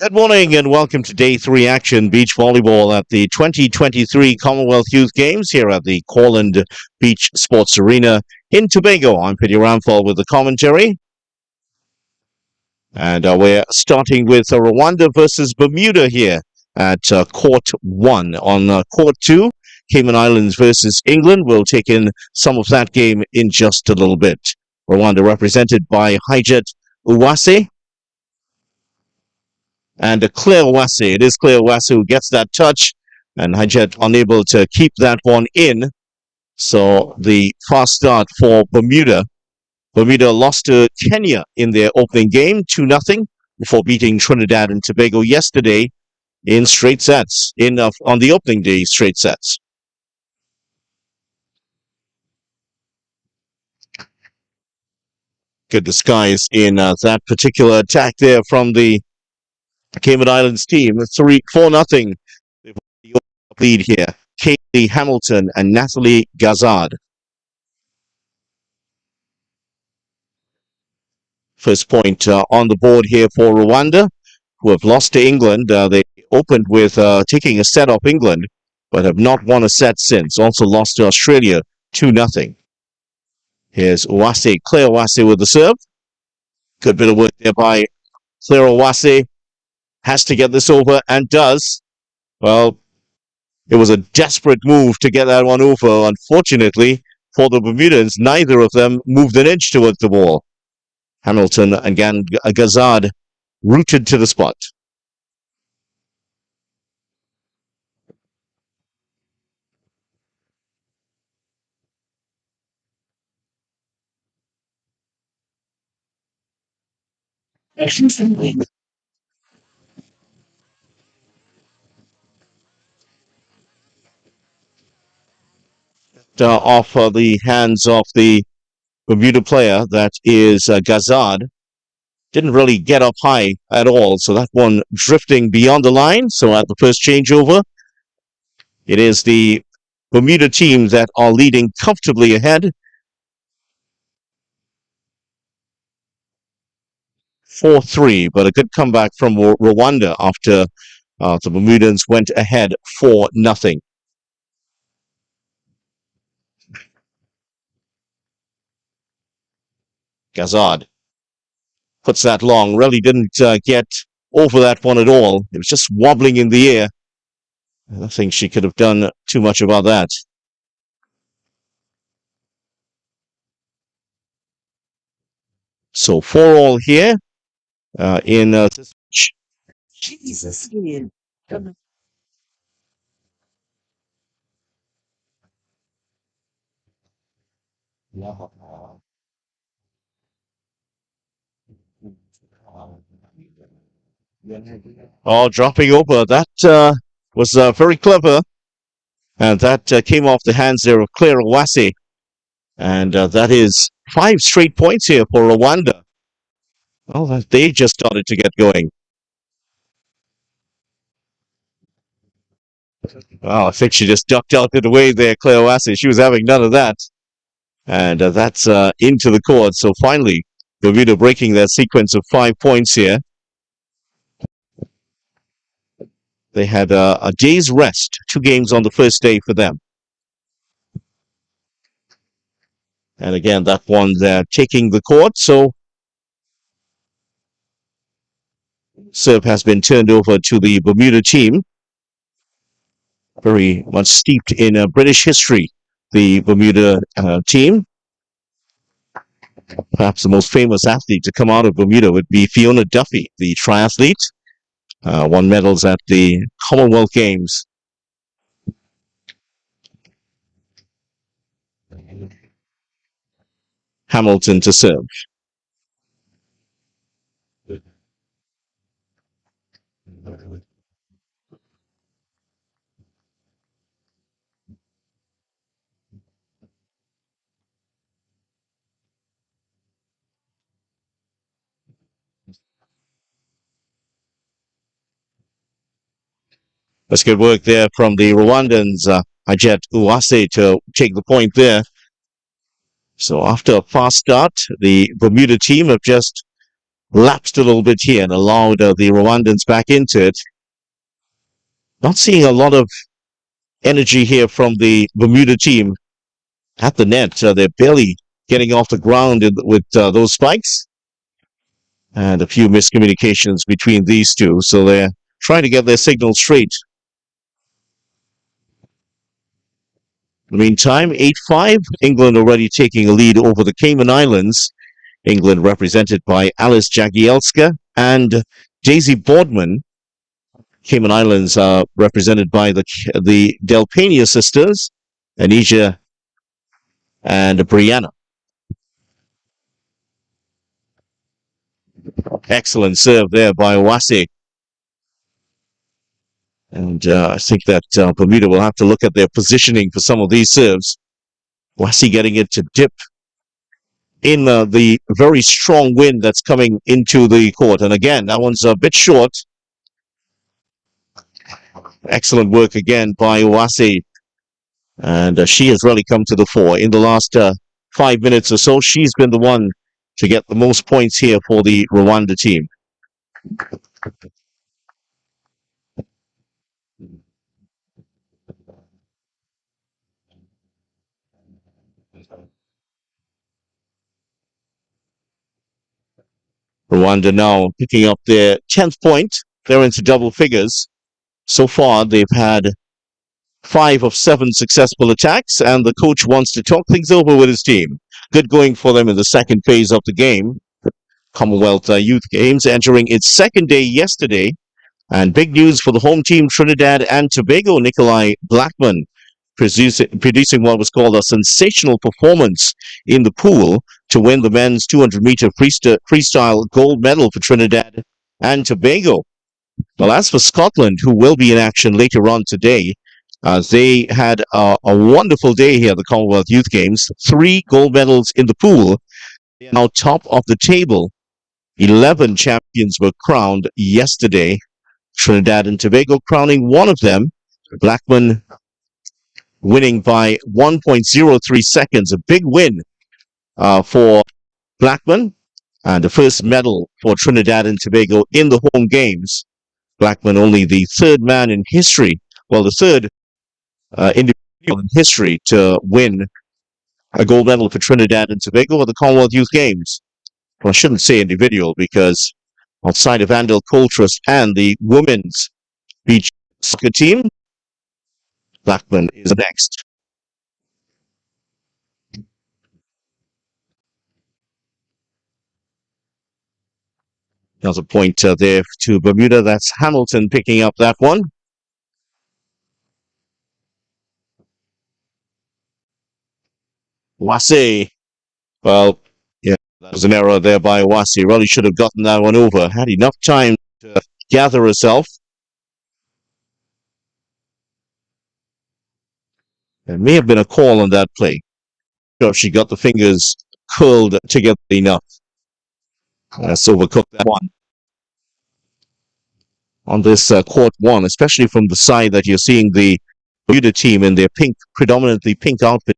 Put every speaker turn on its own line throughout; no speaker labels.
Good morning and welcome to Day 3 Action Beach Volleyball at the 2023 Commonwealth Youth Games here at the Corland Beach Sports Arena in Tobago. I'm Pity Ramphal with the commentary. And we're starting with Rwanda versus Bermuda here at Court 1. On Court 2, Cayman Islands versus England. We'll take in some of that game in just a little bit. Rwanda represented by Hijet Uwase. And Claire Uwase. It is Claire Uwase who gets that touch, and Hijet unable to keep that one in. So the fast start for Bermuda. Bermuda lost to Kenya in their opening game, 2-0, before beating Trinidad and Tobago yesterday in straight sets, on the opening day straight sets. Good disguise in that particular attack there from the Cayman Islands team. 4-0. They've the lead here. Kaylee Hamilton and Natalie Gazard. First point on the board here for Rwanda, who have lost to England. They opened with taking a set off England, but have not won a set since. Also lost to Australia 2-0. Here's Uwase, Claire Uwase with the serve. Good bit of work there by Claire Uwase. Has to get this over and does. Well, it was a desperate move to get that one over. Unfortunately, for the Bermudans, neither of them moved an inch towards the ball. Hamilton and Gazard rooted to the spot. Off the hands of the Bermuda player, that is Gazard. Didn't really get up high at all, so that one drifting beyond the line. So at the first changeover, it is the Bermuda team that are leading comfortably ahead. 4-3, but a good comeback from Rwanda after the Bermudans went ahead 4-0. Gazard puts that long, really didn't get over that one at all. It was just wobbling in the air. I don't think she could have done too much about that. So 4-all here in this match. Jesus. Oh, dropping over. That was very clever. And that came off the hands there of Claire Uwase. And that is 5 straight points here for Rwanda. Well, they just started to get going. Well, I think she just ducked out of the way there, Claire Uwase. She was having none of that. And that's into the court. So finally, Bermuda breaking their sequence of 5 points here. They had a day's rest, 2 games on the first day for them. And again, that one they're taking the court. So serve has been turned over to the Bermuda team. Very much steeped in British history, the Bermuda team. Perhaps the most famous athlete to come out of Bermuda would be Fiona Duffy, the triathlete. Won medals at the Commonwealth Games. Hamilton to serve. That's good work there from the Rwandans. Hijet Uwase to take the point there. So after a fast start, the Bermuda team have just lapsed a little bit here and allowed the Rwandans back into it. Not seeing a lot of energy here from the Bermuda team at the net. They're barely getting off the ground with those spikes. And a few miscommunications between these two. So they're trying to get their signal straight. In the meantime, 8-5. England already taking a lead over the Cayman Islands. England represented by Alice Jagielska and Daisy Boardman. Cayman Islands are represented by the Del Pena sisters, Anisha and Brianna. Excellent serve there by Owase. And I think that Bermuda will have to look at their positioning for some of these serves. Owase getting it to dip in the very strong wind that's coming into the court. And again, that one's a bit short. Excellent work again by Owase. And she has really come to the fore. In the last 5 minutes or so, she's been the one to get the most points here for the Rwanda team. Rwanda now picking up their 10th point. They're into double figures. So far, they've had 5 of 7 successful attacks, and the coach wants to talk things over with his team. Good going for them in the second phase of the game. Commonwealth Youth Games entering its second day yesterday. And big news for the home team, Trinidad and Tobago. Nikolai Blackman producing what was called a sensational performance in the pool to win the men's 200-meter freestyle gold medal for Trinidad and Tobago. Well, as for Scotland, who will be in action later on today, they had a wonderful day here at the Commonwealth Youth Games. 3 gold medals in the pool. They are now top of the table. 11 champions were crowned yesterday. Trinidad and Tobago crowning one of them. Blackman winning by 1.03 seconds. A big win for Blackman. And the first medal for Trinidad and Tobago in the home games. Blackman only the third man in history, well, the third individual in history to win a gold medal for Trinidad and Tobago at the Commonwealth Youth Games. Well, I shouldn't say individual because outside of Andel Coltrus and the women's beach soccer team, Blackman is next. There's a point there to Bermuda. That's Hamilton picking up that one. Owase. Well, yeah, that was an error there by Owase. Really should have gotten that one over. Had enough time to gather herself. There may have been a call on that play. Not sure if she got the fingers curled together enough. That's overcooked that one. On this court one, especially from the side that you're seeing the Bermuda team in their pink, predominantly pink outfit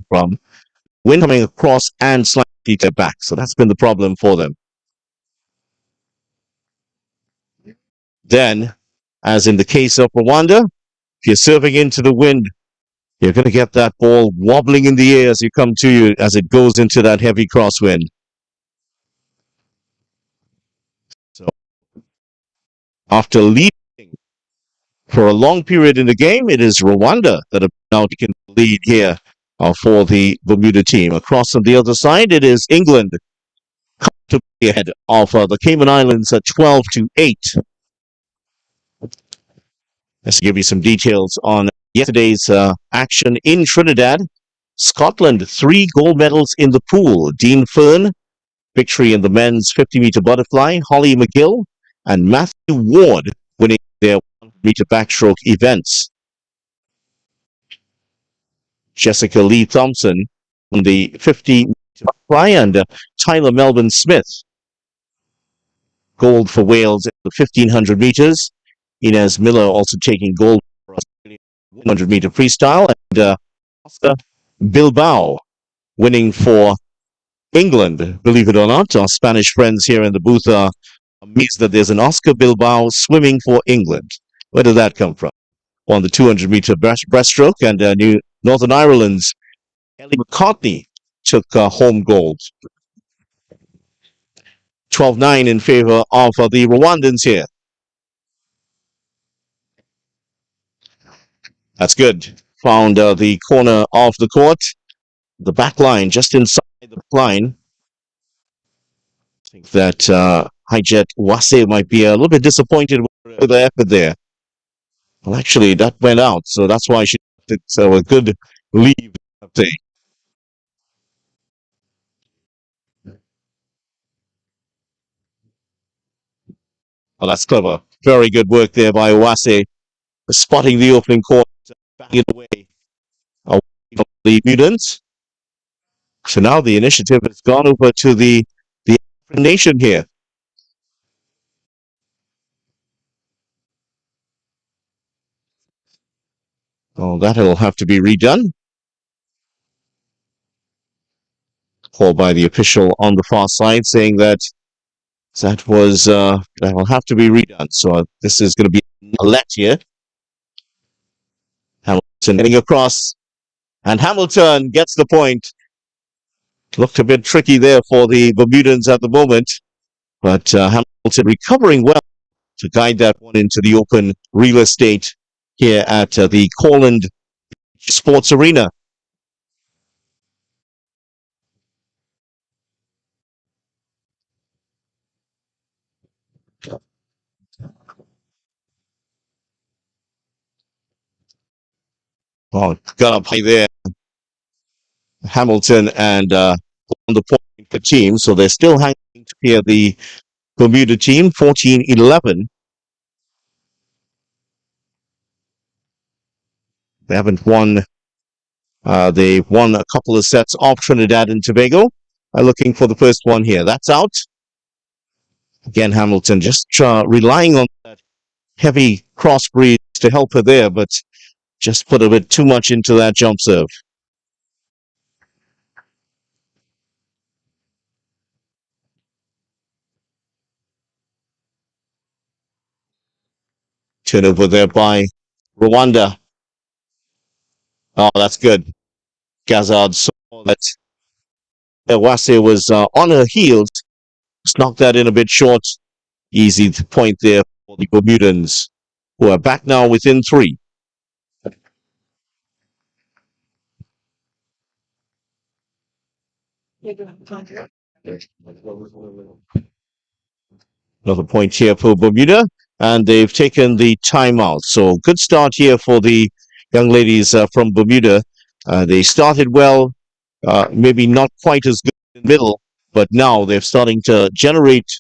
from, wind coming across and slightly to back. So that's been the problem for them. Then, as in the case of Rwanda, if you're serving into the wind, you're going to get that ball wobbling in the air as you come to you, as it goes into that heavy crosswind. So, after leading for a long period in the game, it is Rwanda that have now taken the lead here for the Bermuda team. Across on the other side, it is England comfortably ahead of the Cayman Islands at 12-8. Let's give you some details on yesterday's action in Trinidad. Scotland, 3 gold medals in the pool. Dean Fern, victory in the men's 50-meter butterfly. Holly McGill and Matthew Ward winning their 100-meter backstroke events. Jessica Lee Thompson on the 50-meter butterfly, and Tyler Melvin Smith, gold for Wales at the 1,500 meters. Inez Miller also taking gold for Australia 100-meter freestyle, and Oscar Bilbao winning for England, believe it or not. Our Spanish friends here in the booth are amazed that there's an Oscar Bilbao swimming for England. Where did that come from? On the 200-meter breaststroke, and New Northern Ireland's Ellie McCartney took home gold. 12-9 in favor of the Rwandans here. That's good. Found the corner of the court, the back line, just inside the line. I think that Hijet Wase might be a little bit disappointed with the effort there. Well, actually, that went out, so that's why she did so a good leave thing. Well, that's clever. Very good work there by Wase, spotting the opening court, backing it away from the mutants. So now the initiative has gone over to the African nation here. Oh, that'll have to be redone. Called by the official on the far side, saying that that will have to be redone. So this is going to be a let here. Hamilton getting across, and Hamilton gets the point. Looked a bit tricky there for the Bermudans at the moment, but Hamilton recovering well to guide that one into the open real estate here at the Corland Sports Arena. Oh, got up high there, Hamilton, and on the point the team, so they're still hanging here. The Bermuda team 14-11. They haven't won. They won a couple of sets off Trinidad and Tobago. Looking for the first one here. That's out. Again, Hamilton just relying on that heavy crossbreed to help her there, but just put a bit too much into that jump serve. Turnover there by Rwanda. Oh, that's good. Gazard saw that Ewase was on her heels. Just knocked that in a bit short. Easy point there for the Bermudans, who are back now within three. Another point here for Bermuda, and they've taken the timeout. So good start here for the young ladies from Bermuda. They started well, maybe not quite as good in the middle, but now they're starting to generate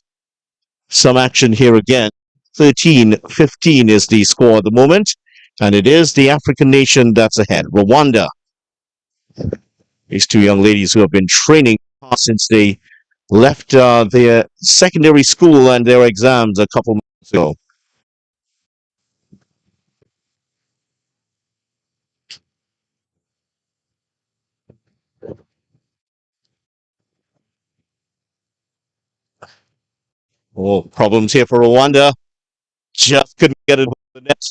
some action here again. 13-15 is the score at the moment, and it is the African nation that's ahead. Rwanda. These two young ladies who have been training since they left their secondary school and their exams a couple months ago. Oh, problems here for Rwanda. Just couldn't get it over the net.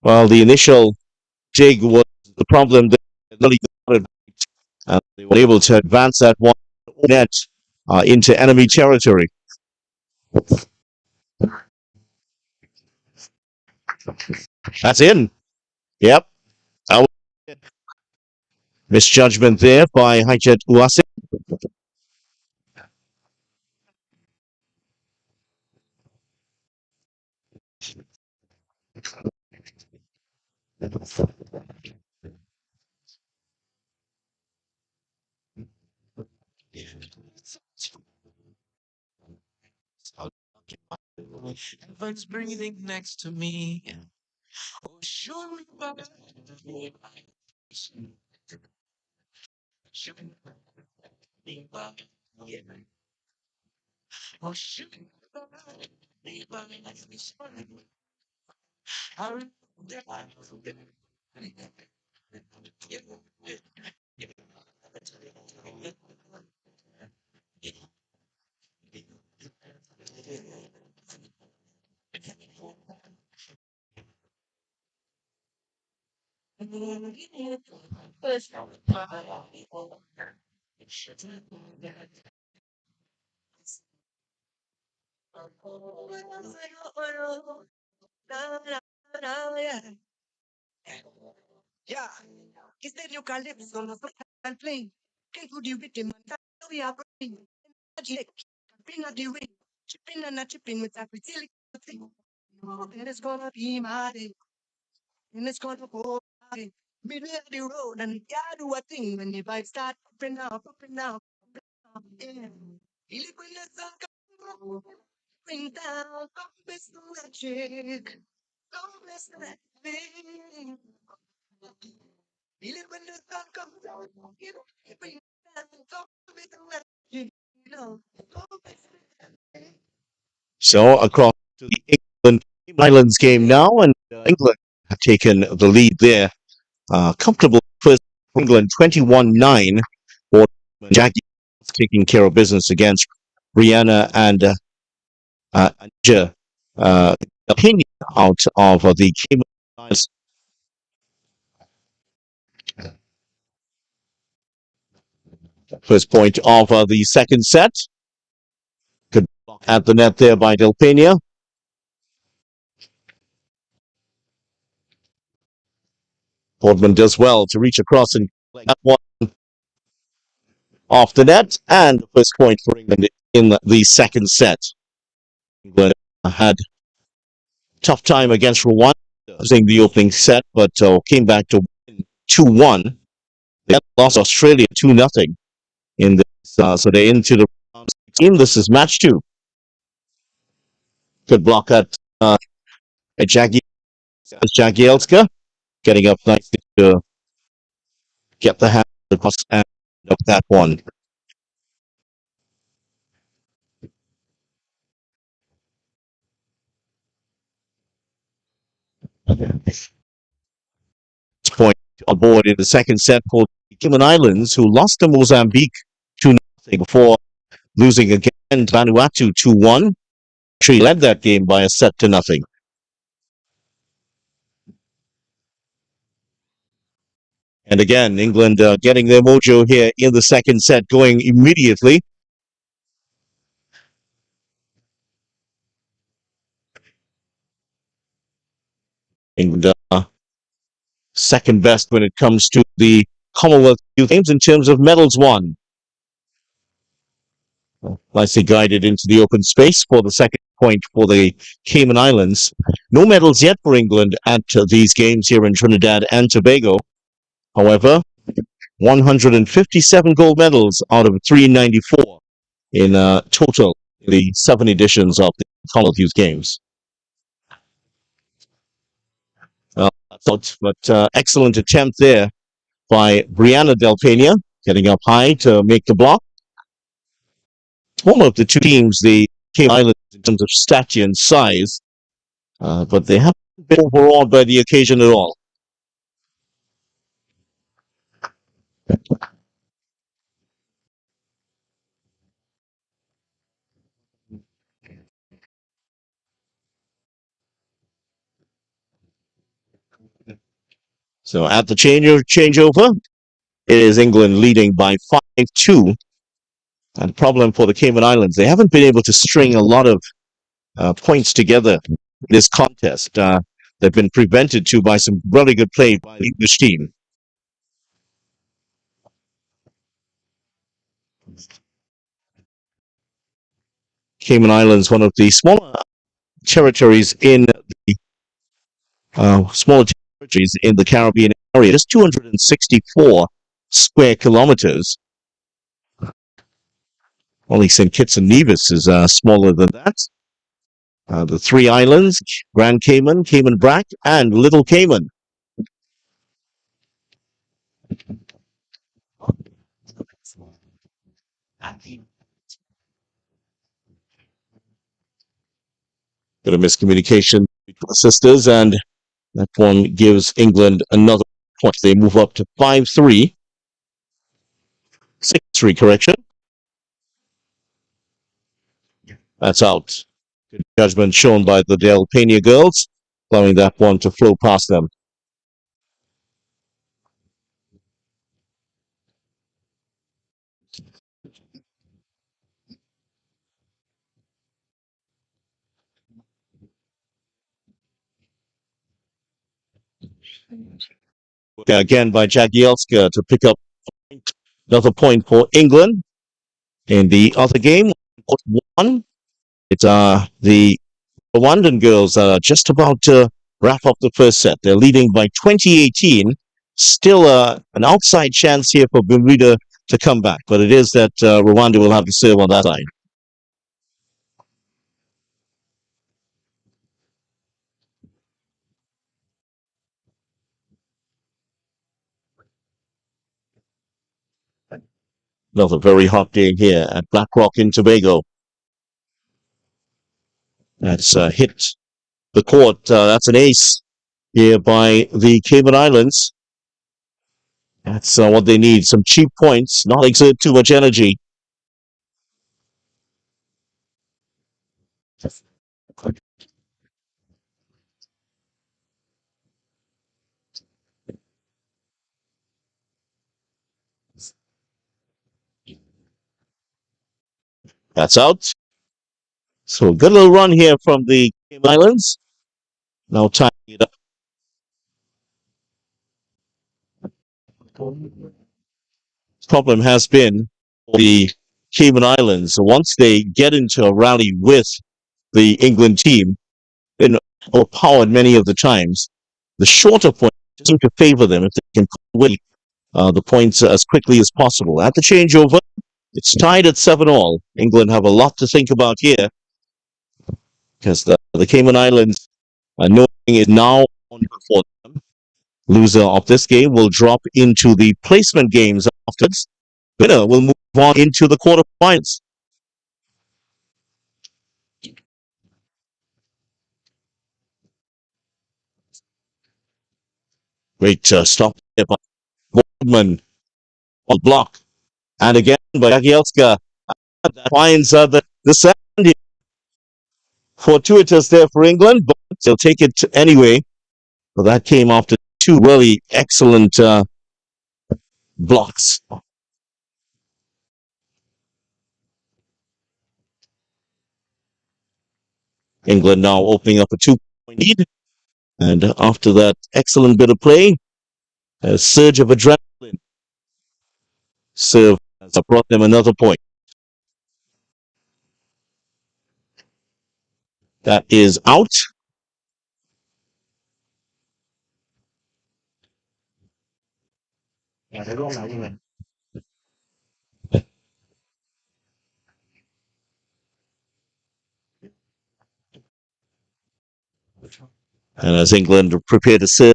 Well, the initial dig was the problem. They really got it, and they were able to advance that one net into enemy territory. That's in. Yep. That was misjudgment there by Hijet Uwase. Heaven's breathing next to me. Oh, show me back. Show me back. Oh, show me back. So across to the England Islands game now, and England have taken the lead there. Comfortable first for England, 21-9 for Jackie taking care of business against Brianna and Anja opinion out of the Cayman Islands. First point of the second set. Good block at the net there by Del Pena. Portman does well to reach across and that one off the net. And the first point for England in the second set. England had a tough time against Rwanda, losing the opening set, but came back to win 2-1. They lost Australia 2-0 in this, so they're into the round 16. This is match two. Good block at Jagielska, getting up nicely to get the hand across and up that one. Point on board in the second set for the Cayman Islands, who lost to Mozambique 2-0 before losing again to Vanuatu 2-1. She led that game by a set to nothing. And again, England getting their mojo here in the second set, going immediately. England second best when it comes to the Commonwealth Youth Games in terms of medals won. Nicely guided into the open space for the second point for the Cayman Islands. No medals yet for England at these games here in Trinidad and Tobago. However, 157 gold medals out of 394 in total in the 7 editions of the Commonwealth Youth Games. But excellent attempt there by Brianna Del Pena, getting up high to make the block. One of the two teams, the Cayman Islands, in terms of stature and size, but they haven't been overawed by the occasion at all. So at the changeover, it is England leading by 5-2. And problem for the Cayman Islands, they haven't been able to string a lot of points together in this contest. They've been prevented to by some really good play by the English team. Cayman Islands, one of the smaller territories in the Caribbean area, just 264 square kilometers. Only St. Kitts and Nevis is smaller than that. The three islands, Grand Cayman, Cayman Brac, and Little Cayman. Bit of miscommunication between the sisters, and that one gives England another point. They move up to 5-3. 6-3, correction. That's out. Good judgment shown by the Del Pena girls, allowing that one to flow past them. Again by Jagielska to pick up another point for England. In the other game, one, it's the Rwandan girls are just about to wrap up the first set. They're leading by 2018. Still an outside chance here for Bermuda to come back, but it is that Rwanda will have to serve on that side. Another very hot day here at Blackrock in Tobago. That's hit the court. That's an ace here by the Cayman Islands. That's what they need. Some cheap points, not exert too much energy. That's out. So a good little run here from the Cayman Islands. Now tying it up. Problem has been the Cayman Islands. Once they get into a rally with the England team, been overpowered many of the times. The shorter point seem to favor them if they can win the points as quickly as possible. At the changeover, it's tied at 7-all. England have a lot to think about here because the Cayman Islands, knowing is now on for them. Loser of this game will drop into the placement games afterwards. Winner will move on into the quarterfinals. Great stop there by Boardman on block. And again by Jagielska. That finds the sand. Fortuitous there for England, but they'll take it anyway. But that came after two really excellent blocks. England now opening up a 2-point lead. And after that excellent bit of play, a surge of adrenaline serve has brought them another point. That is out. And as England prepare to serve,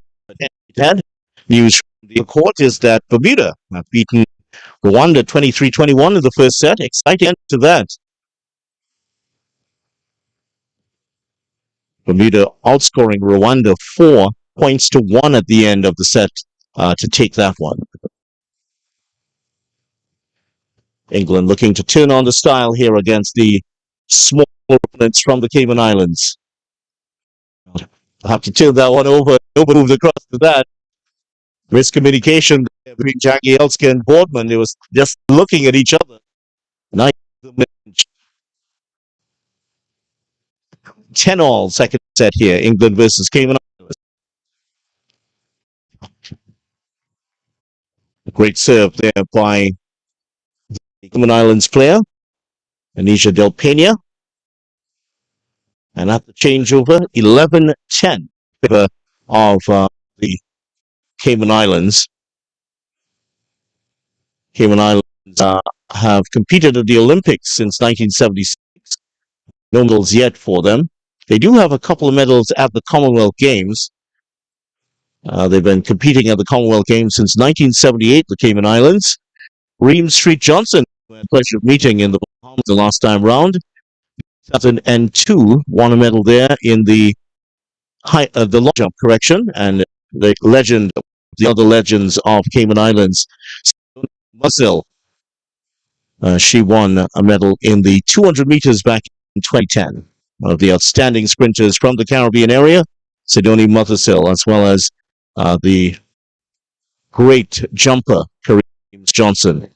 news from the court is that Bermuda have beaten Rwanda 23-21 in the first set. Exciting to that. Bermuda outscoring Rwanda 4 points to 1 at the end of the set to take that one. England looking to turn on the style here against the small opponents from the Cayman Islands. I'll have to turn that one over. Nobody moved across to that. Miscommunication between Jagielska and Boardman. They was just looking at each other. 10-all second set here. England versus Cayman Islands. A great serve there by the Cayman Islands player, Anisha Del Pena. And at the changeover, 11-10 of the Cayman Islands. Cayman Islands have competed at the Olympics since 1976. No medals yet for them. They do have a couple of medals at the Commonwealth Games. They've been competing at the Commonwealth Games since 1978, the Cayman Islands. Reem Street Johnson, who had the pleasure of meeting in the Bahamas the last time round. 2002 won a medal there in the long jump correction, and the legend, the other legends of Cayman Islands, Musil, she won a medal in the 200 meters back in 2010. One of the outstanding sprinters from the Caribbean area, Sidoni Mothersill, as well as the great jumper, Kareem Johnson.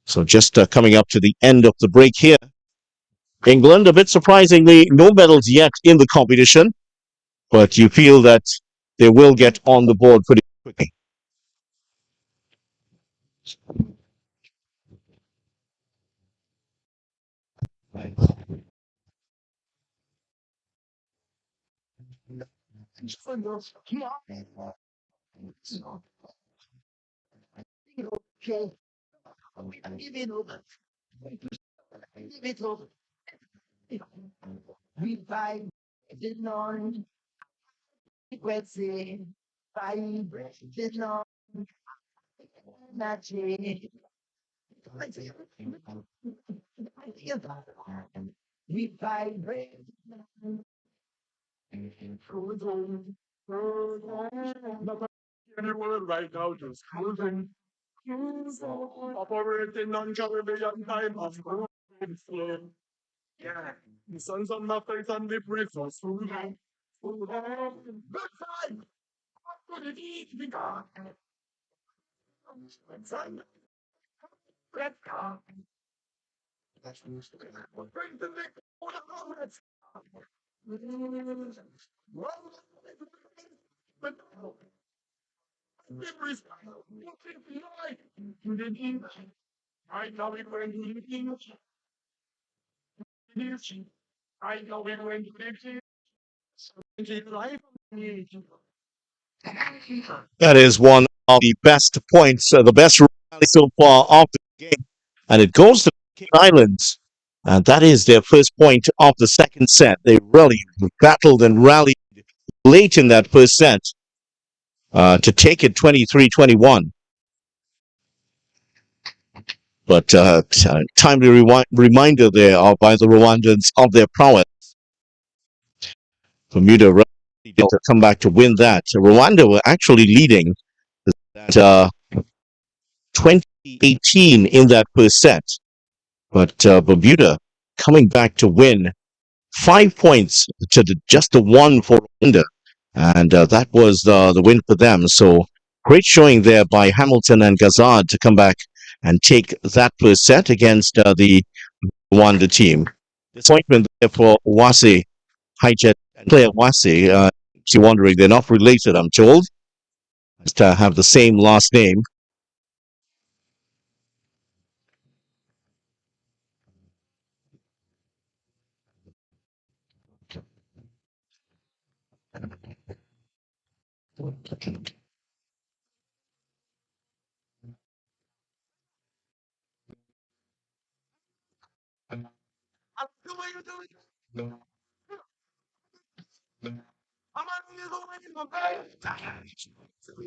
So just coming up to the end of the break here. England, a bit surprisingly, no medals yet in the competition, but you feel that they will get on the board pretty quickly. That is one of the best points, the best rally so far of the game. And it goes to the Cayman Islands. And that is their first point of the second set. They really battled and rallied late in that first set to take it 23-21. But timely reminder there by the Rwandans of their prowess. Bermuda really did to come back to win that. Rwanda were actually leading that 2018 in that first set. But Bermuda coming back to win 5 points to just the one for Rwanda. And that was the win for them. So great showing there by Hamilton and Gazard to come back and take that first set against the Rwanda team. Disappointment there for Wasi, Hijet, and Claire Wasi. You're wondering, they're not related, I'm told. Just have the same last name.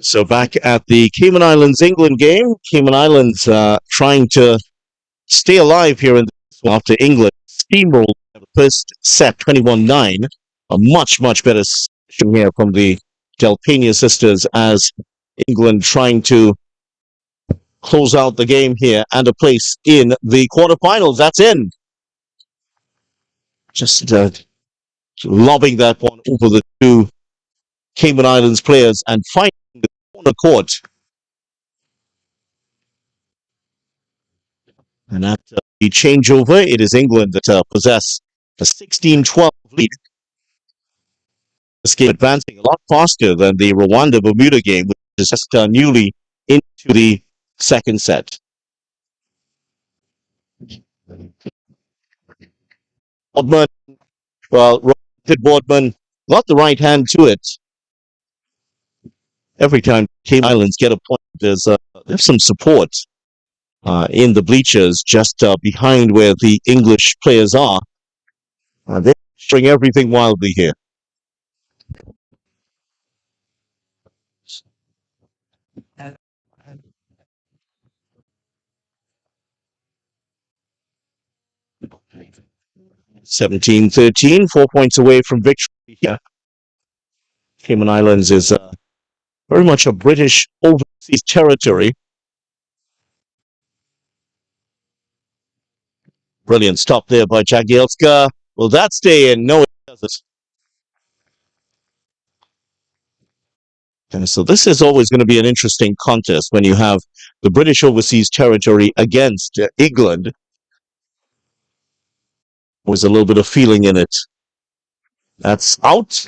So back at the Cayman Islands England game, Cayman Islands trying to stay alive here in this one after England steamrolled the first set 21-9. A much better showing here from the Del Pena sisters as England trying to close out the game here and a place in the quarterfinals. That's in. Just lobbing that one over the two Cayman Islands players and finding the corner court. And after the changeover, it is England that possess a 16-12 lead. This game advancing a lot faster than the Rwanda-Bermuda game, which is just newly into the second set. Boardman, well, Boardman got the right hand to it. Every time Cayman Islands get a point, there's some support in the bleachers just behind where the English players are. They're showing everything wildly here. (17-13), 4 points away from victory here. Cayman Islands is very much a British overseas territory. Brilliant stop there by Jagielska. Will that stay in? No, it doesn't. And so this is always going to be an interesting contest when you have the British overseas territory against England. Was a little bit of feeling in it. That's out.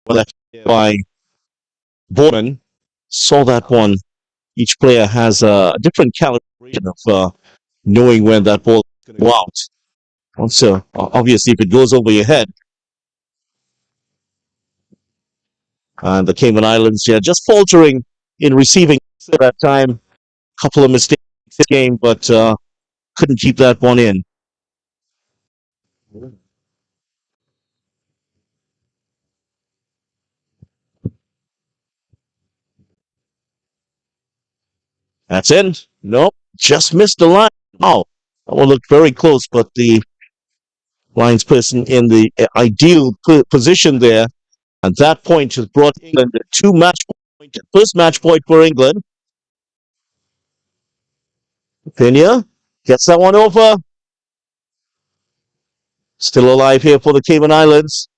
Well, by Bournemouth. Saw that one. Each player has a different calibration of knowing when that ball is going to go out. Also, obviously, if it goes over your head, and the Cayman Islands, yeah, just faltering in receiving at that time. Couple of mistakes in this game, but couldn't keep that one in. That's it. Nope, just missed the line. Oh, that one looked very close, but the linesperson in the ideal position there. And that point has brought England a two-match point. First match point for England. Pena gets that one over. Still alive here for the Cayman Islands.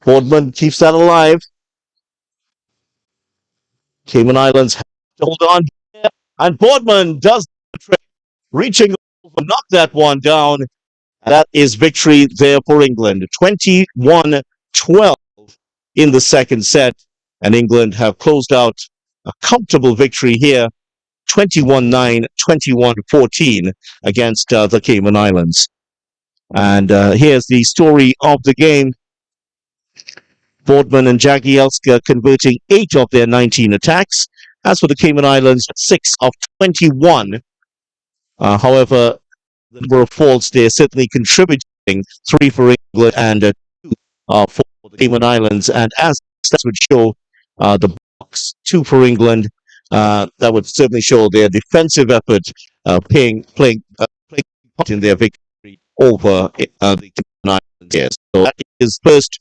Boardman keeps that alive. Cayman Islands hold on. And Boardman does the trick. Reaching over, knock that one down. That is victory there for England. 21-12 in the second set. And England have closed out a comfortable victory here. 21-9, 21-14 against the Cayman Islands. And here's the story of the game. Boardman and Jagielka converting 8 of their 19 attacks. As for the Cayman Islands, 6 of 21. However, the number of faults, they're certainly contributing. 3 for England and 2 for the Cayman Islands. And as that would show, the box 2 for England. That would certainly show their defensive effort playing part in their victory over the Cayman Islands. Yes. So that is first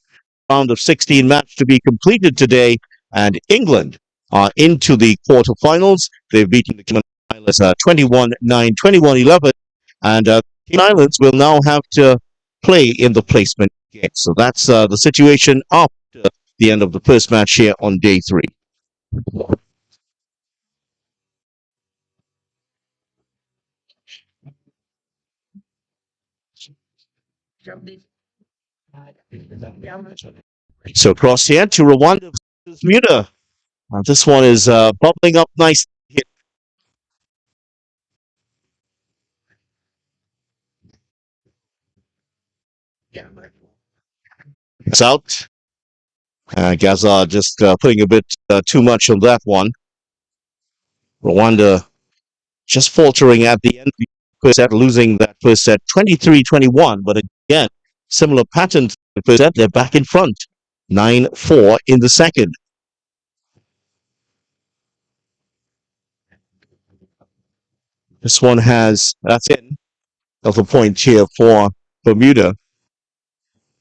round of 16 match to be completed today, and England are into the quarterfinals. They've beaten the Cayman Islands 21-9, 21-11, and the Cayman Islands will now have to play in the placement game. So that's the situation after the end of the first match here on day 3. So across here to Rwanda versus Bermuda. This one is bubbling up nicely here. It's out. Gaza just putting a bit too much on that one. Rwanda just faltering at the end of the first set, losing that first set 23-21. But again, similar pattern to the first set. They're back in front. 9-4 in the second. This one has, that's it, of a point here for Bermuda.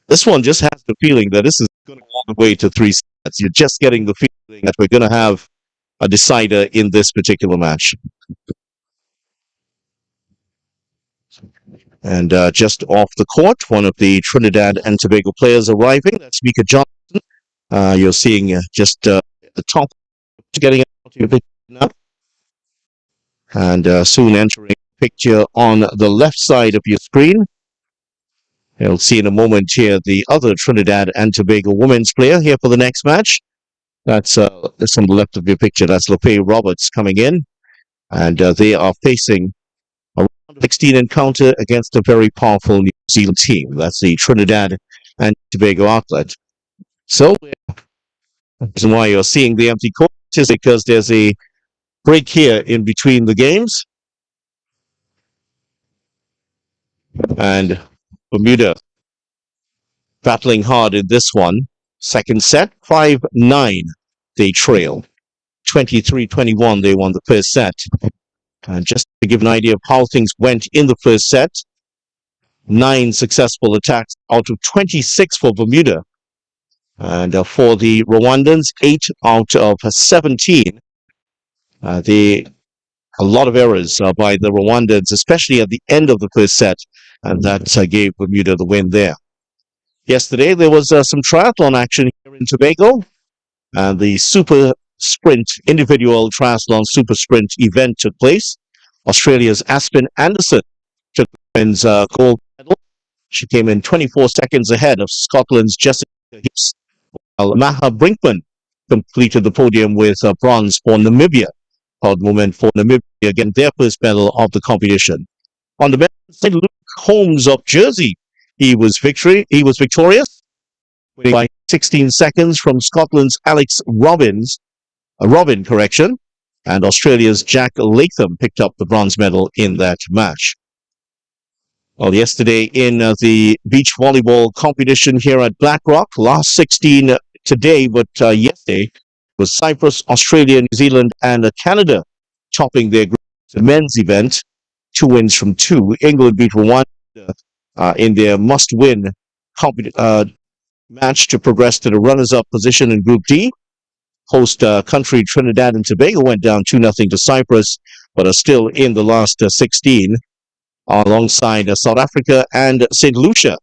This one just has the feeling that this is going to go all the way to 3 sets. You're just getting the feeling that we're going to have a decider in this particular match. And just off the court, one of the Trinidad and Tobago players arriving. That's Mika Johnson. You're seeing just at the top, getting out of your picture now. And soon entering the picture on the left side of your screen. You'll see in a moment here the other Trinidad and Tobago women's player here for the next match. That's on the left of your picture. That's Lucia Roberts coming in. And they are facing a round of 16 encounter against a very powerful New Zealand team. That's the Trinidad and Tobago outlet. So, the reason why you're seeing the empty court is because there's a break here in between the games. And Bermuda battling hard in this one. Second set, 5-9. They trail. 23-21, they won the first set. And just to give an idea of how things went in the first set, 9 successful attacks out of 26 for Bermuda. And for the Rwandans, 8 out of 17. A lot of errors by the Rwandans, especially at the end of the first set, and that gave Bermuda the win there. Yesterday, there was some triathlon action here in Tobago, and the super sprint, individual triathlon super sprint event took place. Australia's Aspen Anderson took the men's gold medal She came in 24 seconds ahead of Scotland's Jessica Heaps, while Maha Brinkman completed the podium with bronze for Namibia. Proud moment for Namibia, again their first medal of the competition. On the men's side, Luke Holmes of Jersey, he was victorious, winning by 16 seconds from Scotland's Alex Robin, correction, and Australia's Jack Latham picked up the bronze medal in that match. Well, yesterday in the beach volleyball competition here at Blackrock, last 16 today, but yesterday was Cyprus, Australia, New Zealand, and Canada topping their group. The men's event, 2 wins from 2. England beat Rwanda in their must-win match to progress to the runners-up position in Group D. Host country Trinidad and Tobago went down 2-0 to Cyprus, but are still in the last 16, alongside South Africa and St. Lucia.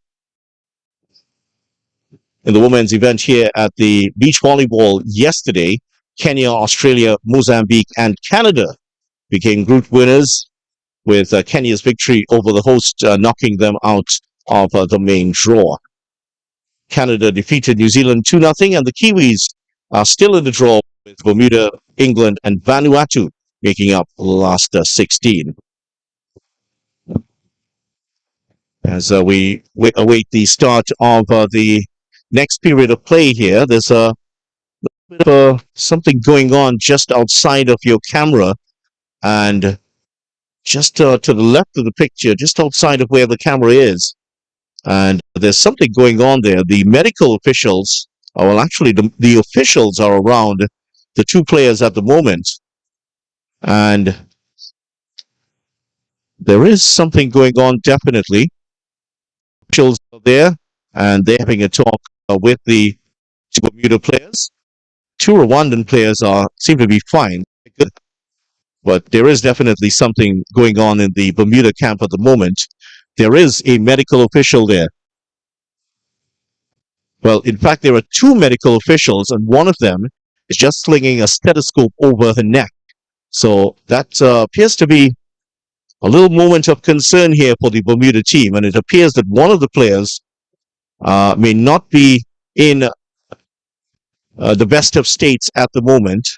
In the women's event here at the beach volleyball yesterday, Kenya, Australia, Mozambique, and Canada became group winners, with Kenya's victory over the host knocking them out of the main draw. Canada defeated New Zealand 2-0, and the Kiwis are still in the draw with Bermuda, England, and Vanuatu making up the last 16. As we await the start of the next period of play here, there's a bit of something going on just outside of your camera, and just to the left of the picture, just outside of where the camera is. And there's something going on there. The medical officials, well, actually, the officials are around the two players at the moment. And there is something going on, definitely. Officials are there, and they're having a talk with the two Bermuda players. Two Rwandan players seem to be fine, but there is definitely something going on in the Bermuda camp at the moment. There is a medical official there. Well, in fact, there are two medical officials, and one of them is just slinging a stethoscope over her neck. So that appears to be a little moment of concern here for the Bermuda team, and it appears that one of the players may not be in the best of states at the moment.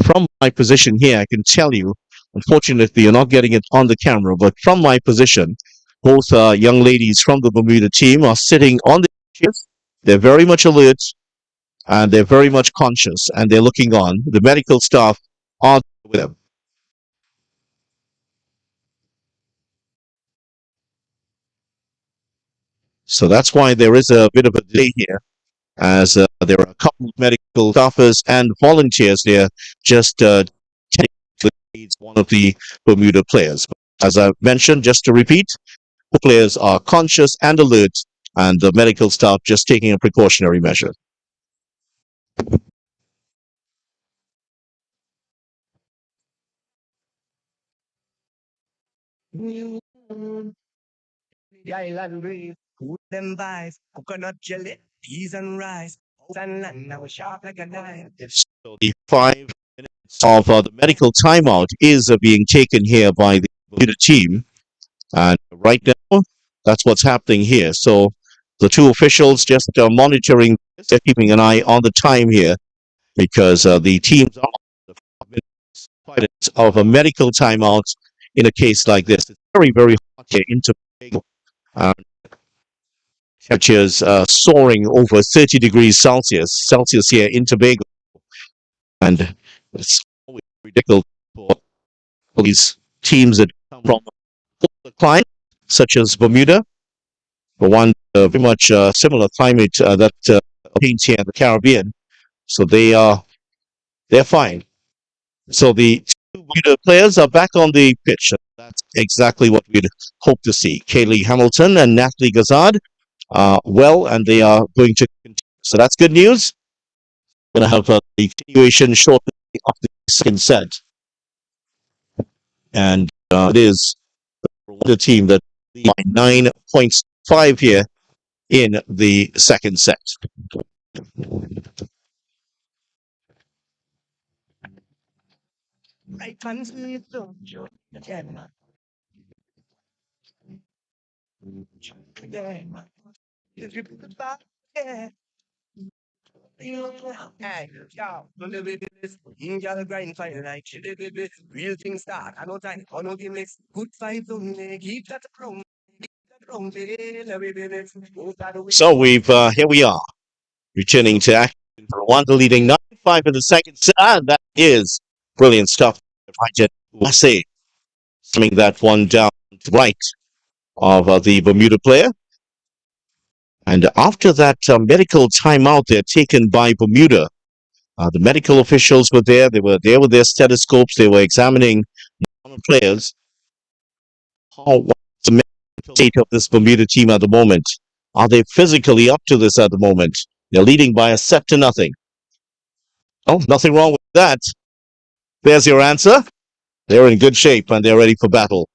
From my position here, I can tell you, unfortunately, you're not getting it on the camera, but from my position, both young ladies from the Bermuda team are sitting on the chairs. They're very much alert, and they're very much conscious, and they're looking on. The medical staff are with them. So that's why there is a bit of a delay here, as there are a couple of medical staffers and volunteers there just needs one of the Bermuda players. But as I mentioned, just to repeat, the players are conscious and alert, and the medical staff just taking a precautionary measure. The island breeze, with them vibes, coconut jelly, peas and rice, and land now sharp like a knife. So the 5 minutes of the medical timeout is being taken here by the Bermuda team, and right now that's what's happening here. So the two officials just monitoring this, they're keeping an eye on the time here, because the teams are on the 5 minutes of a medical timeout in a case like this. It's very, very hot here in Tobago. Temperatures soaring over 30 degrees Celsius here in Tobago, and it's always ridiculous for these teams that come from the climate, such as Bermuda, for one, very much similar climate that obtains here in the Caribbean. So they're fine. So the two Bermuda players are back on the pitch. That's exactly what we'd hope to see. Kaylee Hamilton and Natalie Gazard well, and they are going to continue. So that's good news. Going to have the continuation shortly of the second set, and it is the team that leads by 9.5 here in the second set. Right,
Hey, yo, y'all grind fire like shit. Real thing start. I know time. I know the next good vibes only. Keep that wrong.
So here we are, returning to action. Rwanda leading 9-5 in the second set. That is brilliant stuff. Right, Wase slamming that one down to the right of the Bermuda player. And after that medical timeout there taken by Bermuda, the medical officials were there. They were there with their stethoscopes. They were examining players. What's the mental state of this Bermuda team at the moment? Are they physically up to this at the moment? They're leading by a set to nothing. Oh, nothing wrong with that. There's your answer. They're in good shape and they're ready for battle.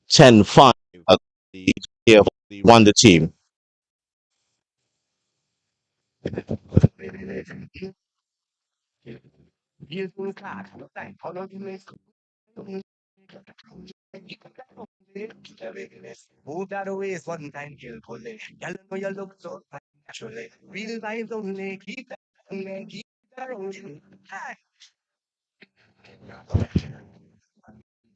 10-5 at the Rwanda team.
Move that away is one time kill pull it. Y'all know you look so fine naturally. Real vibes only. Keep that only. Keep that only.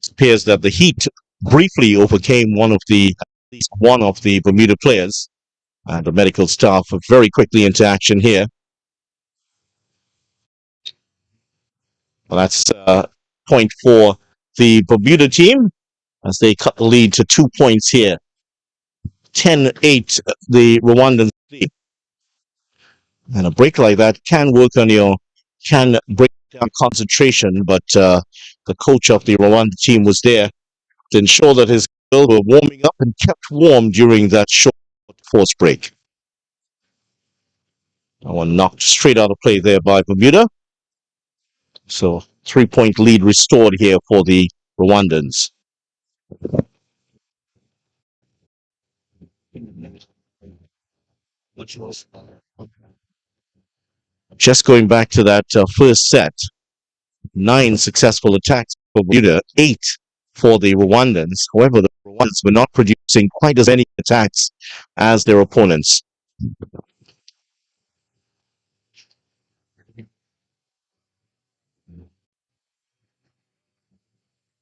It appears that the Heat briefly overcame at least one of the Bermuda players. And the medical staff are very quickly into action here. Well, that's point for the Bermuda team as they cut the lead to 2 points here. 10-8, the Rwandan lead. And a break like that can break down concentration, but the coach of the Rwanda team was there to ensure that his girls were warming up and kept warm during that short force break. That one knocked straight out of play there by Bermuda. So 3-point lead restored here for the Rwandans. Just going back to that first set, 9 successful attacks for Bermuda, 8 for the Rwandans. However, the Rwandans were not producing quite as many attacks as their opponents.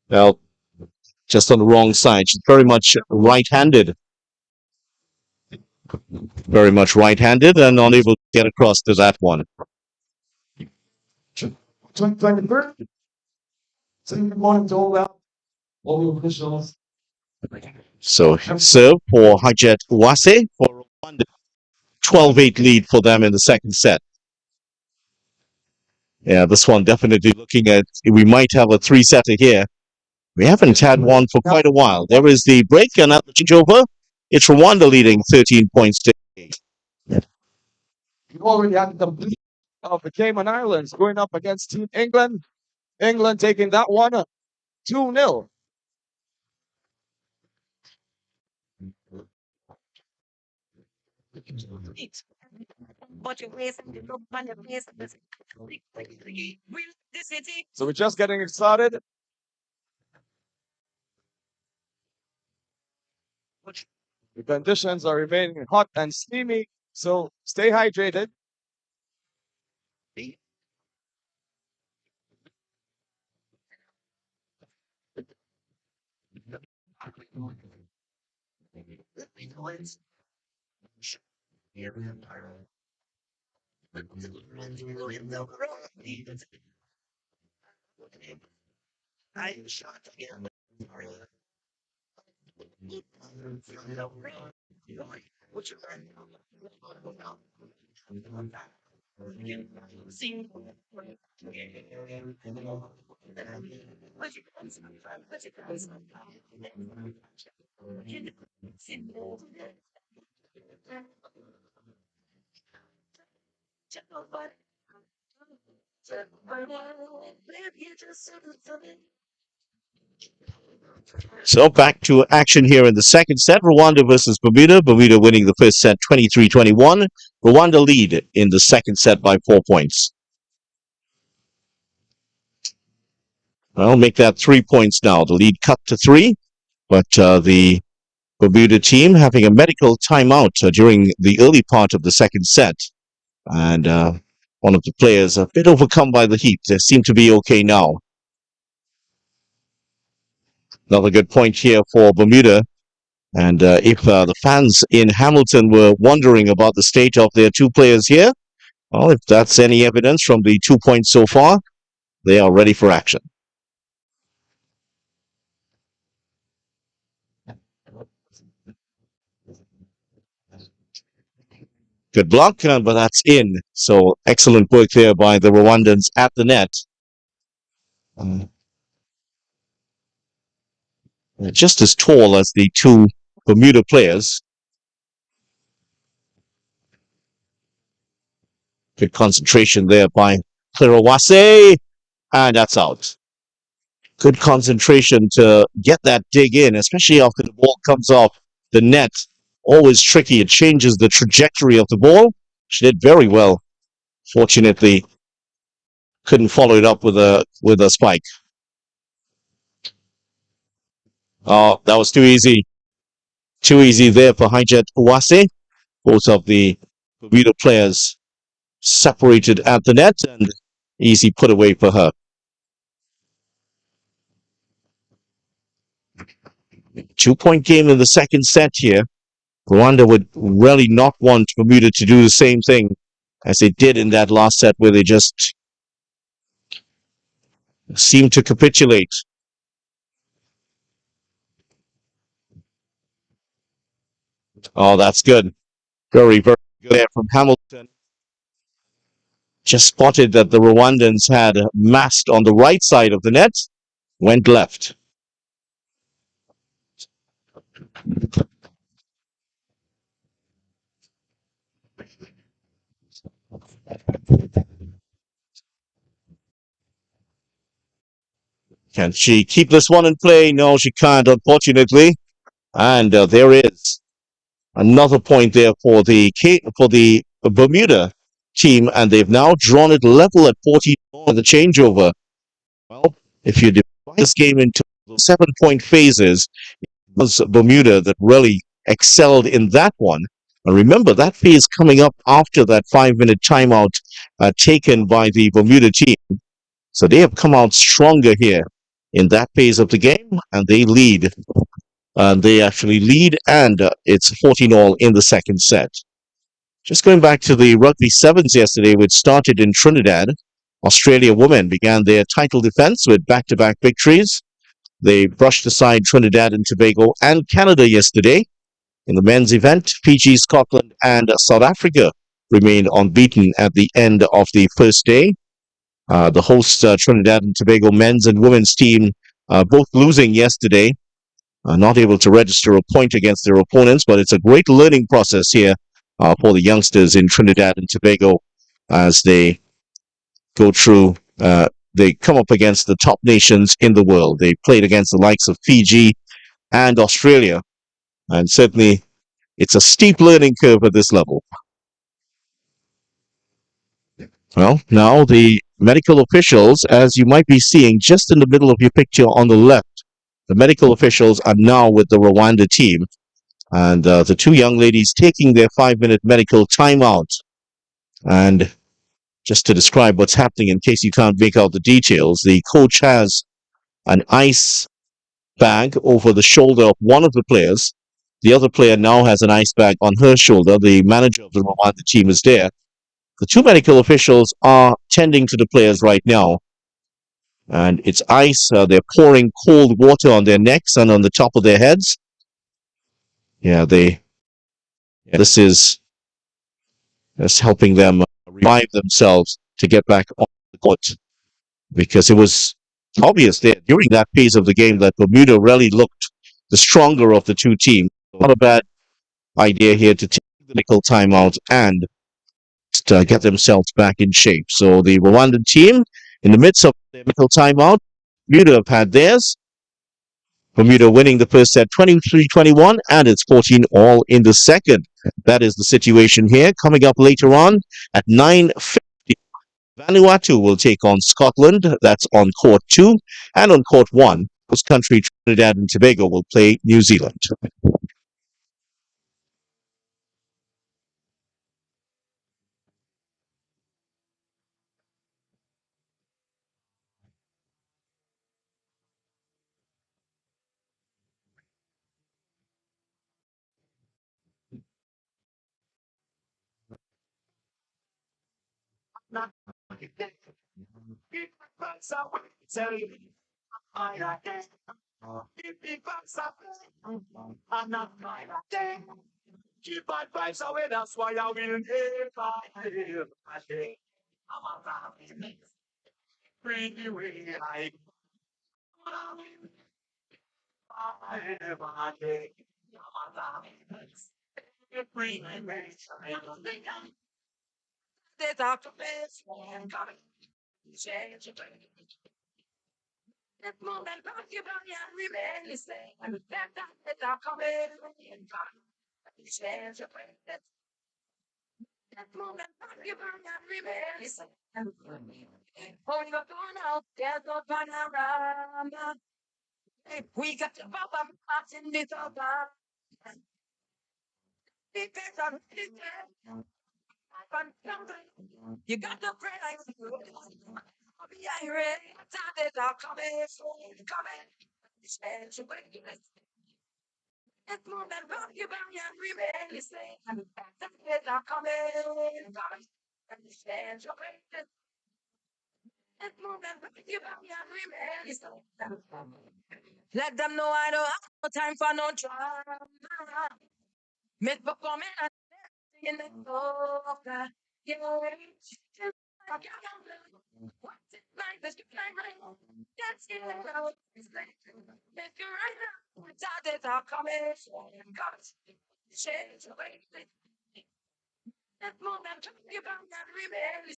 Well, just on the wrong side. She's very much right-handed. Very much right-handed and unable to get across to that one. So serve for Hajet Uwase for Rwanda. 12-8 lead for them in the second set. Yeah, this one definitely looking at, we might have a 3-setter here. We haven't had one for quite a while. There is the break and at the changeover, it's Rwanda leading 13 points to 8.
You already had the bleed of the Cayman Islands going up against Team England. England taking that one 2-0. So we're just getting started. The conditions are remaining hot and steamy, so stay hydrated.
So back to action here in the second set. Rwanda versus Bermuda. Bermuda winning the first set 23-21. Rwanda lead in the second set by 4 points. Well, make that 3 points now. The lead cut to 3, but the Bermuda team having a medical timeout during the early part of the second set. And one of the players a bit overcome by the heat. They seem to be okay now. Another good point here for Bermuda. And if the fans in Hamilton were wondering about the state of their two players here, well, if that's any evidence from the 2 points so far, they are ready for action. Good block, but that's in. So excellent work there by the Rwandans at the net. Just as tall as the two Bermuda players. Good concentration there by Clerawase, and that's out. Good concentration to get that dig in, especially after the ball comes off the net. Always tricky. It changes the trajectory of the ball. She did very well. Fortunately, couldn't follow it up with a spike. Oh, that was too easy. Too easy there for Hijet Uwase. Both of the Bermuda players separated at the net, and easy put away for her. 2-point game in the second set here. Rwanda would really not want Bermuda to do the same thing as they did in that last set, where they just seemed to capitulate. Oh, that's good. Very, very good there from Hamilton. Just spotted that the Rwandans had massed on the right side of the net, went left. Can she keep this one in play? No, she can't, unfortunately. And there is another point there for the Bermuda team, and they've now drawn it level at 14 on the changeover. Well, if you divide this game into 7-point phases, it was Bermuda that really excelled in that one. And remember, that phase coming up after that 5-minute timeout taken by the Bermuda team. So they have come out stronger here in that phase of the game, and they lead. They actually lead, and it's 14-all in the second set. Just going back to the Rugby Sevens yesterday, which started in Trinidad, Australia women began their title defense with back-to-back victories. They brushed aside Trinidad and Tobago and Canada yesterday. In the men's event, Fiji, Scotland, and South Africa remained unbeaten at the end of the first day. The host Trinidad and Tobago men's and women's team both losing yesterday, not able to register a point against their opponents, but it's a great learning process here for the youngsters in Trinidad and Tobago as they go through, they come up against the top nations in the world. They played against the likes of Fiji and Australia, and certainly it's a steep learning curve at this level. Well, now the medical officials, as you might be seeing just in the middle of your picture on the left, the medical officials are now with the Rwanda team, and the two young ladies taking their 5-minute medical timeout. And just to describe what's happening in case you can't make out the details, the coach has an ice bag over the shoulder of one of the players. The other player now has an ice bag on her shoulder. The manager of the Rwanda team is there. The two medical officials are tending to the players right now. And it's ice. They're pouring cold water on their necks and on the top of their heads. This is helping them revive themselves to get back on the court. Because it was obvious there during that phase of the game that Bermuda really looked the stronger of the two teams. Not a bad idea here to take the medical timeout and get themselves back in shape. So the Rwandan team, in the midst of their medical timeout, Bermuda have had theirs. Bermuda winning the first set 23-21, and it's 14-all in the second. That is the situation here. Coming up later on at 9:50, Vanuatu will take on Scotland. That's on court 2. And on court 1, host country Trinidad and Tobago will play New Zealand.
Keep my vibes away, that's why I will never pretty way like they talk to this change that moment rock you down and remain the same and that they talk to change that moment rock you down and remain the same oh you're going out there's no panorama we got the bubble in this over you got the price. I'll be irate. Time is all coming. Coming. Change your way. It's more than rock you down and remain the same. Time is all coming. Coming. Change your way. It's more than rock you down and remain the same. Let them know I don't have no time for no drama. Miss performing and in the soca. Yeah. What's it like this kind right? That's it. It's like if you're right now, it's all coming. Change the way that moment you about that rebellion.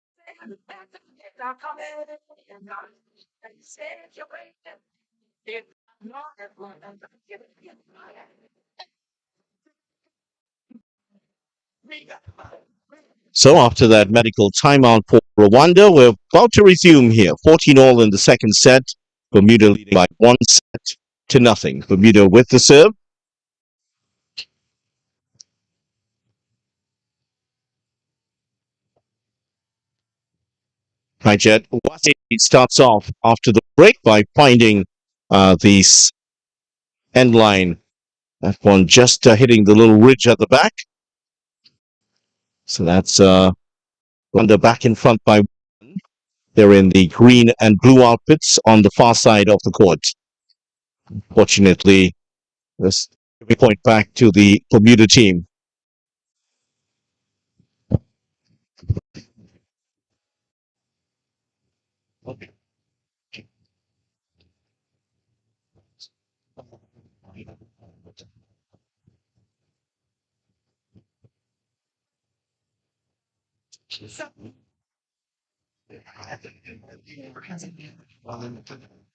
It's all coming. Change your way. It's not that moment.
So after that medical timeout for Rwanda, we're about to resume here. 14-all in the second set. Bermuda leading by 1-0. Bermuda with the serve. Hijet Wasi starts off after the break by finding the end line. That one just hitting the little ridge at the back. So that's Rwanda back in front by 1. They're in the green and blue outfits on the far side of the court. Fortunately, this point back to the Bermuda team.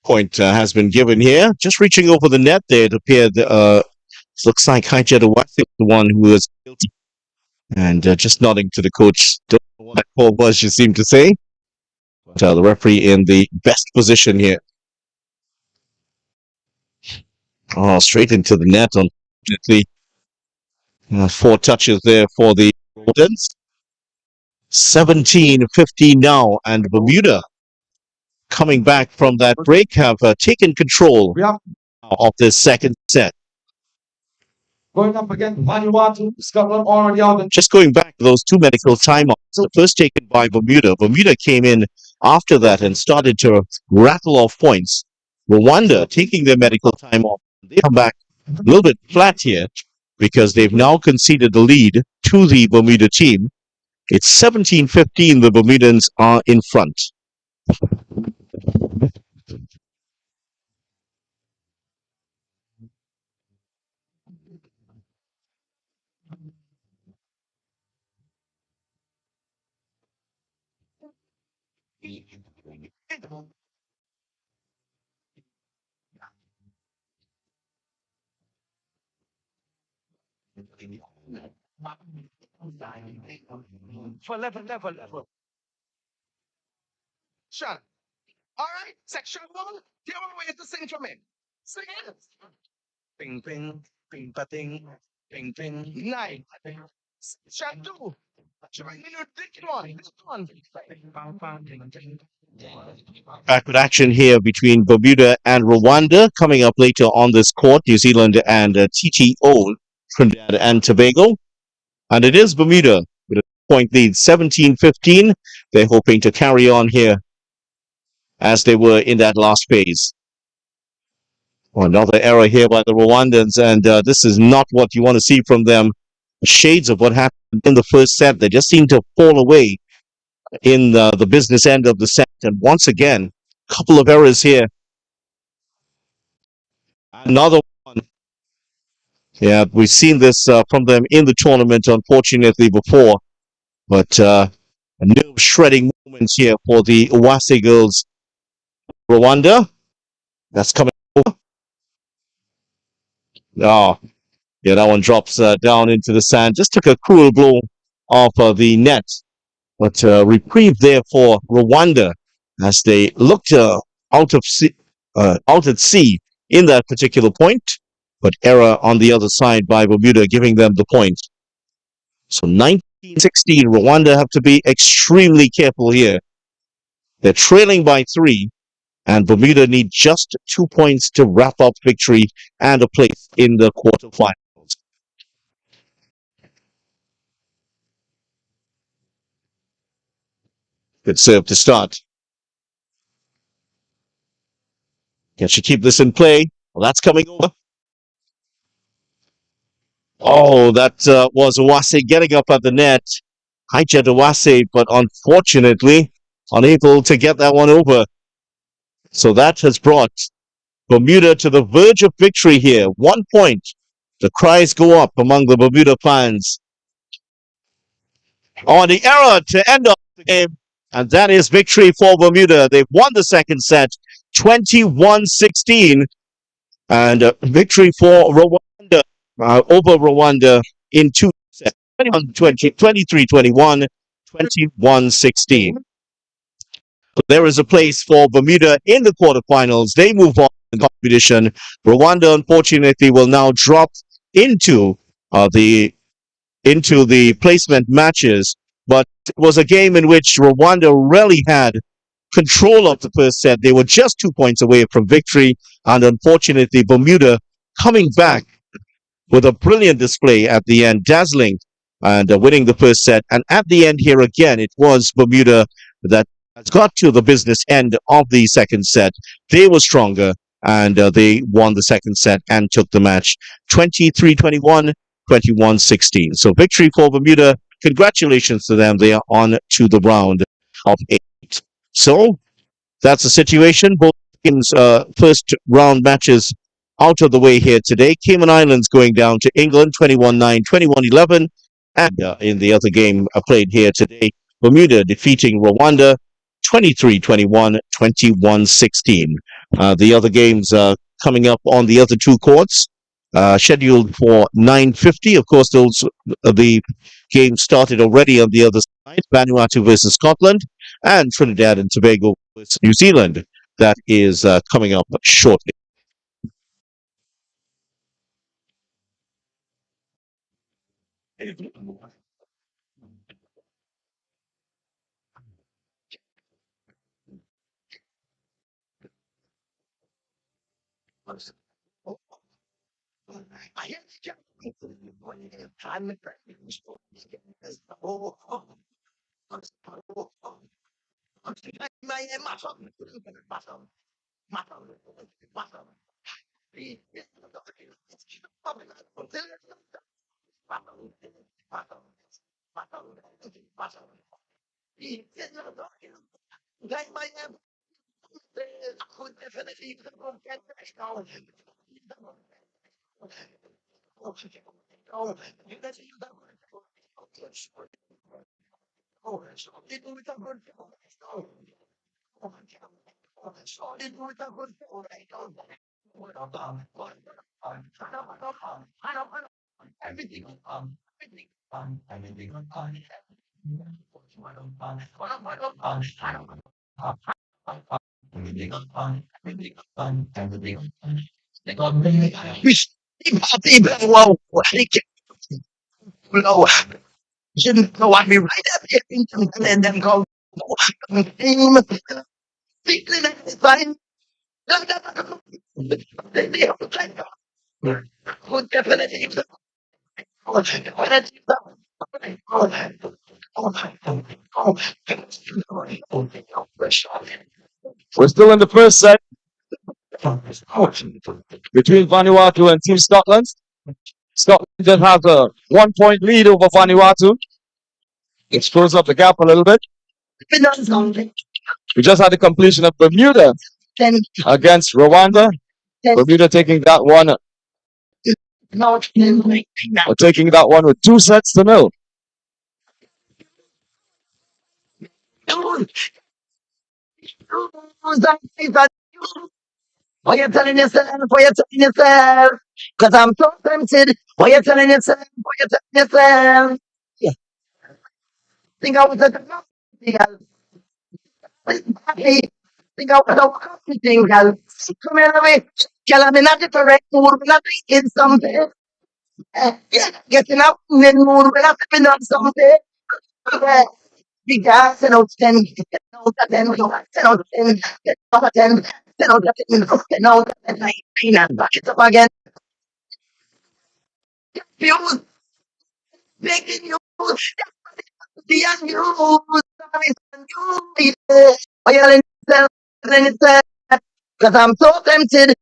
Point has been given here. Just reaching over the net there, it appeared. Looks like Hijet Awasi is the one who is guilty. And just nodding to the coach. Don't know what that call was, you seem to say. But the referee in the best position here. Oh, straight into the net, unfortunately. 4 touches there for the Rwandans. 17-15 now, and Bermuda coming back from that break have taken control of this second set.
Going up against Vanuatu, Scotland already out.
Just going back to those 2 medical timeouts, the first taken by Bermuda. Bermuda came in after that and started to rattle off points. Rwanda taking their medical time off. They come back a little bit flat here because they've now conceded the lead to the Bermuda team. It's 17-15. The Bermudans are in front.
For level.
All right, section one. Here are ways to sing from it. Sing it. Ping, ping, ping, pating, ping, ping. Nine. Section two. Join me with this one. This one. Ping, ping, ping, ping.
Back with action here between Bermuda and Rwanda. Coming up later on this court, New Zealand and TTO, Trinidad and Tobago. And it is Bermuda with a point lead, 17-15. They're hoping to carry on here as they were in that last phase. Oh, another error here by the Rwandans, and this is not what you want to see from them. Shades of what happened in the first set. They just seem to fall away in the business end of the set. And once again, a couple of errors here. Another one. Yeah, we've seen this from them in the tournament, unfortunately, before. But nerve-shredding moments here for the Uwase girls. Rwanda, that's coming over. Oh, yeah, that one drops down into the sand. Just took a cruel blow off the net. But reprieve there for Rwanda as they looked out at sea in that particular point. But error on the other side by Bermuda, giving them the point. So 19-16, Rwanda have to be extremely careful here. They're trailing by 3, and Bermuda need just 2 points to wrap up victory and a place in the quarterfinals. Good serve to start. Can she keep this in play? Well, that's coming over. Oh, that was Owase getting up at the net. Hijacked Owase, but unfortunately unable to get that one over. So that has brought Bermuda to the verge of victory here. 1 point. The cries go up among the Bermuda fans. Oh, the error to end up the game. And that is victory for Bermuda. They've won the second set, 21-16. And victory for Rwanda over Rwanda in 2 sets, 21-20, 23-21, 21-16. There is a place for Bermuda in the quarterfinals. They move on in the competition. Rwanda, unfortunately, will now drop into the placement matches. But it was a game in which Rwanda really had control of the first set. They were just 2 points away from victory, and unfortunately, Bermuda coming back with a brilliant display at the end, dazzling and winning the first set. And at the end here again, it was Bermuda that has got to the business end of the second set. They were stronger, and they won the second set and took the match 23-21, 21-16. So victory for Bermuda. Congratulations to them. They are on to the round of 8. So that's the situation. Both teams' first round matches out of the way here today. Cayman Islands going down to England 21-9, 21-11. And in the other game played here today, Bermuda defeating Rwanda 23-21, 21-16. The other games coming up on the other two courts, scheduled for 9:50. Of course, the game started already on the other side. Vanuatu versus Scotland and Trinidad and Tobago versus New Zealand. That is coming up shortly.
Wow, low. Didn't know what we right up here and then go team. Fine. Definitely.
We're still in the first set between Vanuatu and Team Scotland. Scotland then has a 1 point lead over Vanuatu. It closes up the gap a little bit. We just had the completion of Bermuda against Rwanda. Bermuda taking that one, with 2-0.
Why you telling yourself? Why you telling yourself? Because I'm so tempted. Why you telling yourself? Why you telling yourself? Yeah. Think I was a girl. Think I was a coffee thing, girl. Come here, away. Girl, I'm in a different mood. We're not drinking something. Yeah, getting up in the mood. We're not sipping on something. Yeah. The gas, 10 out of 10, 10 out of 10, 10 out of 10, 10 out of 10, 10 out of 10, 10 out of 10, 19, and back it up again. Fuse, making you the unused, telling yourself, because I'm so tempted.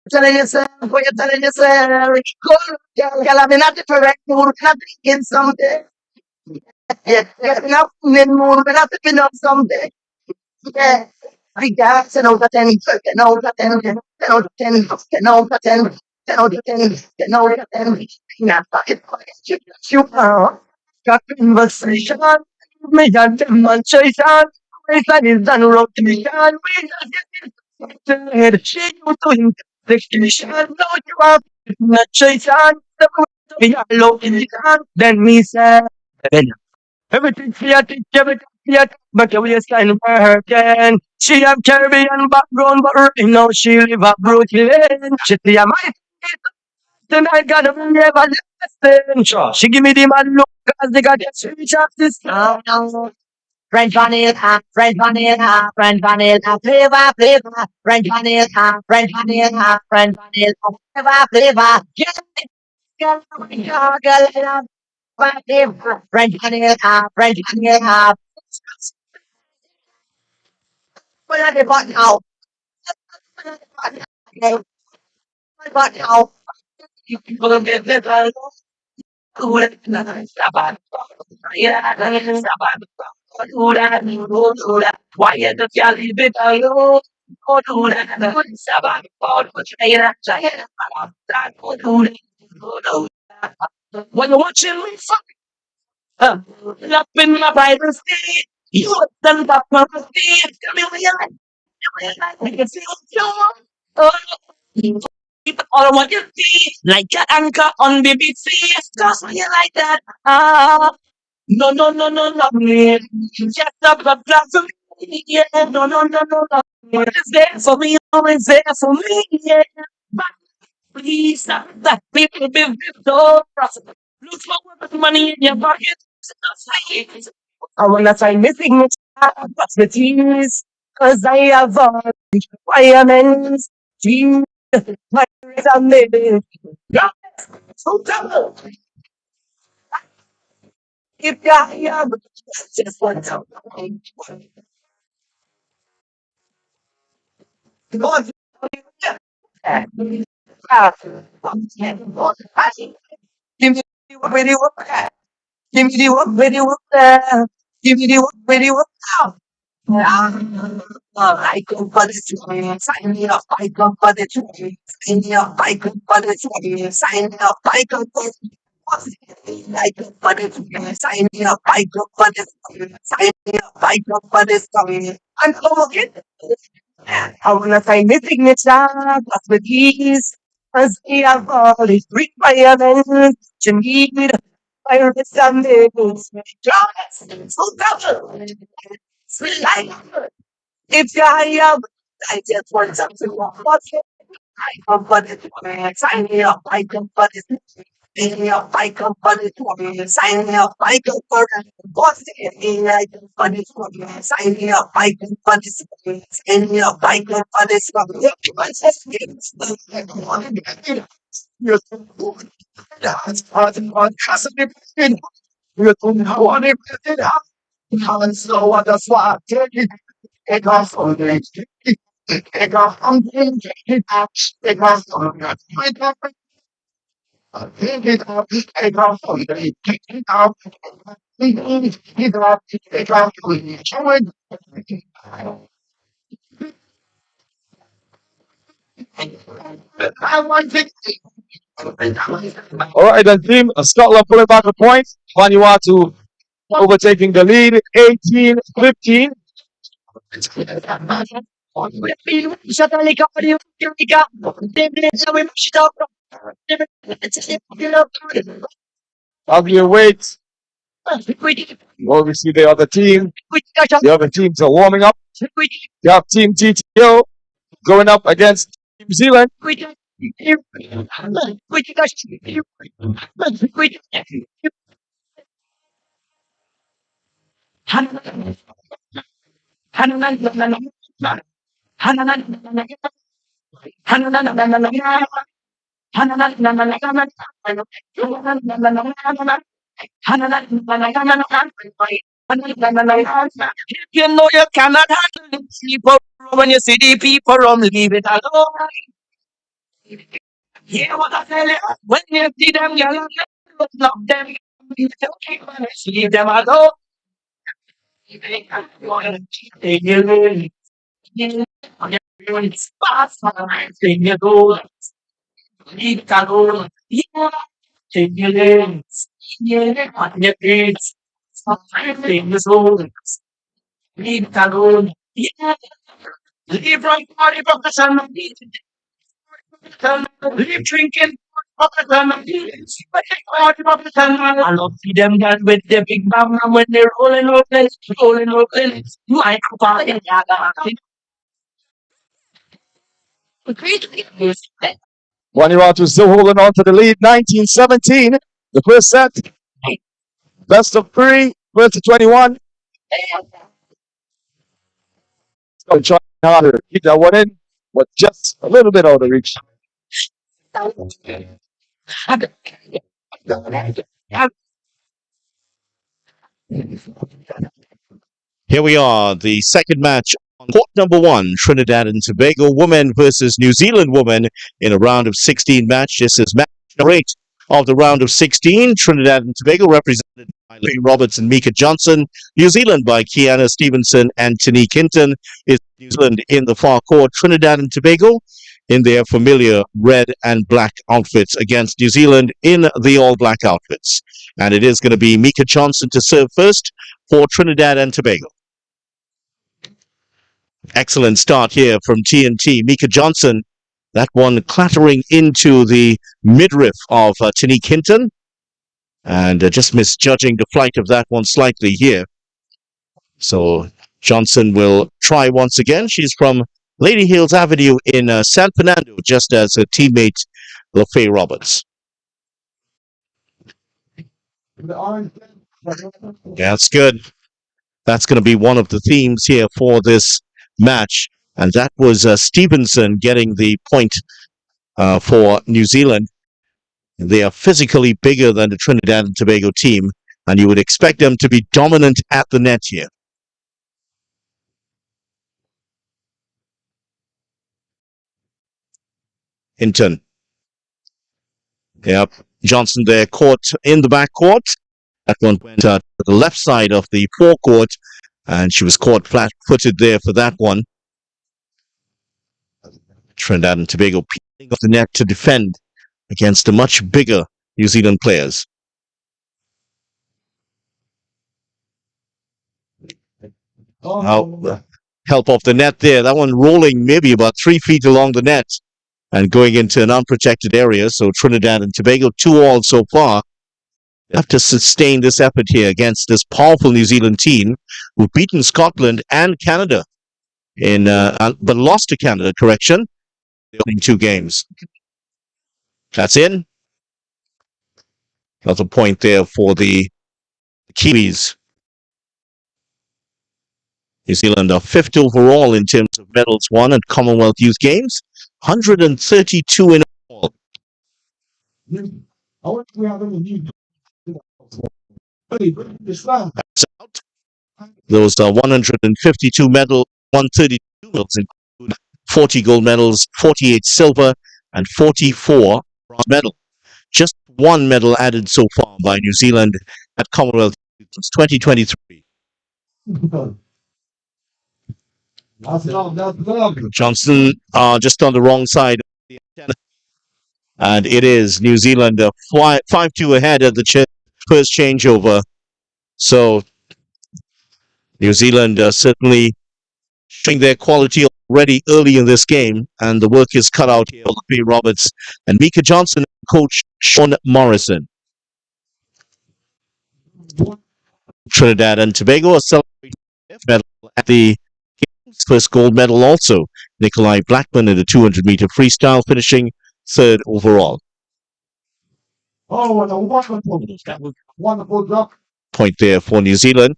Telling yourself, what you're telling yourself, go, girl, I'm in a different mood, I'm drinking something. Yeah, getting up in the mood, I'm sipping up something. Yeah. I got 10 out of 10, 10 out of 10, 10 out of 10, 10 out of 10, 10 out of 10, 10 out of 10. Not pocket, you are. Got conversation, me got demonstration. We got it done rotation. We just get it head. She you doing dictation. No, you are not chasing. We are low in the then me say, everything fear, but the waistline working. She have Caribbean background, but right now she live at Brooklyn. She say, I might tonight, gotta be everlasting. Sure. She give me the mad look, cause they got the switch off this. French vanilla, French vanilla, French vanilla, flavor, flavor. French vanilla, French vanilla, French vanilla, flavor, flavor. Girl, girl, girl, French vanilla, French vanilla. What are they bought now? But now, you people get this. Why is the jelly bit alone? When you're watching me fuck up in my privacy, you done got privacy. Tell me what you like. I can see what you want. Oh, all I want you see, like an anchor on BBC. Just when you like that. Ah, no, no, no, no, no, me. Just a blood for me. Yeah, no, no, no, no, no. What is there for me? Always there for me. Yeah, but please, that people be so profitable. Look for what money in your pocket. I wanna find missing opportunities, cause I have all requirements. Dream, my resume. So double. If you have just one time. God, give me what really work. Give me the work really work. Give me the work really work out. I go for the sign me up. I go for the sign me up. I go for the sign me up. I go for the I go for the sign me up. I go for the sign me up. I go for the and come again. I wanna sign the signature, that's with ease. Cause we have all these requirements you need. I understand this. So double. Sri Lanka.
If you have, I just want something more. I come for this woman, sign me up. I come for this. Sign me up. I come for this woman, sign me up. I come for this. Boss, I come for this woman, sign me up. I come for this woman, sign me up. I come for this woman. You're so good. That's part of my cousin. You're so good. And so what the swat take it off on the take off on the take off on the take off take off take off on the take off take off take off on the joint. I want to.
All right, then team Scotland pulling back a point. Vanuatu overtaking the lead 18-15. While we wait, well, we see the other team. The other teams are warming up. You have Team TTO going up against New Zealand.
You know you cannot handle people when you see the people leave it alone. Yeah, what I tell you, when you see them, you love them. Leave them alone. It's fast, you go. Leave it alone. Yeah, yeah, on your kids. Something is old. Leave it alone. Yeah, leave right party from the sun. Leave drinking. I love see them guys with the big bang and when they're rolling up, my party.
Vanuatu still holding on to the lead 19-17. The first set, best of 3, first to 21. So trying harder, keep that one in, but just a little bit out of reach.
Here we are, the second match on court number 1, Trinidad and Tobago women versus New Zealand women in a round of 16 match. This is match number 8 of the round of 16. Trinidad and Tobago represented by Lee Roberts and Mika Johnson. New Zealand by Kiana Stevenson and Tanique Hinton. Is New Zealand in the far court. Trinidad and Tobago in their familiar red and black outfits against New Zealand in the all-black outfits. And it is going to be Mika Johnson to serve first for Trinidad and Tobago. Excellent start here from TNT. Mika Johnson, that one clattering into the midriff of Tanique Hinton. And just misjudging the flight of that one slightly here. So Johnson will try once again. She's from Lady Hills Avenue in San Fernando, just as her teammate LaFay Roberts. That's good. That's going to be one of the themes here for this match. And that was Stevenson getting the point for New Zealand. They are physically bigger than the Trinidad and Tobago team, and you would expect them to be dominant at the net here. Hinton. Yep. Johnson there caught in the backcourt. That one went to the left side of the forecourt, and she was caught flat-footed there for that one. Trinidad and Tobago peeling off the net to defend against the much bigger New Zealand players. Now, help off the net there. That one rolling maybe about 3 feet along the net and going into an unprotected area. So Trinidad and Tobago 2-all so far. They have to sustain this effort here against this powerful New Zealand team who've beaten Scotland and Canada. but lost to Canada. Correction, the opening 2 games. That's in. Another point there for the Kiwis. New Zealand are 5th overall in terms of medals won at Commonwealth Youth Games, 132 in all. That's out. Those are 152 medals, 132 medals include 40 gold medals, 48 silver, and 44 bronze medals. Just 1 medal added so far by New Zealand at Commonwealth 2023. Johnson just on the wrong side of the antenna. And it is New Zealand 5-2 ahead at the first changeover. So New Zealand certainly showing their quality already early in this game, and the work is cut out here. P. Roberts and Mika Johnson, coach Sean Morrison. Trinidad and Tobago are celebrating medal at the game's first gold medal also. Nikolai Blackman in the 200-meter freestyle, finishing 3rd overall. Oh, and a wonderful drop. Point there for New Zealand.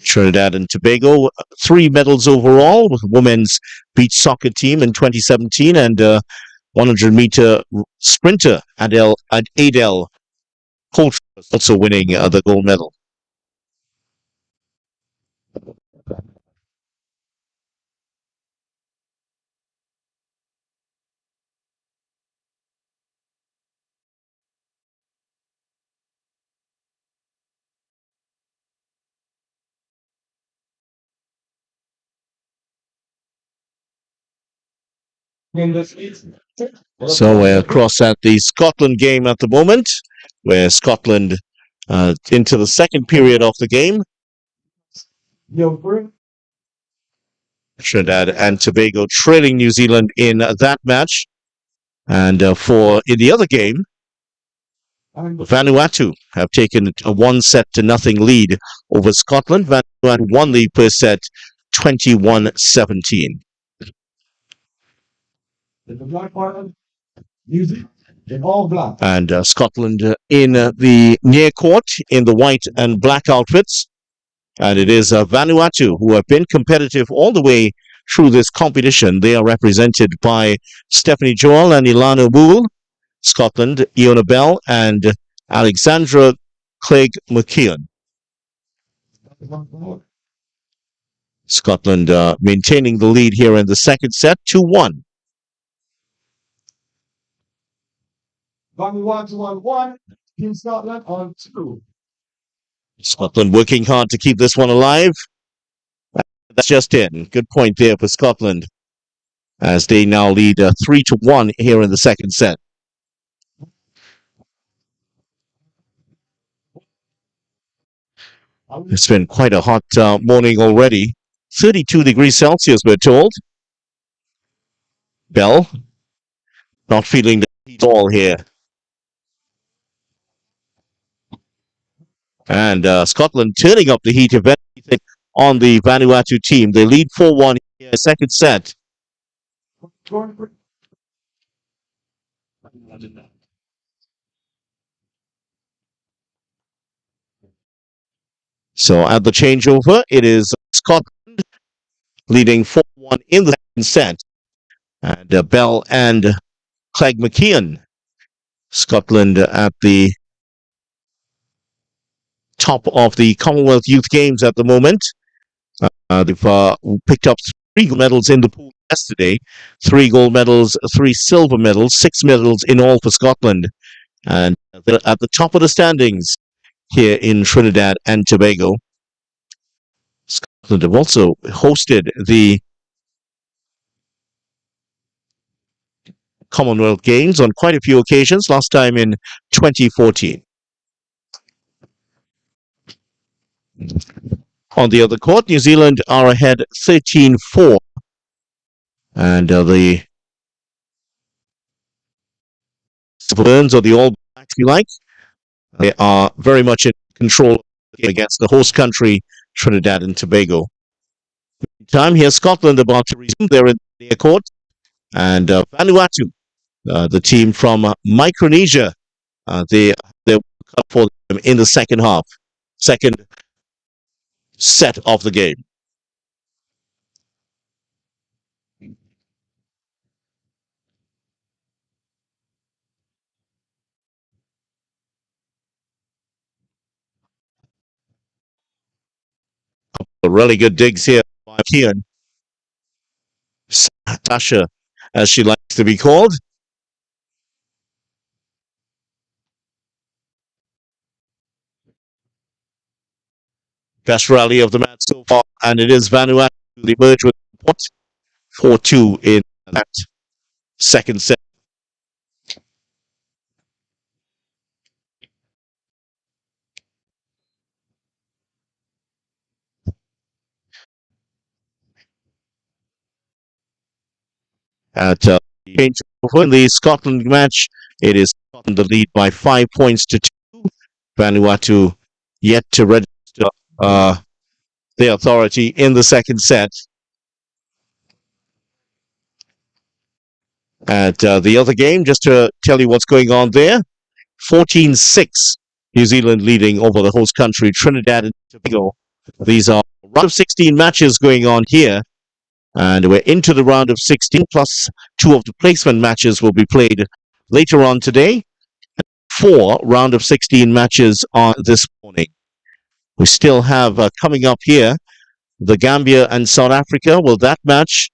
Trinidad and Tobago, 3 medals overall with the women's beach soccer team in 2017 and 100-meter sprinter Adele Coulter also winning the gold medal. So we're across at the Scotland game at the moment, where Scotland into the second period of the game. Trinidad and Tobago trailing New Zealand in that match. And in the other game, Vanuatu have taken a 1-0 lead over Scotland. Vanuatu won the first set 21-17. And Scotland in the near court in the white and black outfits. And it is Vanuatu who have been competitive all the way through this competition. They are represented by Stephanie Joel and Ilana Wool. Scotland, Iona Bell and Alexandra Clegg McKeon. Scotland maintaining the lead here in the second set, 2-1. Scotland working hard to keep this one alive. That's just in. Good point there for Scotland as they now lead 3-1 here in the second set. It's been quite a hot morning already. 32 degrees Celsius, we're told. Bell, not feeling the heat at all here. And Scotland turning up the heat eventually on the Vanuatu team. They lead 4-1 here, second set. So at the changeover, it is Scotland leading 4-1 in the second set. And Bell and Clegg McKeon. Scotland at the top of the Commonwealth Youth Games at the moment. They've picked up 3 gold medals in the pool yesterday. 3 gold medals, 3 silver medals, 6 medals in all for Scotland. And they're at the top of the standings here in Trinidad and Tobago. Scotland have also hosted the Commonwealth Games on quite a few occasions, last time in 2014. On the other court, New Zealand are ahead 13-4. And the Burns or the All Blacks, if you like, They are very much in control of the game against the host country, Trinidad and Tobago. Time here, Scotland about to resume. They're in their court. And Vanuatu, the team from Micronesia, they will come for them in the second half, second set of the game. Really good digs here by Kian. Tasha, as she likes to be called. Best rally of the match so far, and it is Vanuatu who emerge with the point 4-2 in that second set. At change in the Scotland match, it is Scotland the lead by 5 points to 2. Vanuatu yet to register the authority in the second set. At the other game, just to tell you what's going on there, 14-6, New Zealand leading over the host country, Trinidad and Tobago. These are round of 16 matches going on here, and we're into the round of 16, plus 2 of the placement matches will be played later on today. 4 round of 16 matches on this morning. We still have coming up here the Gambia and South Africa. Well, that match,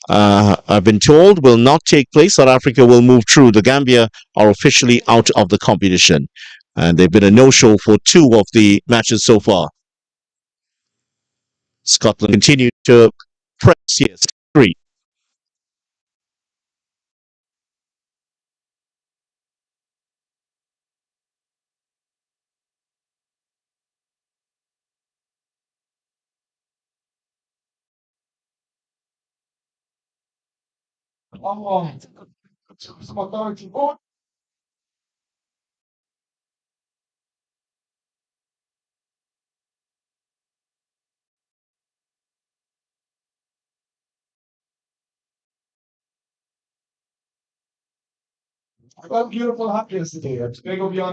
I've been told, will not take place. South Africa will move through. The Gambia are officially out of the competition, and they've been a no-show for 2 of the matches so far. Scotland continue to press here, 3.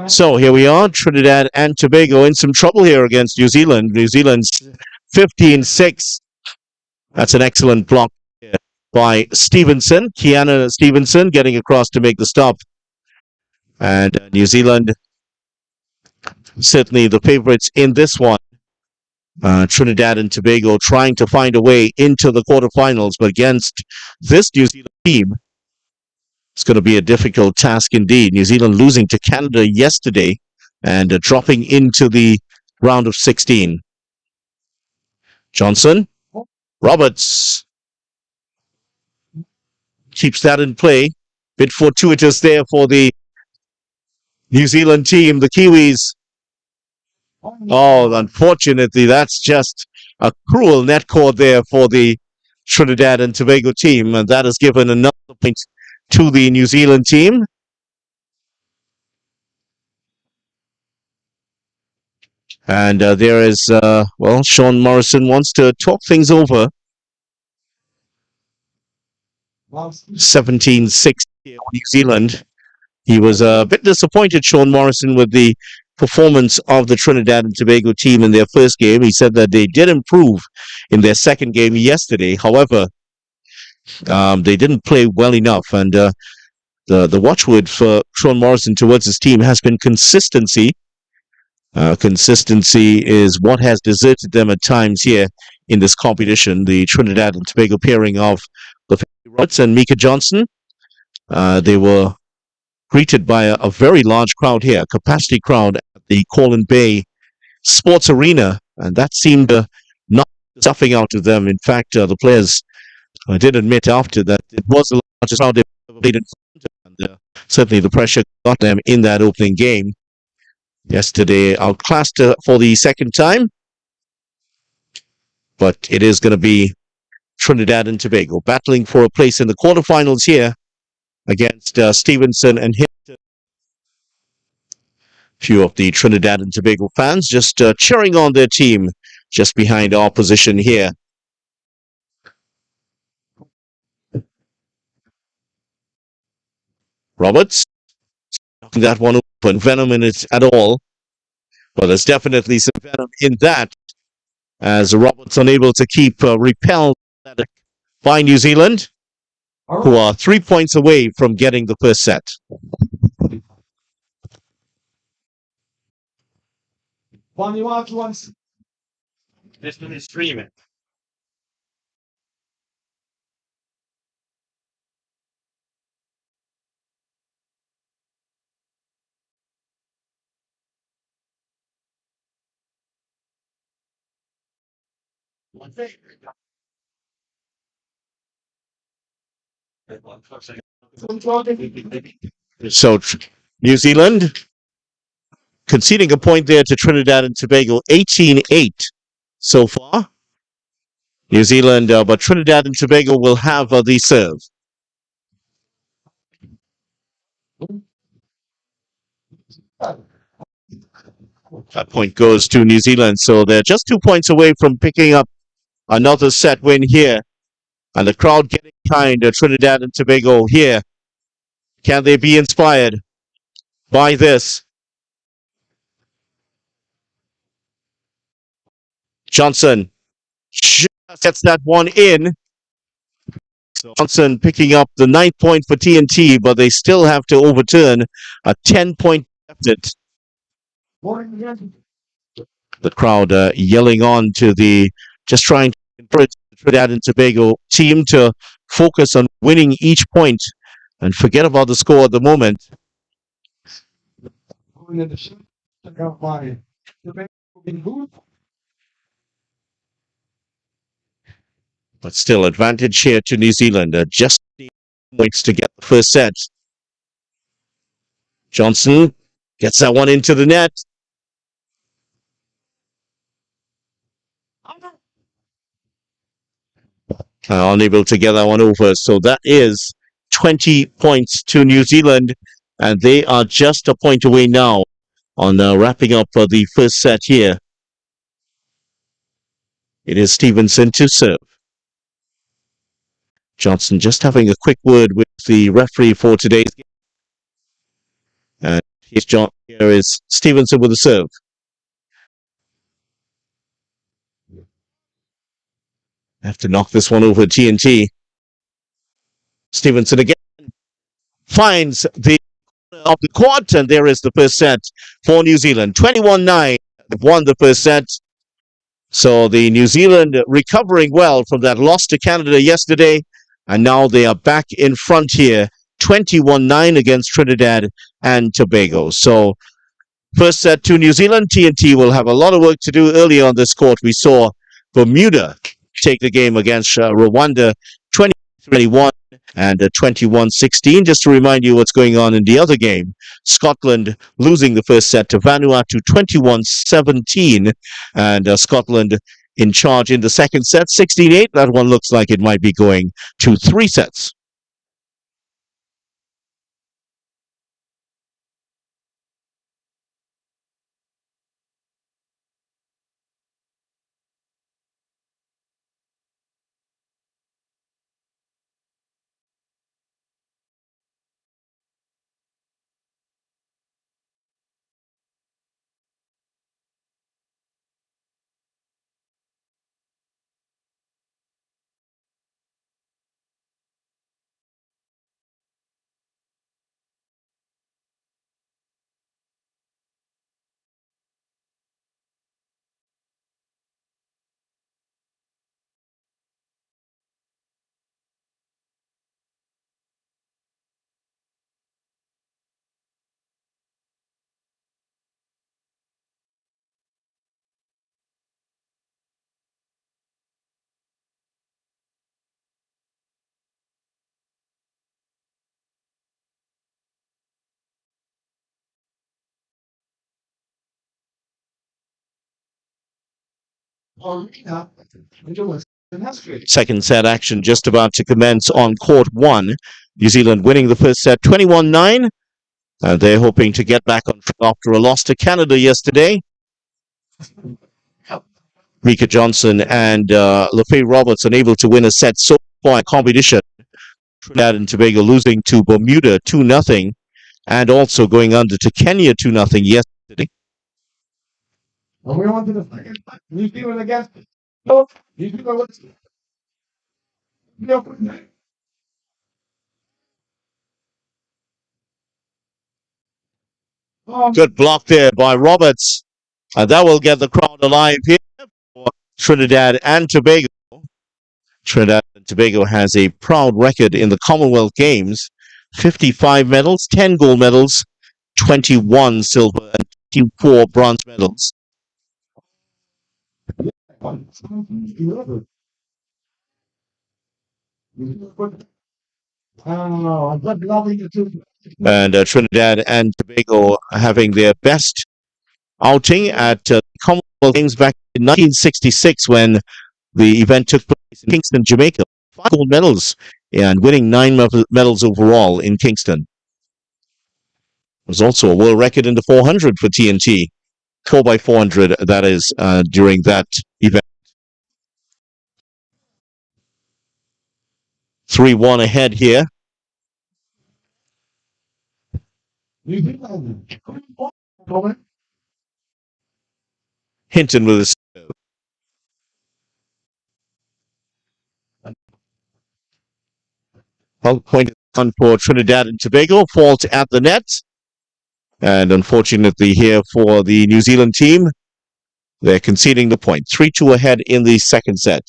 So here we are, Trinidad and Tobago in some trouble here against New Zealand. New Zealand's 15-6. That's an excellent block here by Stevenson. Kiana Stevenson getting across to make the stop. And New Zealand, certainly the favorites in this one. Trinidad and Tobago trying to find a way into the quarterfinals, but against this New Zealand team, it's going to be a difficult task indeed. New Zealand losing to Canada yesterday and dropping into the round of 16. Johnson, Roberts keeps that in play. Bit fortuitous there for the New Zealand team, the Kiwis. Oh, unfortunately, that's just a cruel net cord there for the Trinidad and Tobago team, and that has given another point to the New Zealand team. And there is, well, Sean Morrison wants to talk things over. 17-6 here on New Zealand. He was a bit disappointed, Sean Morrison, with the performance of the Trinidad and Tobago team in their first game. He said that they did improve in their second game yesterday. However, they didn't play well enough. And the watchword for Sean Morrison towards his team has been consistency. Consistency is what has deserted them at times here in this competition. The Trinidad and Tobago pairing of the Roberts and Mika Johnson. They were greeted by a very large crowd here, capacity crowd at the Colin Bay Sports Arena, and that seemed to knock the stuffing out of them. In fact, the players did admit after that it was the largest crowd they've ever played in front of, and certainly the pressure got them in that opening game. Yesterday, outclassed for the second time, but it is going to be Trinidad and Tobago battling for a place in the quarterfinals here against Stevenson and Hinton. Few of the Trinidad and Tobago fans just cheering on their team just behind our position here. Roberts, knocking that one open. Venom in it at all. But there's definitely some venom in that, as Roberts unable to keep repelled by New Zealand, who are 3 points away from getting the first set.
This one is streaming.
So New Zealand conceding a point there to Trinidad and Tobago, 18-8 so far. New Zealand, but Trinidad and Tobago will have the serve. That point goes to New Zealand, so they're just 2 points away from picking up another set win here. And the crowd getting behind Trinidad and Tobago here. Can they be inspired by this? Johnson just gets that one in. So Johnson picking up the 9th point for TNT, but they still have to overturn a 10-point deficit. The crowd yelling on to just trying to encourage the Trinidad and Tobago team to focus on winning each point and forget about the score at the moment. But still, advantage here to New Zealand. Just points to get the first set. Johnson gets that one into the net. Unable to get that one over. So that is 20 points to New Zealand. And they are just a point away now on wrapping up the first set here. It is Stevenson to serve. Johnson just having a quick word with the referee for today's game. And here is Stevenson with the serve. Have to knock this one over TNT. Stevenson again finds the of the court, and there is the first set for New Zealand. 21-9. They've won the first set. So the New Zealand recovering well from that loss to Canada yesterday, and now they are back in front here, 21-9 against Trinidad and Tobago. So first set to New Zealand. TNT will have a lot of work to do early on this court. We saw Bermuda take the game against Rwanda 20-21 and 21-16. Just to remind you what's going on in the other game. Scotland losing the first set to Vanuatu 21-17, and Scotland in charge in the second set 16-8. That one looks like it might be going to 3 sets. Second set action just about to commence on court 1. New Zealand winning the first set 21-9. They're hoping to get back on track after a loss to Canada yesterday. Mika Johnson and LaFay Roberts unable to win a set so far in competition. Trinidad and Tobago losing to Bermuda 2-0 and also going under to Kenya 2-0 yesterday.
And we're on to the second New Zealand against New Zealand.
Good block there by Roberts. And that will get the crowd alive here for Trinidad and Tobago. Trinidad and Tobago has a proud record in the Commonwealth Games. 55 medals, 10 gold medals, 21 silver, and 24 bronze medals. And Trinidad and Tobago having their best outing at Commonwealth Games back in 1966 when the event took place in Kingston, Jamaica. 5 gold medals and winning 9 medals overall in Kingston. It was also a world record in the 400 for TNT. 4x400, that is, during that event. 3-1 ahead here. Hinton with his point on for Trinidad and Tobago. Fault at the net. And unfortunately here for the New Zealand team, they're conceding the point. 3-2 ahead in the second set.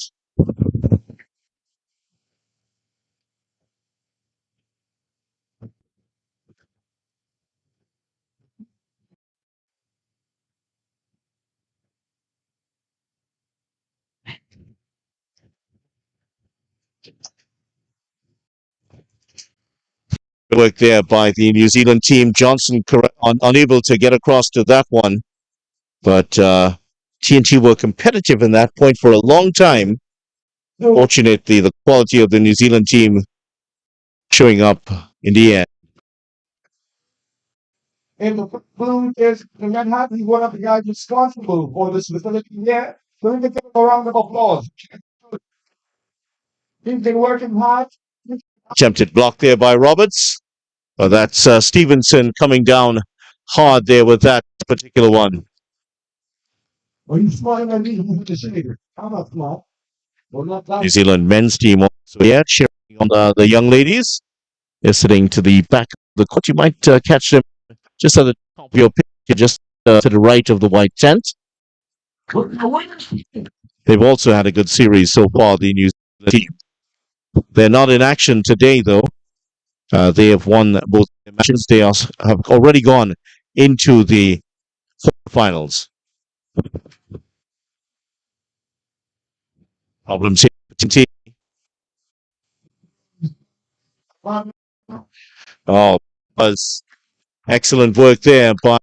Work there by the New Zealand team. Johnson unable to get across to that one. But TNT were competitive in that point for a long time. Fortunately, the quality of the New Zealand team showing up in the end.
And the blue is the Manhattan, he's one of the guys responsible for this facility here. So we can give him a round of applause. He's been working hard.
Attempted block there by Roberts. Well, that's Stevenson coming down hard there with that particular one.
Well, he's smiling at me with the shader. I'm not smart. Well, not that.
New Zealand men's team also here cheering on the young ladies. They're sitting to the back of the court. You might catch them just at the top of your picture, just to the right of the white tent. They've also had a good series so far, the New Zealand team. They're not in action today, though. They have won both matches. They have already gone into the quarterfinals. Problems here. Oh, was excellent work there by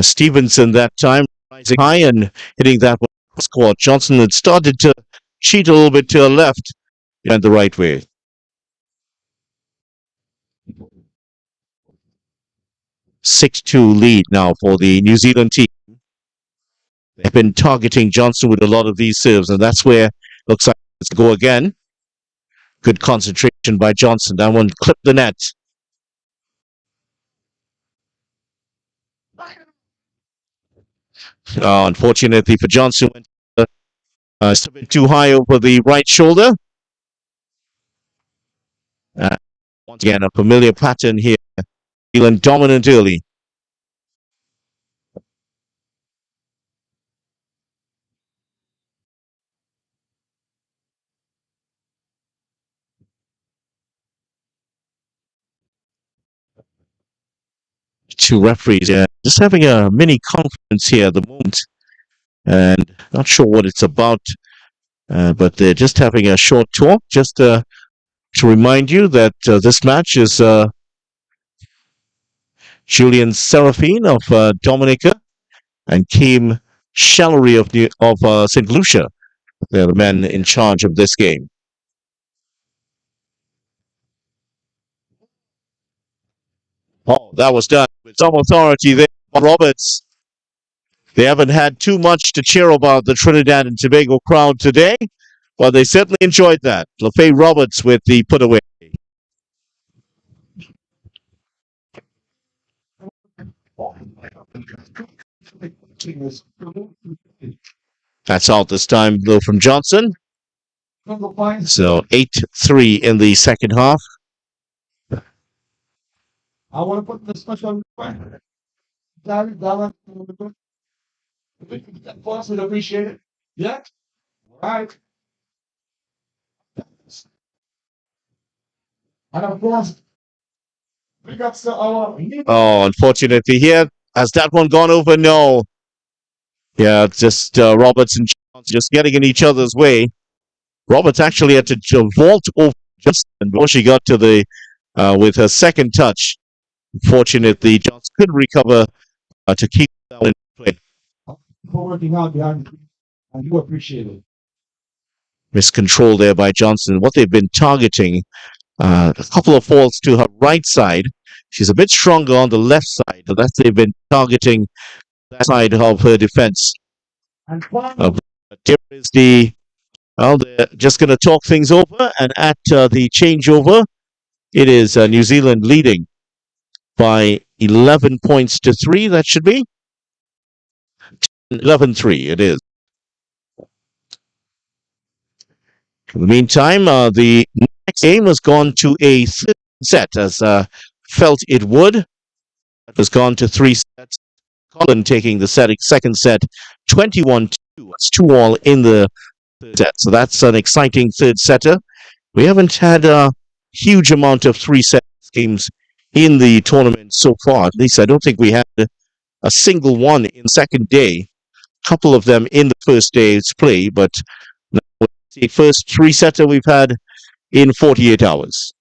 Stevenson that time, rising high and hitting that one score. Johnson had started to cheat a little bit to the left and the right way. 6-2 lead now for the New Zealand team. They've been targeting Johnson with a lot of these serves, and that's where looks like it's go again. Good concentration by Johnson. That one clipped the net. Unfortunately for Johnson, went a bit too high over the right shoulder. Once again, a familiar pattern here. Feeling dominant early. Two referees, just having a mini conference here at the moment, and not sure what it's about, but they're just having a short talk, just to remind you that this match is Julian Seraphine of Dominica and Kim Shallery of St. Lucia. They're the men in charge of this game. Oh, that was done with some authority there. Roberts. They haven't had too much to cheer about the Trinidad and Tobago crowd today, but they certainly enjoyed that. LaFay Roberts with the put away. That's out this time, though, from Johnson. So 8-3 in the second half.
I want to put the special that boss would appreciate it. Yeah. All right. And of course, big ups to our.
Oh, unfortunately here. Has that one gone over? No. Yeah, just Roberts and Johnson just getting in each other's way. Roberts actually had to vault over Johnson before she got to the with her second touch. Unfortunately, Johnson couldn't recover to keep that one in play.
For working out behind, and you appreciate it.
Miscontrol there by Johnson. What they've been targeting, a couple of falls to her right side. She's a bit stronger on the left side. That's they've been targeting that side of her defense. Here is the. Well, they're just going to talk things over, and at the changeover, it is New Zealand leading by 11 points to 3. That should be 11-3. It is. In the meantime, the next game has gone to a third set, as felt it would. It has gone to 3 sets. Colin taking the second set, 21-2. It's 2-all in the third set. So that's an exciting third setter. We haven't had a huge amount of 3-set games in the tournament so far. At least I don't think we had a single one in the second day. A couple of them in the first day's play, but the first 3-setter we've had in 48 hours.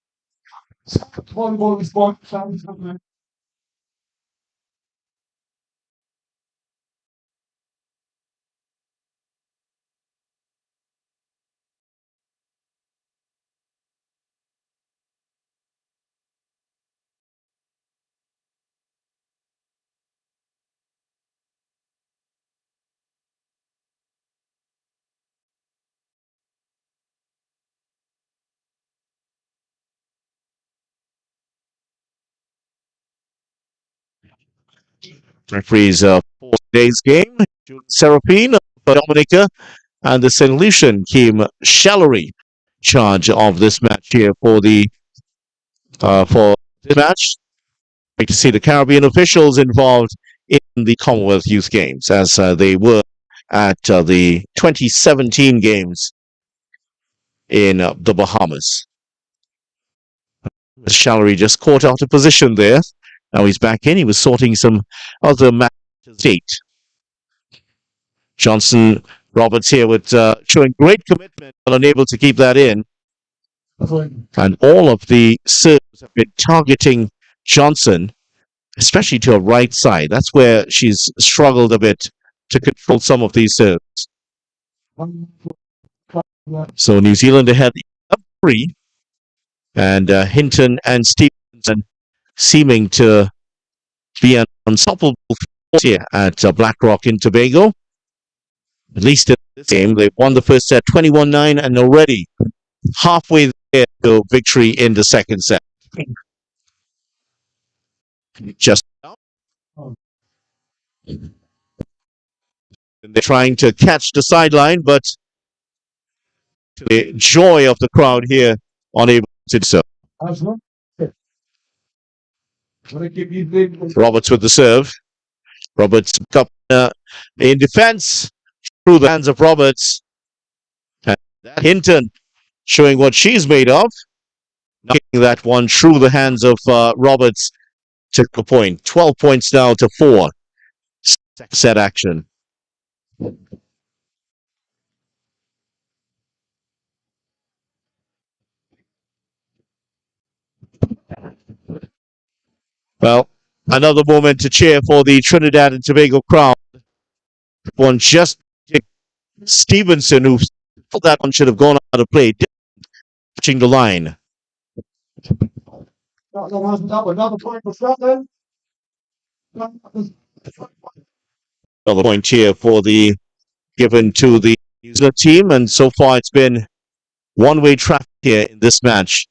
Referees 4 days game. Serapine, Dominica, and the St. Lucian Kim Shallery charge of this match here for this match. Great to see the Caribbean officials involved in the Commonwealth Youth Games, as they were at the 2017 games in the Bahamas. Shallery just caught out of position there. Now he's back in. He was sorting some other matches. Johnson Roberts here with showing great commitment, but unable to keep that in. And all of the serves have been targeting Johnson, especially to her right side. That's where she's struggled a bit to control some of these serves. So New Zealand ahead 3, and Hinton and Stevenson seeming to be an unstoppable force here at BlackRock in Tobago. At least in this game, they've won the first set 21-9 and already halfway there to victory in the second set. Just they're trying to catch the sideline, but to the joy of the crowd here, unable to do so. Roberts with the serve. Roberts up in defense through the hands of Roberts. And Hinton showing what she's made of. Knocking that one through the hands of Roberts. Took the point. 12 points now to 4. Second set action. Well, another moment to cheer for the Trinidad and Tobago crowd. One just Stevenson, who thought that one should have gone out of play, touching the line.
Another point for Scotland.
Another point here for the given to the New Zealand team, and so far it's been one-way traffic here in this match.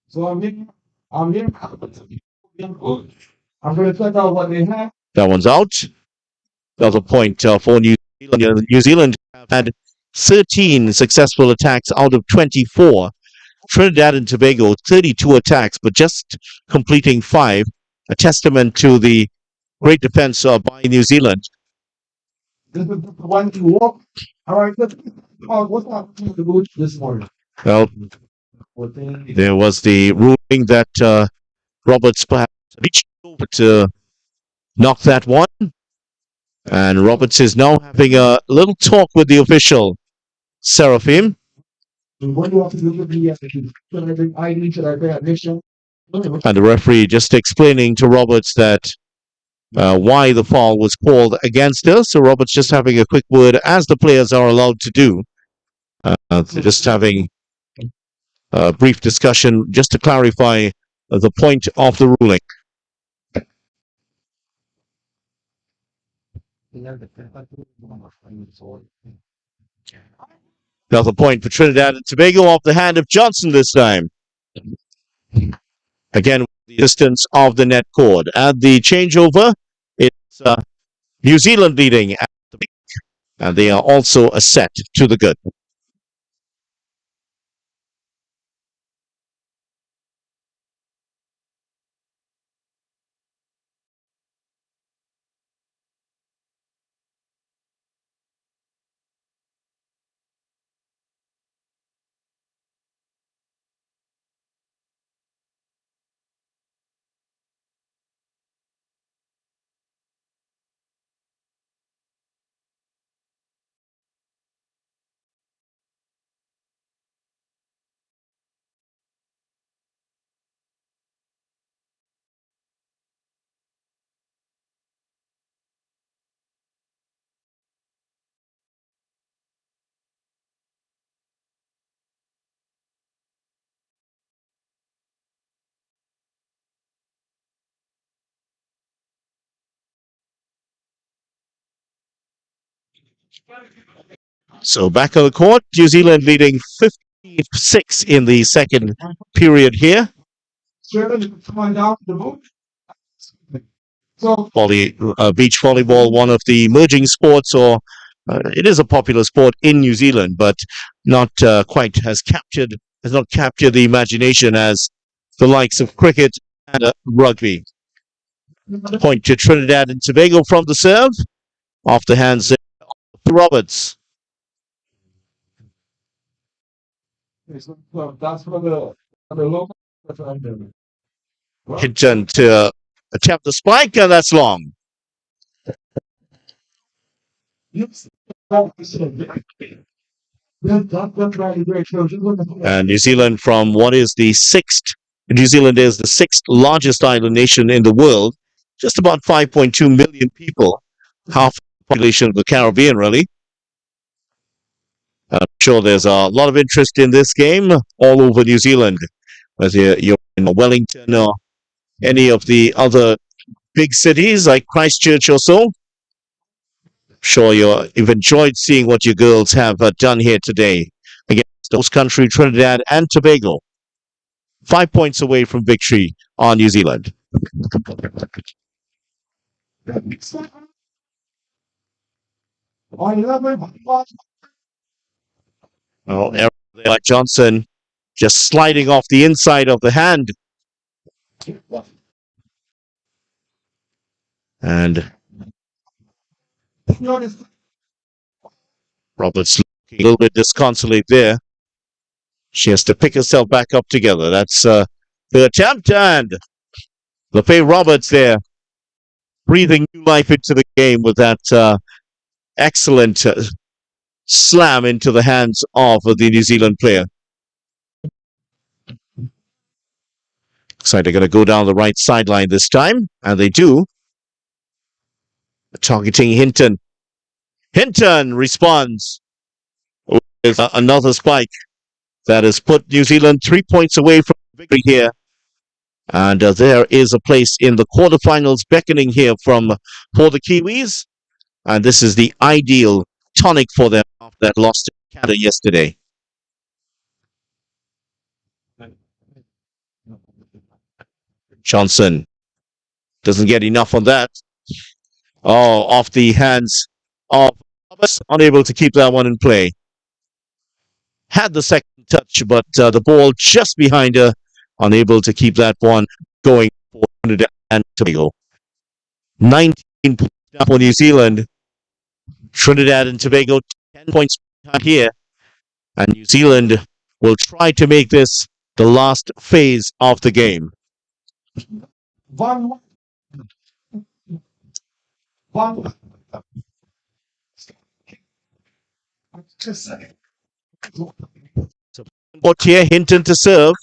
So I'm here. I'm going to check out what they have.
That one's out. Another point for New Zealand. New Zealand have had 13 successful attacks out of 24. Trinidad and Tobago, 32 attacks, but just completing 5. A testament to the great defense by New Zealand.
This is the one to walk. All right, what's up to the boot this morning?
Well, there was the ruling that Roberts perhaps reached over to knock that one. And Roberts is now having a little talk with the official, Seraphim. And the referee just explaining to Roberts that why the foul was called against her. So Roberts just having a quick word, as the players are allowed to do. Just having a brief discussion just to clarify the point of the ruling. Another point for Trinidad and Tobago off the hand of Johnson this time. Again, the distance of the net cord. At the changeover, it's New Zealand leading at the peak, and they are also a set to the good. So back on the court, New Zealand leading 56 in the second period here. Beach volleyball, one of the emerging sports, or it is a popular sport in New Zealand, but not quite has not captured the imagination as the likes of cricket and rugby. Point to Trinidad and Tobago from the serve, off the hands of Roberts.
That's for the local.
Hinton to attempt the spike, and that's long. And New Zealand from what is the sixth, New Zealand is the sixth largest island nation in the world, just about 5.2 million people, half the population of the Caribbean, really. I'm sure there's a lot of interest in this game all over New Zealand, whether you're in Wellington or any of the other big cities like Christchurch or so. Sure, you've enjoyed seeing what your girls have done here today against host country Trinidad and Tobago. 5 points away from victory on New Zealand. Well, like Johnson just sliding off the inside of the hand. And Roberts looking a little bit disconsolate there. She has to pick herself back up together. That's the attempt, and LeFay Roberts there breathing new life into the game with that excellent slam into the hands of the New Zealand player. Looks like they're going to go down the right sideline this time, and they do. Targeting Hinton. Hinton responds. There's another spike that has put New Zealand 3 points away from victory here. And there is a place in the quarterfinals beckoning here for the Kiwis. And this is the ideal tonic for them after that loss to Canada yesterday. Johnson doesn't get enough on that. Oh, off the hands of Thomas, unable to keep that one in play. Had the second touch, but the ball just behind her, unable to keep that one going for Trinidad and Tobago. 19 points for New Zealand. Trinidad and Tobago 10 points behind here. And New Zealand will try to make this the last phase of the game. But here, Hinton to serve,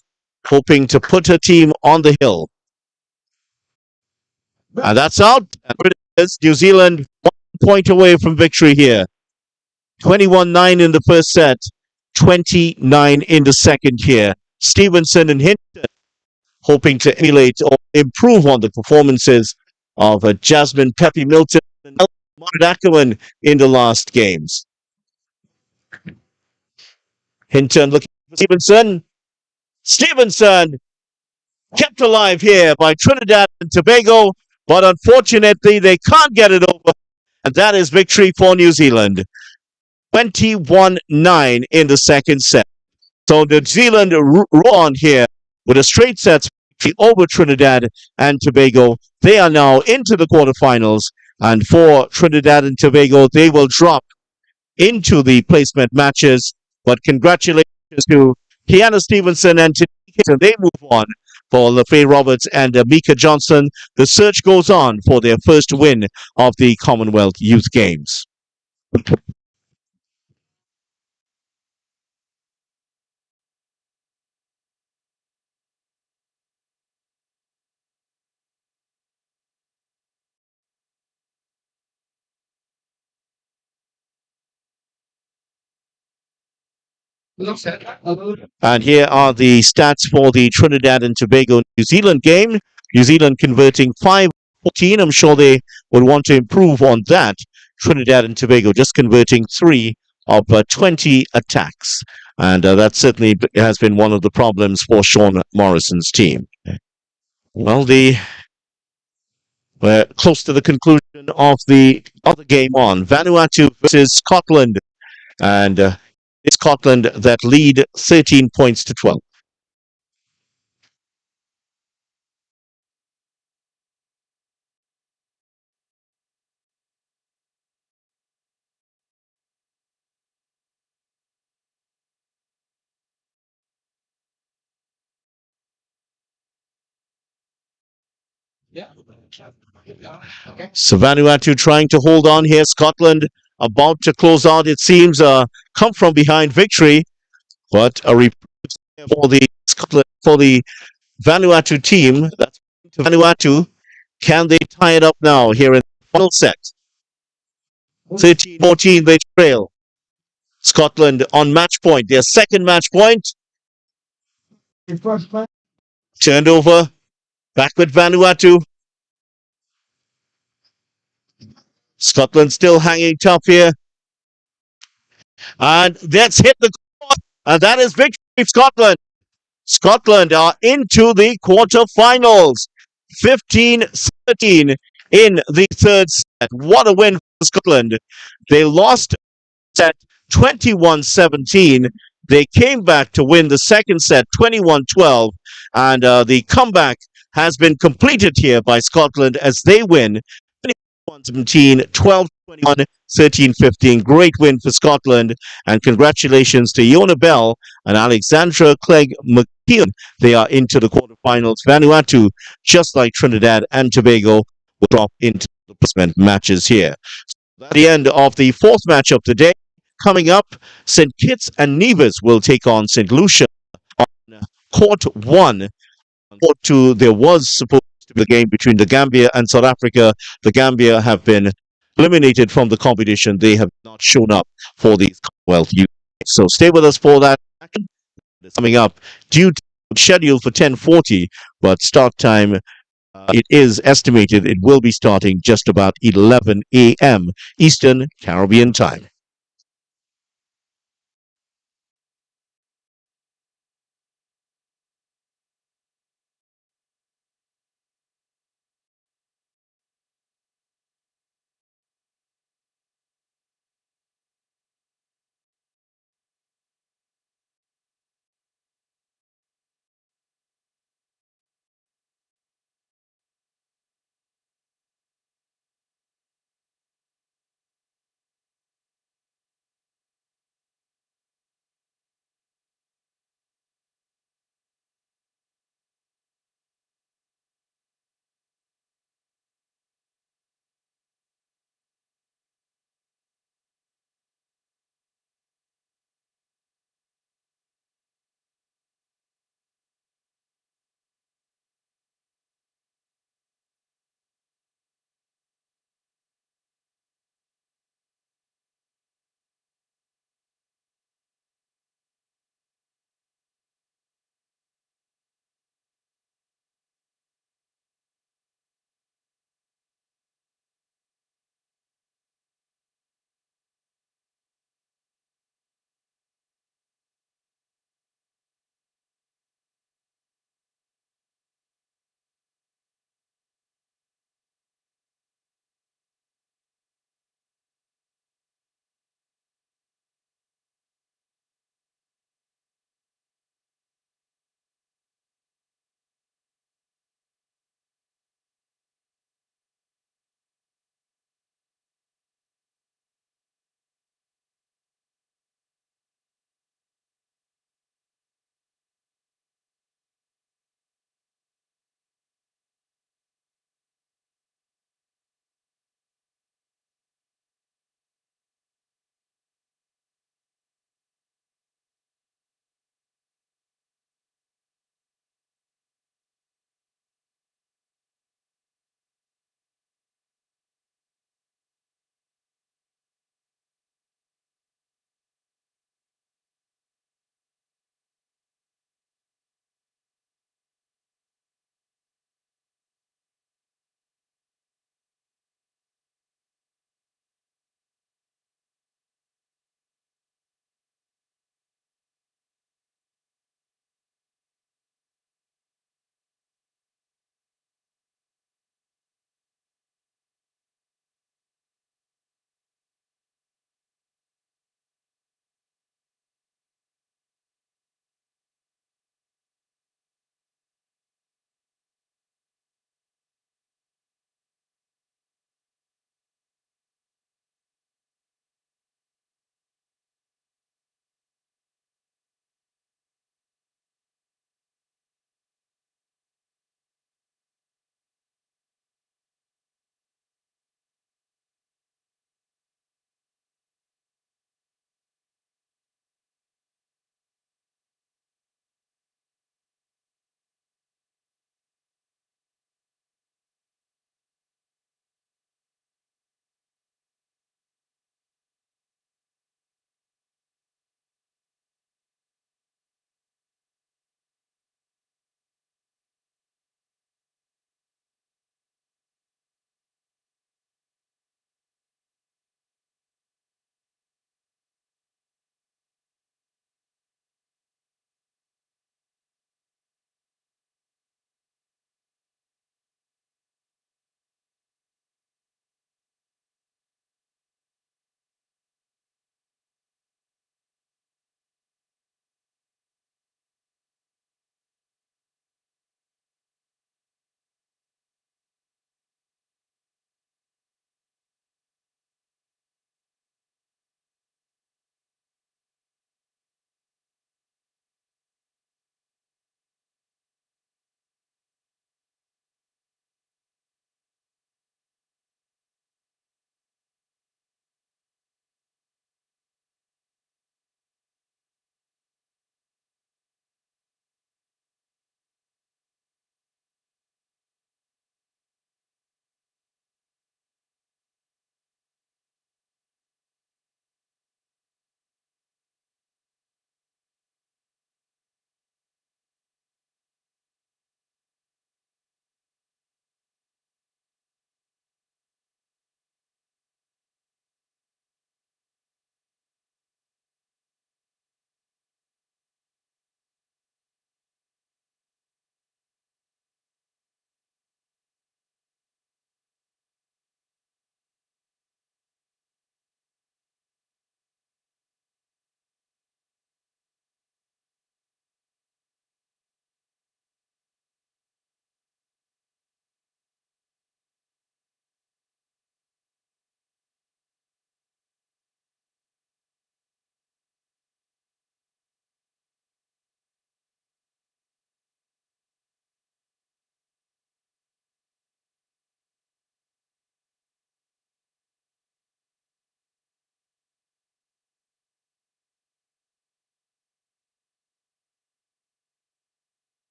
hoping to put her team on the hill. And that's out. And it is New Zealand 1 point away from victory here. 21-9 in the first set, 29 in the second here. Stevenson and Hinton hoping to emulate or improve on the performances of Jasmine Peppy Milton and Margaret Ackerman in the last games. Hinton looking for Stevenson. Stevenson kept alive here by Trinidad and Tobago, but unfortunately they can't get it over. And that is victory for New Zealand. 21-9 in the second set. So New Zealand on here with a straight set over Trinidad and Tobago. They are now into the quarterfinals, and for Trinidad and Tobago, they will drop into the placement matches. But congratulations to Kiana Stevenson and Tanika. They move on for LaFay Roberts and Mika Johnson. The search goes on for their first win of the Commonwealth Youth Games. And here are the stats for the Trinidad and Tobago New Zealand game. New Zealand converting 5-14. I'm sure they would want to improve on that. Trinidad and Tobago just converting 3 of 20 attacks. And that certainly has been one of the problems for Sean Morrison's team. Well, we're close to the conclusion of the other game on. Vanuatu versus Scotland. And it's Scotland that lead 13 points to 12. So Vanuatu trying to hold on here. Scotland about to close out. It seems come from behind victory, but a reprieve for the Vanuatu team. That's to Vanuatu. Can they tie it up now here in the final set? 13-14 they trail. Scotland on match point. Their second match point. Turned over. Back with Vanuatu. Scotland still hanging tough here. And that's hit the court. And that is victory for Scotland. Scotland are into the quarterfinals. 15-13 in the third set. What a win for Scotland. They lost set 21-17. They came back to win the second set 21-12. And the comeback has been completed here by Scotland as they win 21-17, 12-21, 13-15. Great win for Scotland. And congratulations to Iona Bell and Alexandra Clegg McKeon. They are into the quarterfinals. Vanuatu, just like Trinidad and Tobago, will drop into the placement matches here. At the end of the fourth match of the day, coming up, St. Kitts and Nevis will take on St. Lucia on court 1. Court 2, there was supposed to be a game between the Gambia and South Africa. The Gambia have been eliminated from the competition. They have not shown up for the Commonwealth Youth So stay with us for that. It's coming up due to schedule for 10:40, but start time it is estimated it will be starting just about 11 a.m. Eastern Caribbean time.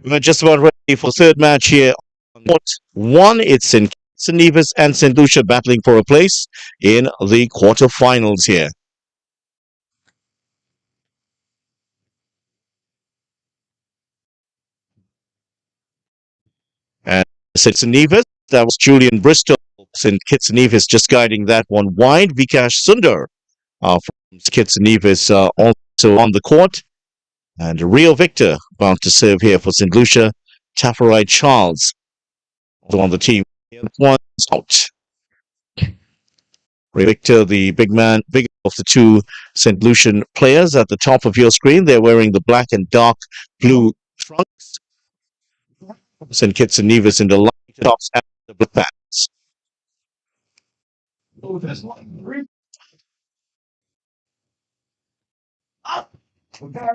We're just about ready for the third match here. Court 1, it's in St. Nevis and St. Lucia battling for a place in the quarterfinals here. And St. Nevis, that was Julian Bristol. St. Kitts Nevis just guiding that one wide. Vikash Sundar from Kitts Nevis also on the court. And Rio Victor about to serve here for St. Lucia. Tafarai Charles also on the team. One's out. Rio Victor, the big man, big of the two St. Lucian players at the top of your screen. They're wearing the black and dark blue trunks. St. Kitts and Nevis in the light tops and the blue pants.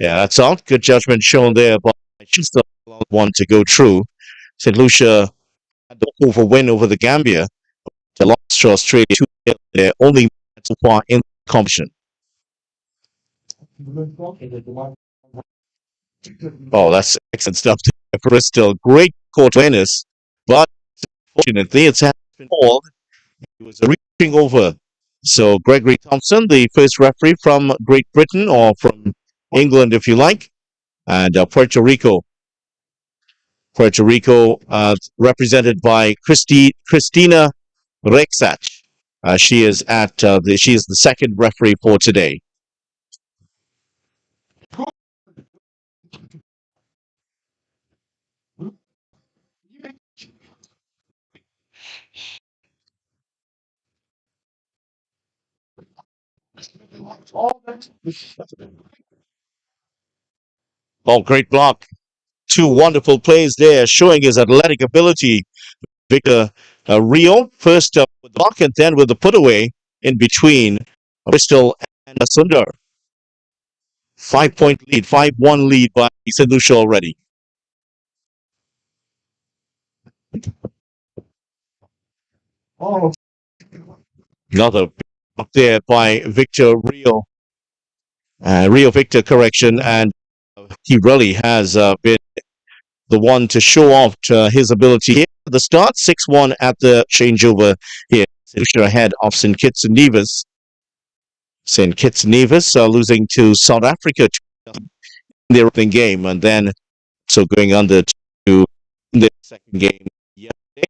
Yeah, that's out. Good judgment shown there by Schuster, one to go through. St. Lucia had the over win over the Gambia. They lost to Australia 2-0. They're only so far in the competition. Oh, that's excellent stuff for Bristol. Great court awareness, but fortunately, it's been called. He was reaching over. So Gregory Thompson, the first referee from Great Britain or from England, if you like, and Puerto Rico. Puerto Rico, represented by Christina Rexach. She is she is the second referee for today. Oh, great block. Two wonderful plays there, showing his athletic ability. Victor Rio, first with the block and then with the put away in between Bristol and Sundar. 5-point lead, 5-1 lead by St. Lucia already. Another block there by Victor Rio. Rio Victor, correction, and he really has been the one to show off his ability here at the start. 6-1 at the changeover here. St. Lucia ahead of St. Kitts and Nevis. St. Kitts and Nevis losing to South Africa in their opening game, and then so going under to the second game yesterday.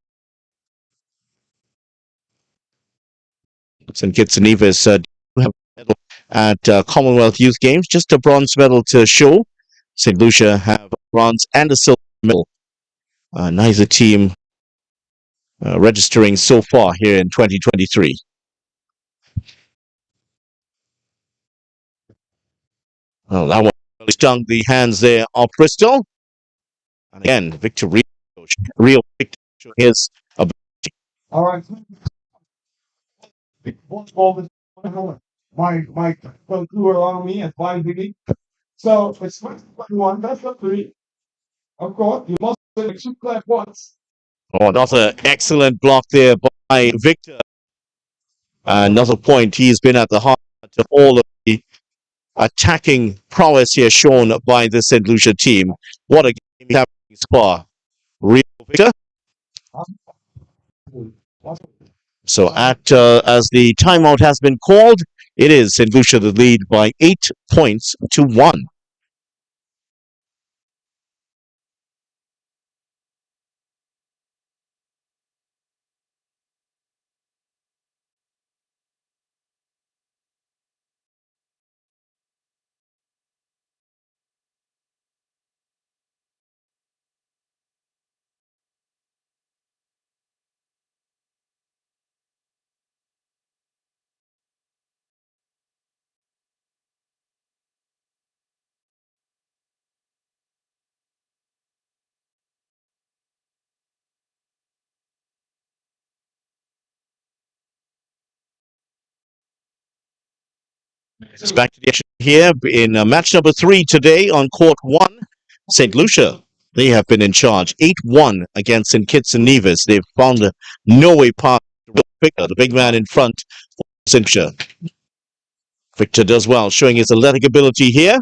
St. Kitts and Nevis have a medal at Commonwealth Youth Games, just a bronze medal to show. St. Lucia have a bronze and a silver medal. Neither team registering so far here in 2023. Well, that one really stung the hands there of Bristol. And again, Victor Rio Victor his ability.
All right. My crew along me at 5 So it's 21. That's up to me. Of course, you must shoot clap once.
Oh, another excellent block there by Victor. Another point. He's been at the heart of all of the attacking prowess here shown by the St. Lucia team. What a game happening Spa. Real Victor. So as the timeout has been called, it is St. Lucia the lead by 8 points to 1. It's back to the action here in match number 3 today on court 1. St. Lucia, they have been in charge 8-1 against St. Kitts and Nevis. They've found no way past the big man in front for St. Lucia. Victor does well, showing his athletic ability here.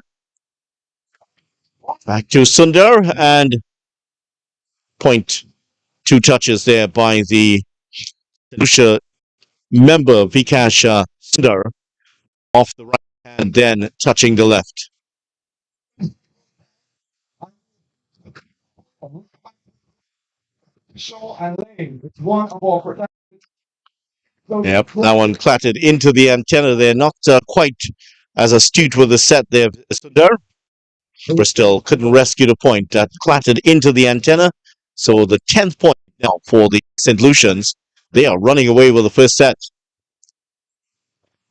Back to Sundar and point. Two touches there by the Lucia member Vikash Sundar off the right hand, then touching the left. Yep, that one clattered into the antenna there. Not quite as astute with the set there, Sundar. Bristol couldn't rescue the point. That clattered into the antenna. So the 10th point now for the St. Lucians. They are running away with the first set.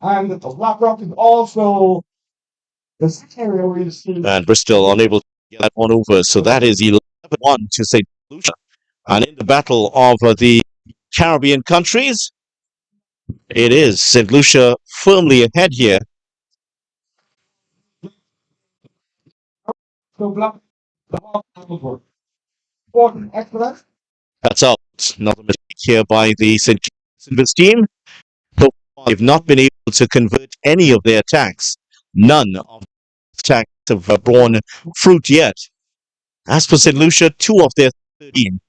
And the BlackRock is also the second and Bristol unable to get that one over. So that is 11-1 to St. Lucia. And in the battle of the Caribbean countries, it is St. Lucia firmly ahead here. That's out. Another mistake here by the St. Lucia's team. So far, they've not been able to convert any of their attacks. None of the attacks have borne fruit yet. As for St. Lucia, 2 of their 13.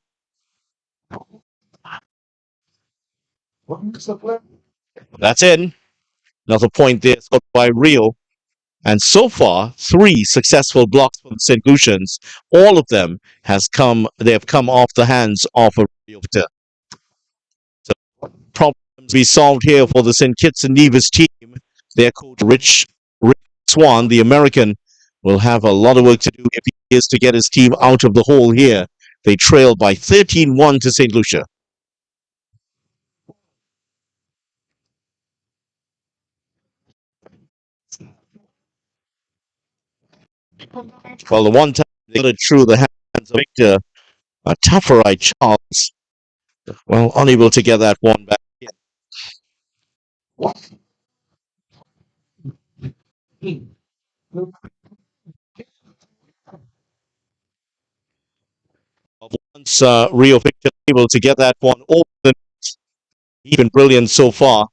That's in. Another point there scored by Rio. And so far, 3 successful blocks for the St. Lucians. All of them they have come off the hands of a Rio. So problems be solved here for the St. Kitts and Nevis team. Their coach Rick Swan, the American, will have a lot of work to do if he is to get his team out of the hole here. They trail by 13-1 to St. Lucia. Well, the one time they got it through the hands of Victor Tafari Charles. Well, unable to get that one back. Once Rio Victor able to get that one open, he's been brilliant so far.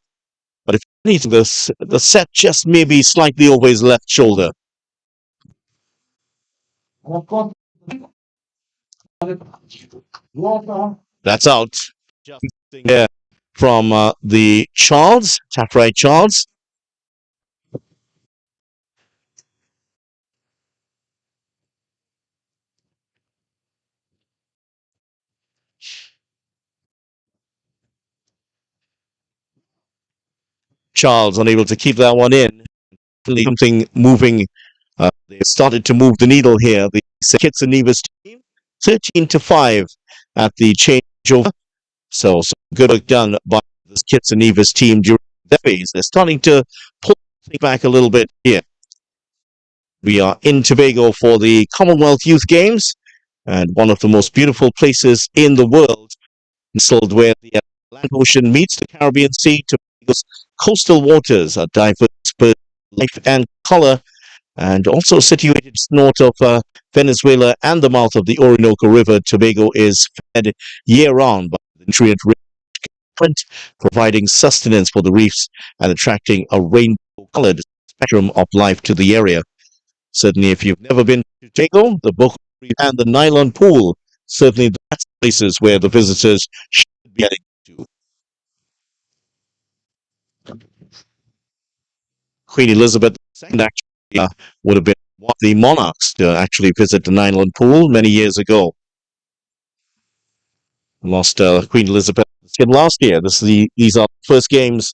But if anything, the set just may be slightly over his left shoulder. That's out. Just there from the Tafrai Charles. Charles unable to keep that one in. Something moving. They started to move the needle here. The Kitts and Nevis team, 13-5 at the changeover. So good work done by the Kitts and Nevis team during that phase. They're starting to pull things back a little bit here. We are in Tobago for the Commonwealth Youth Games, and one of the most beautiful places in the world, where the Atlantic Ocean meets the Caribbean Sea. Tobago's coastal waters are diverse for life and color, and also situated north of Venezuela and the mouth of the Orinoco River. Tobago is fed year-round by the nutrient-rich current, providing sustenance for the reefs and attracting a rainbow-colored spectrum of life to the area. Certainly, if you've never been to Tobago, the Boca and the Nylon Pool, certainly that's places where the visitors should be heading to. Queen Elizabeth II actually would have been one of the monarchs to actually visit the Nylon Pool many years ago. Lost Queen Elizabeth II last year. These are the first games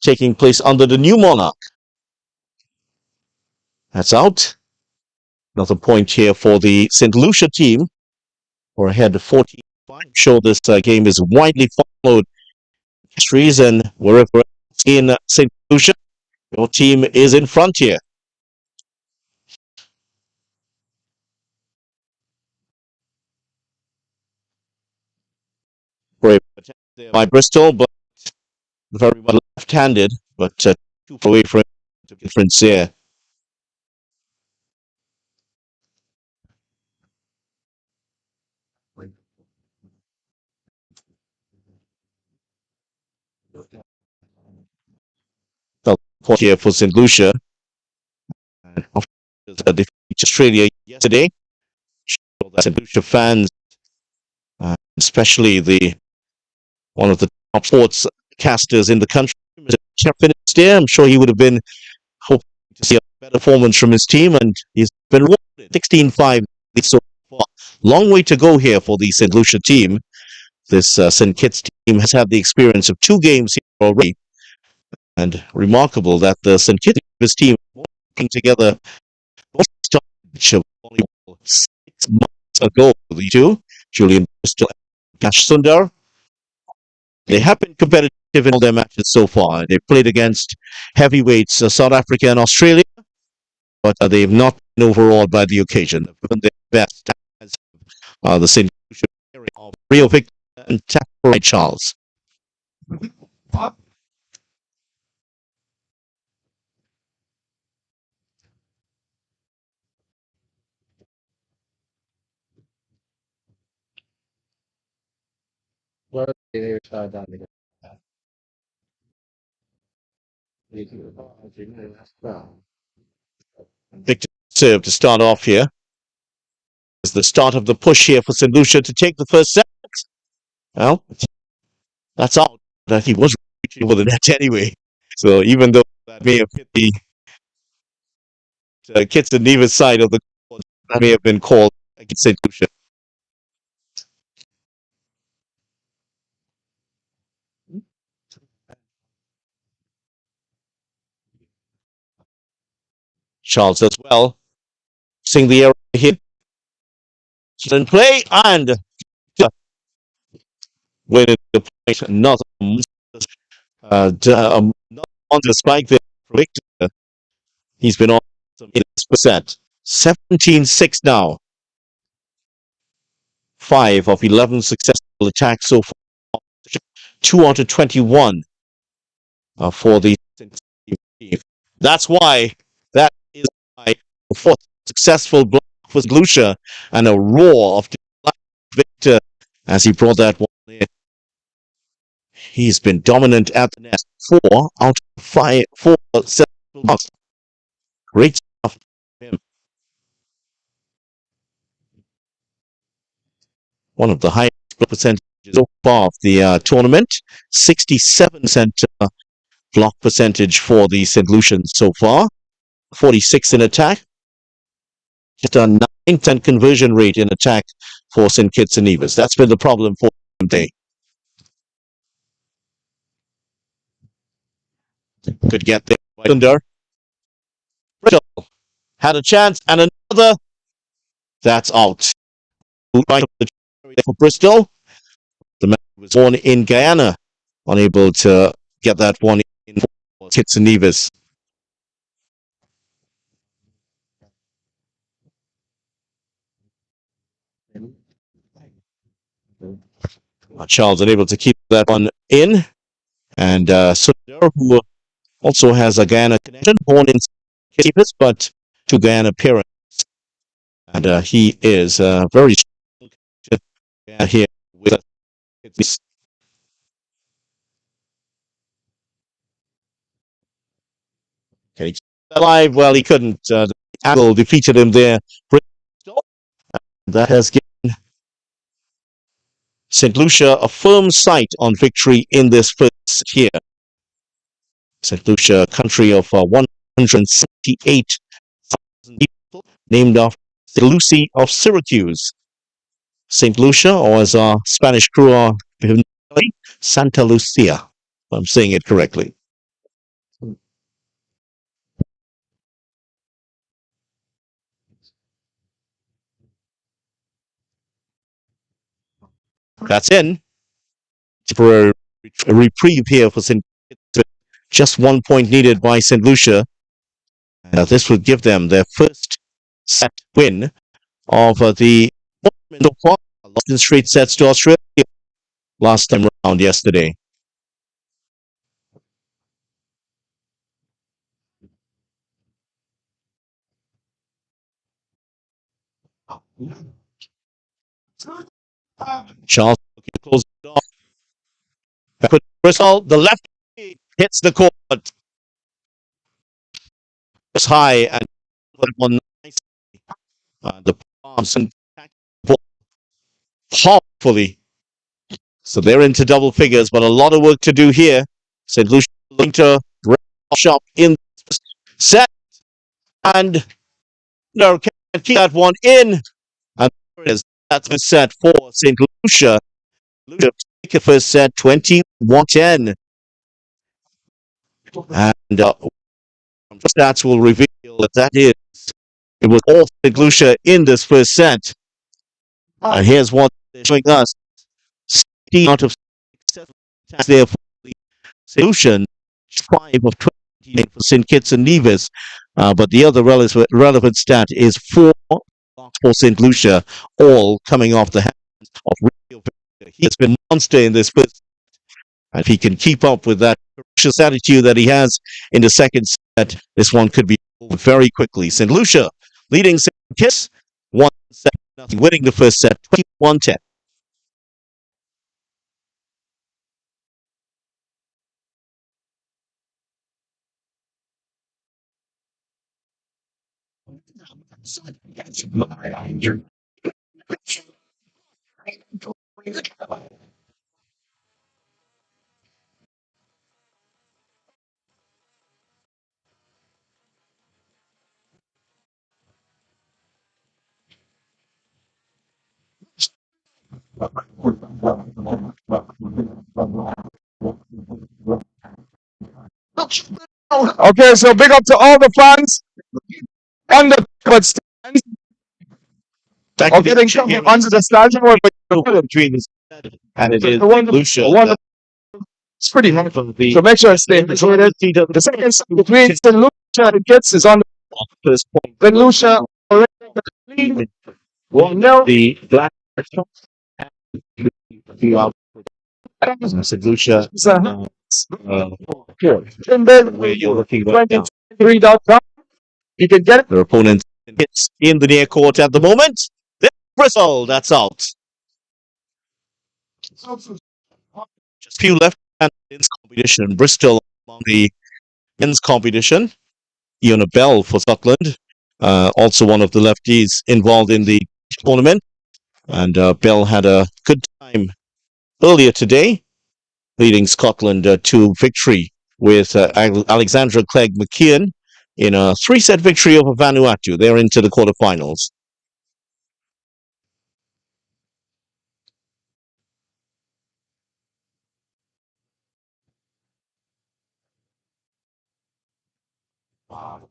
taking place under the new monarch. That's out. Another point here for the St. Lucia team. We're ahead 14-5. I'm sure this game is widely followed in histories and wherever in St. Lucia. Your team is in front here. Brave attempt there by Bristol, but very well left-handed, but too far away from the difference here. The point here for St. Lucia. And the Australia yesterday. That St. Lucia fans, especially one of the top sports casters in the country, finished there. I'm sure he would have been hoping to see a better performance from his team, and he's been rewarded 16-5 so far. Long way to go here for the St. Lucia team. This St. Kitts team has had the experience of 2 games here already, and remarkable that the St. Kitts team working together volleyball 6 months ago. The two, Julian Bristol and Cash Sundar, they have been competitive in all their matches so far. They've played against heavyweights South Africa and Australia, but they've not been overawed by the occasion. They've given their best as the St. Lucia of Rio Victor and Tappy Charles. Victor serve to start off here. It's the start of the push here for St. Lucia to take the first set. Well, that's out. That he was reaching for the net anyway. So even though that may have hit the Kitts and Nevis side of the court, that may have been called against St. Lucia. Charles as well. Seeing the error hit. In play and winning the point. Another on the spike there for Victor. He's been on some 8%. 17-6 now. 5 of 11 successful attacks so far. 2 out of 21 for the team. That's why. That is why the 4th successful block was Lucia and a roar of Victor as he brought that one in. He's been dominant at the net. 4 out of 5, 4 successful blocks. Great stuff from him. One of the highest percentages so far of the tournament. 67% block percentage for the St. Lucians so far. 46 in attack. Just a 9% conversion rate in attack for St. Kitts and Nevis. That's been the problem for them today. Could get there. Under. Bristol had a chance and another. That's out. Right for Bristol. The man was born in Guyana, unable to get that one in for Kitts and Nevis. Charles unable to keep that one in. And Sundar, who also has a Guyana connection, born in Kitts and Nevis, but to Guyana parents. And he is very strong here with us. Can he keep that alive? Well, he couldn't. Apple defeated him there. That has given St. Lucia a firm sight on victory in this first year. St. Lucia, country of 178,000 people, named after the Lucy of Syracuse. St. Lucia, or as our Spanish crew are, Santa Lucia, if I'm saying it correctly. That's in. For a reprieve here for St. Just 1 point needed by St. Lucia. This would give them their first set win of the tournament. Lost in straight sets to Australia last time around yesterday. Charles looking to close it off. Bristol, the left hits the court. It's high and one nice. The palms and powerfully. So they're into double figures, but a lot of work to do here. St. Lucia looking to shop in set, and no, can't keep that one in. And there it is. That's the set for St. Lucia. Lucia take the first set 21-10. And stats will reveal that it was all St. Lucia in this first set. And here's what they're showing us. 16 out of 7 attacks there for the solution. 5 of 20 for St. Kitts and Nevis. But the other relevant stat is 4 for St. Lucia, all coming off the hands of Rio. He has been a monster in this first. And if he can keep up with that ferocious attitude that he has in the second set, this one could be over very quickly. St. Lucia leading St. Kitts 1-7, winning the first set 21-10.
Okay, so big up to all the fans on the stands. Or getting something under the stands.
Between and it is Lucia.
It's pretty hard. So make sure I stay included. The second set between St. Lucia and Kitts is on the
First point.
St. Lucia already.
Well, no. The black St. Lucia.
And then
Where you're looking right now.
23.com. You can get it.
Their opponent hits in the near court at the moment. There's Bristol. That's out. Just few left men's competition. Bristol among the men's competition. Iona Bell for Scotland. Also one of the lefties involved in the tournament. And Bell had a good time earlier today, leading Scotland to victory with Alexandra Clegg McKeon in a 3-set victory over Vanuatu. They're into the quarterfinals.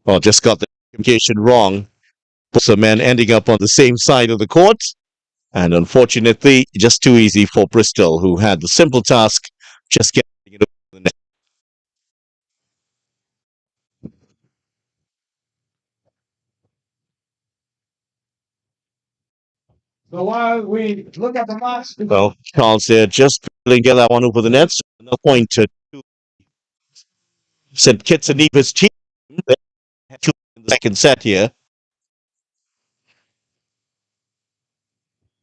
Well, just got the communication wrong. Both the men ending up on the same side of the court. And unfortunately, just too easy for Bristol, who had the simple task just getting it over the net.
So while we look at the match,
Well, Charles there just barely get that one over the net. So another point to St. Kitts and Nevis team. They had 2 in the second set here.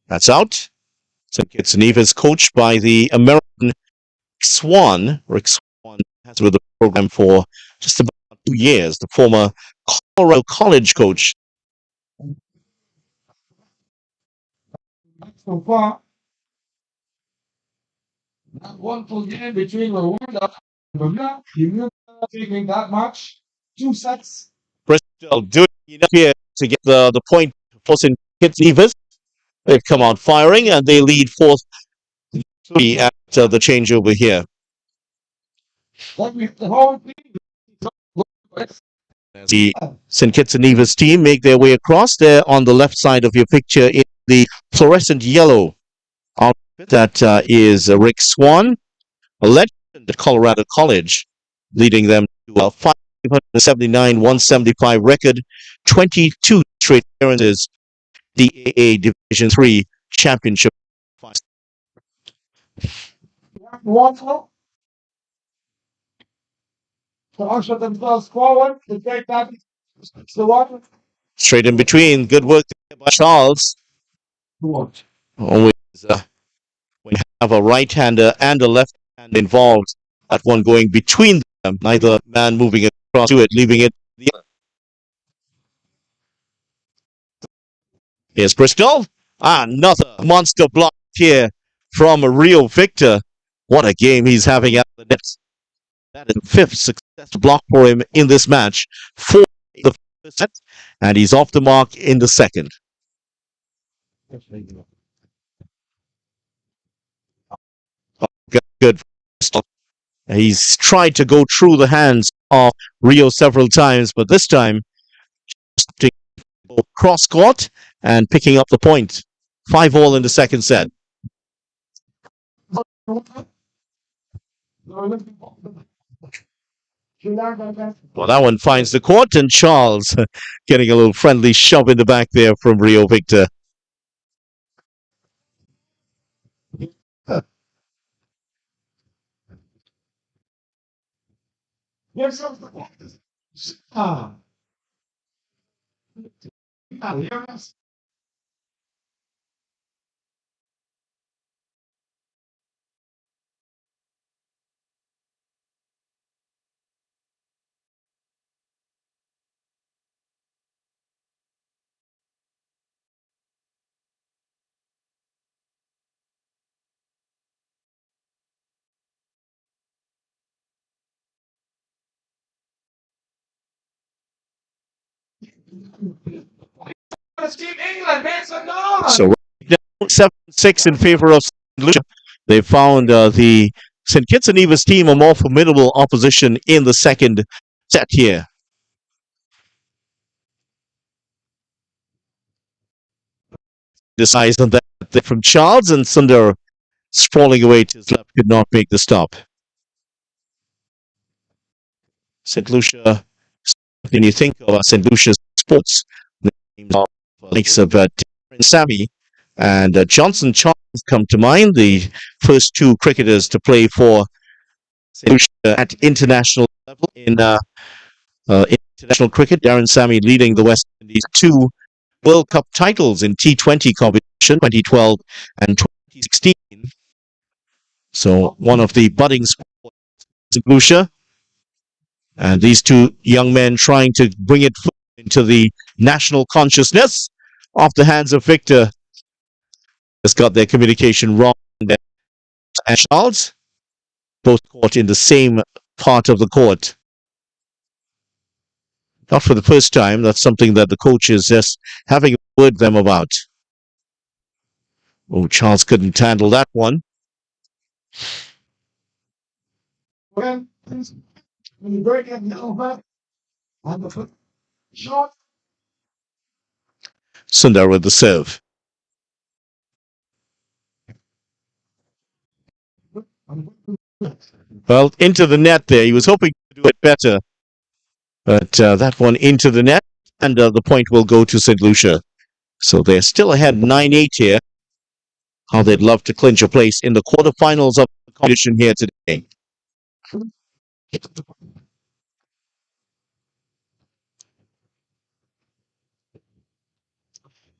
That's out. St. Kitts and Nevis coached by the American Swan. Rick Swan has been with the program for just about 2 years. The former Colorado College coach.
so far, not one full game between Rwanda and Bermuda. Bermuda taking that match. 2 sets.
Bristol doing enough here to get the point for St. Kitts and Nevis. They've come out firing and they lead 4-3 at the changeover here. The St. Kitts and Nevis team make their way across. There on the left side of your picture in the fluorescent yellow outfit. That is Rick Swan, a legend at Colorado College, leading them to a 579-175 record, 22 straight appearances, the AA Division III Championship.
To usher themselves forward to take that.
Straight in between. Good work there by Charles. Always when you have a right-hander and a left-hander involved, that one going between them, neither man moving across to it, leaving it the other. Here's Bristol. Another monster block here from Rio Victor. What a game he's having at the net. That is the fifth successful block for him in this match. 4 in the first set, and he's off the mark in the second. Good. He's tried to go through the hands of Rio several times, but this time cross court and picking up the point. 5-all in the second set. Well, that one finds the court, and Charles getting a little friendly shove in the back there from Rio Victor. So right now, 7-6 in favor of St. Lucia. They found the St. Kitts and Nevis team a more formidable opposition in the second set here. Decides on that from Charles, and Sundar falling away to his left could not make the stop. St. Lucia, when you think of St. Lucia sports, the names of likes of Sammy and Johnson Charles come to mind, the first two cricketers to play for St. Lucia at international level in international cricket. Darren Sammy leading the West Indies to World Cup titles in T20 competition 2012 and 2016. So one of the budding sports in Lucia. And these two young men trying to bring it into the national consciousness off the hands of Victor. Has got their communication wrong. And Charles, both caught in the same part of the court. Not for the first time. That's something that the coach is just having a word with them about. Oh, Charles couldn't handle that one. When you break it down on the foot shot. Sundar with the serve. Well, into the net there. He was hoping to do it better. But that one into the net, and the point will go to St. Lucia. So they're still ahead 9-8 here. How they'd love to clinch a place in the quarterfinals of the competition here today.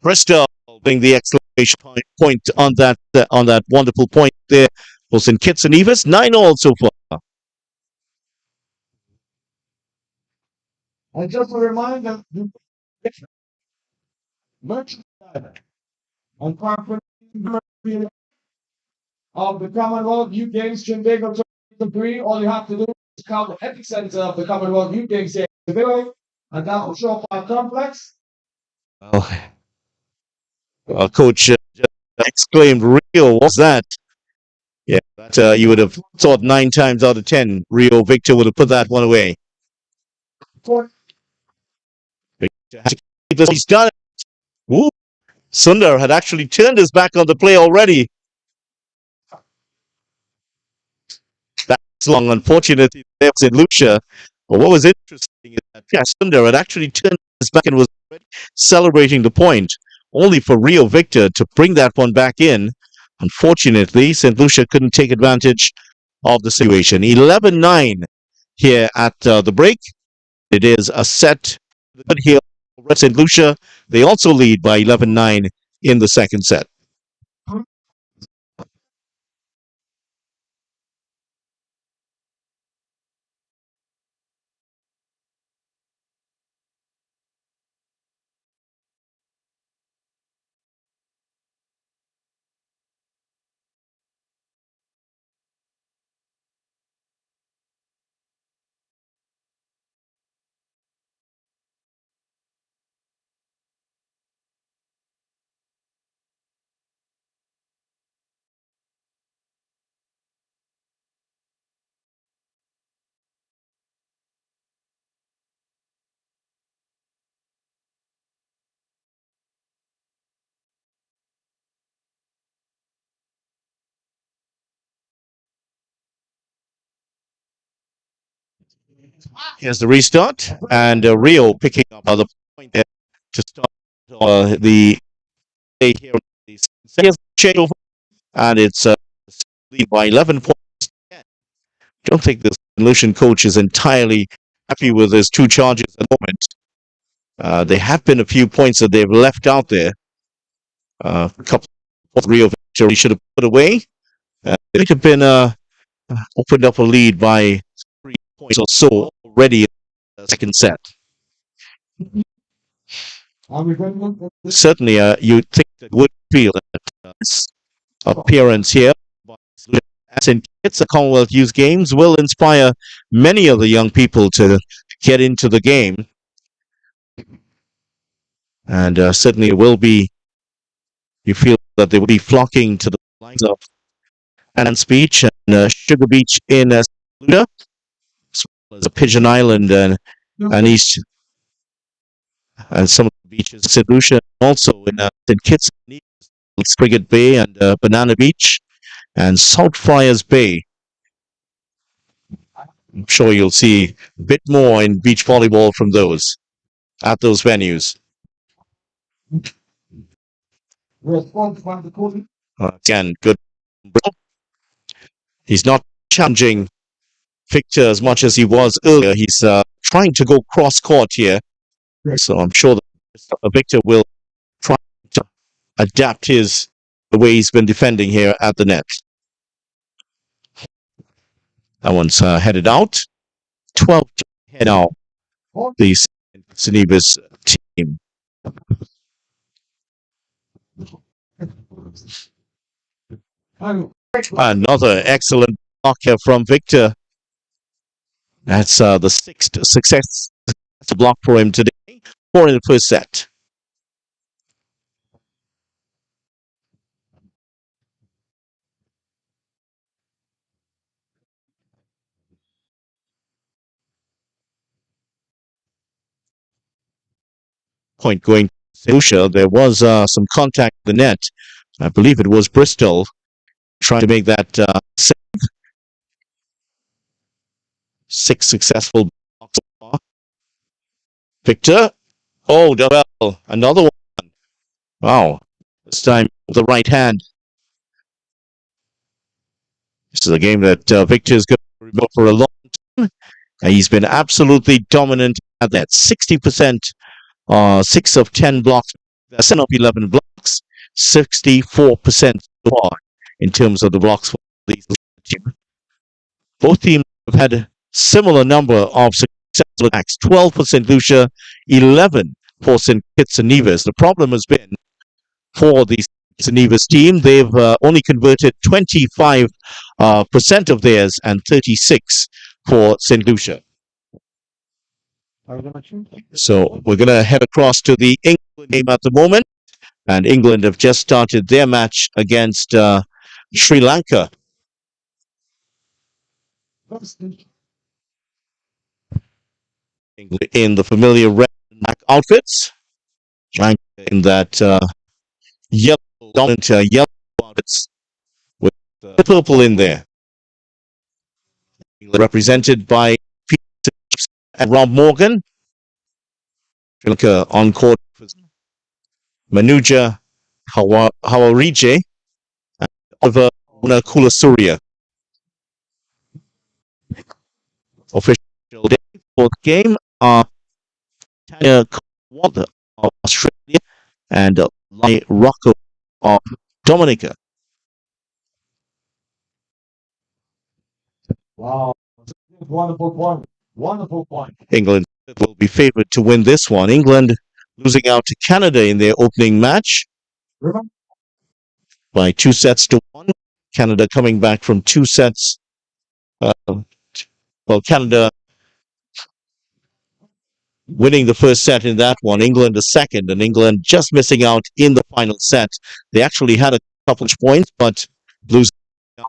Bristol being the exclamation point on that wonderful point there for St. Kitts and Nevis. 9-all so far. And just a reminder, on conference of the Commonwealth Youth Games Trinbago 2023, all you have to do is count the epicenter of the Commonwealth Youth Games here today, and that will show up our complex. Well, Coach just exclaimed, Rio, what's that? Yeah, that you would have thought 9 times out of 10, Rio Victor would have put that one away. He's done it. Ooh. Sundar had actually turned his back on the play already. That's long, unfortunately, there was in Lucia. But what was interesting is that Sundar had actually turned his back and was already celebrating the point, only for Rio Victor to bring that one back in. Unfortunately, St. Lucia couldn't take advantage of the situation. 11-9 here at the break. It is a set here for St. Lucia. They also lead by 11-9 in the second set. Here's the restart, and Rio picking up the point there to start the day here. Here's the changeover, and it's lead by 11 points. I don't think the Lucian coach is entirely happy with his two charges at the moment. There have been a few points that they've left out there. A couple of Rio victory should have put away. It could have been opened up a lead by 3 points or so already in the second set. Certainly, you think that would feel that appearance here as in kids, the Commonwealth Youth Games will inspire many of the young people to get into the game. And certainly it will be, you feel that they will be flocking to the likes of Annan's Beach and Sugar Beach in Lucia, as well as Pigeon Island and East, and some of the beaches in St. Lucia, also in St. Kitts, Frigate Bay and Banana Beach, and South Friars Bay. I'm sure you'll see a bit more in beach volleyball from those at those venues. Again, good. He's not challenging Victor as much as he was earlier. He's trying to go cross court here. So I'm sure that Victor will try to adapt the way he's been defending here at the net. That one's headed out. 12 head out. The Senevis team. Another excellent block here from Victor. That's the 6th success block for him today. 4 in the first set. Point going to Lucia. There was some contact in the net. I believe it was Bristol trying to make that save. 6 successful blocks so far. Victor. Oh, Dobell. Another one. Wow. This time with the right hand. This is a game that Victor is going to remember for a long time. He's been absolutely dominant at that. 60%, 6 of 10 blocks, 7 of 11 blocks, 64% so far in terms of the blocks for these teams. Both teams have had a similar number of successful attacks. 12 for St. Lucia, 11 for St. Kitts and Nevis. The problem has been for the St. Nevis team, they've only converted 25% of theirs and 36 for St. Lucia. So we're going to head across to the England game at the moment. And England have just started their match against Sri Lanka. In the familiar red and black outfits. In that yellow, dominant yellow outfits with purple in there. Represented by Peter and Rob Morgan. Sri Lanka on court with Manuja Hawarije and Oliver Kulasuriya. Official day for the game are Tanya Walter of Australia and Lai Rocco of Dominica. Wow. Wonderful point. Wonderful point. England will be favored to win this one. England losing out to Canada in their opening match by 2-1. Canada coming back from 2 sets. Canada winning the first set in that one. England the second, and England just missing out in the final set. They actually had a couple of points, but losing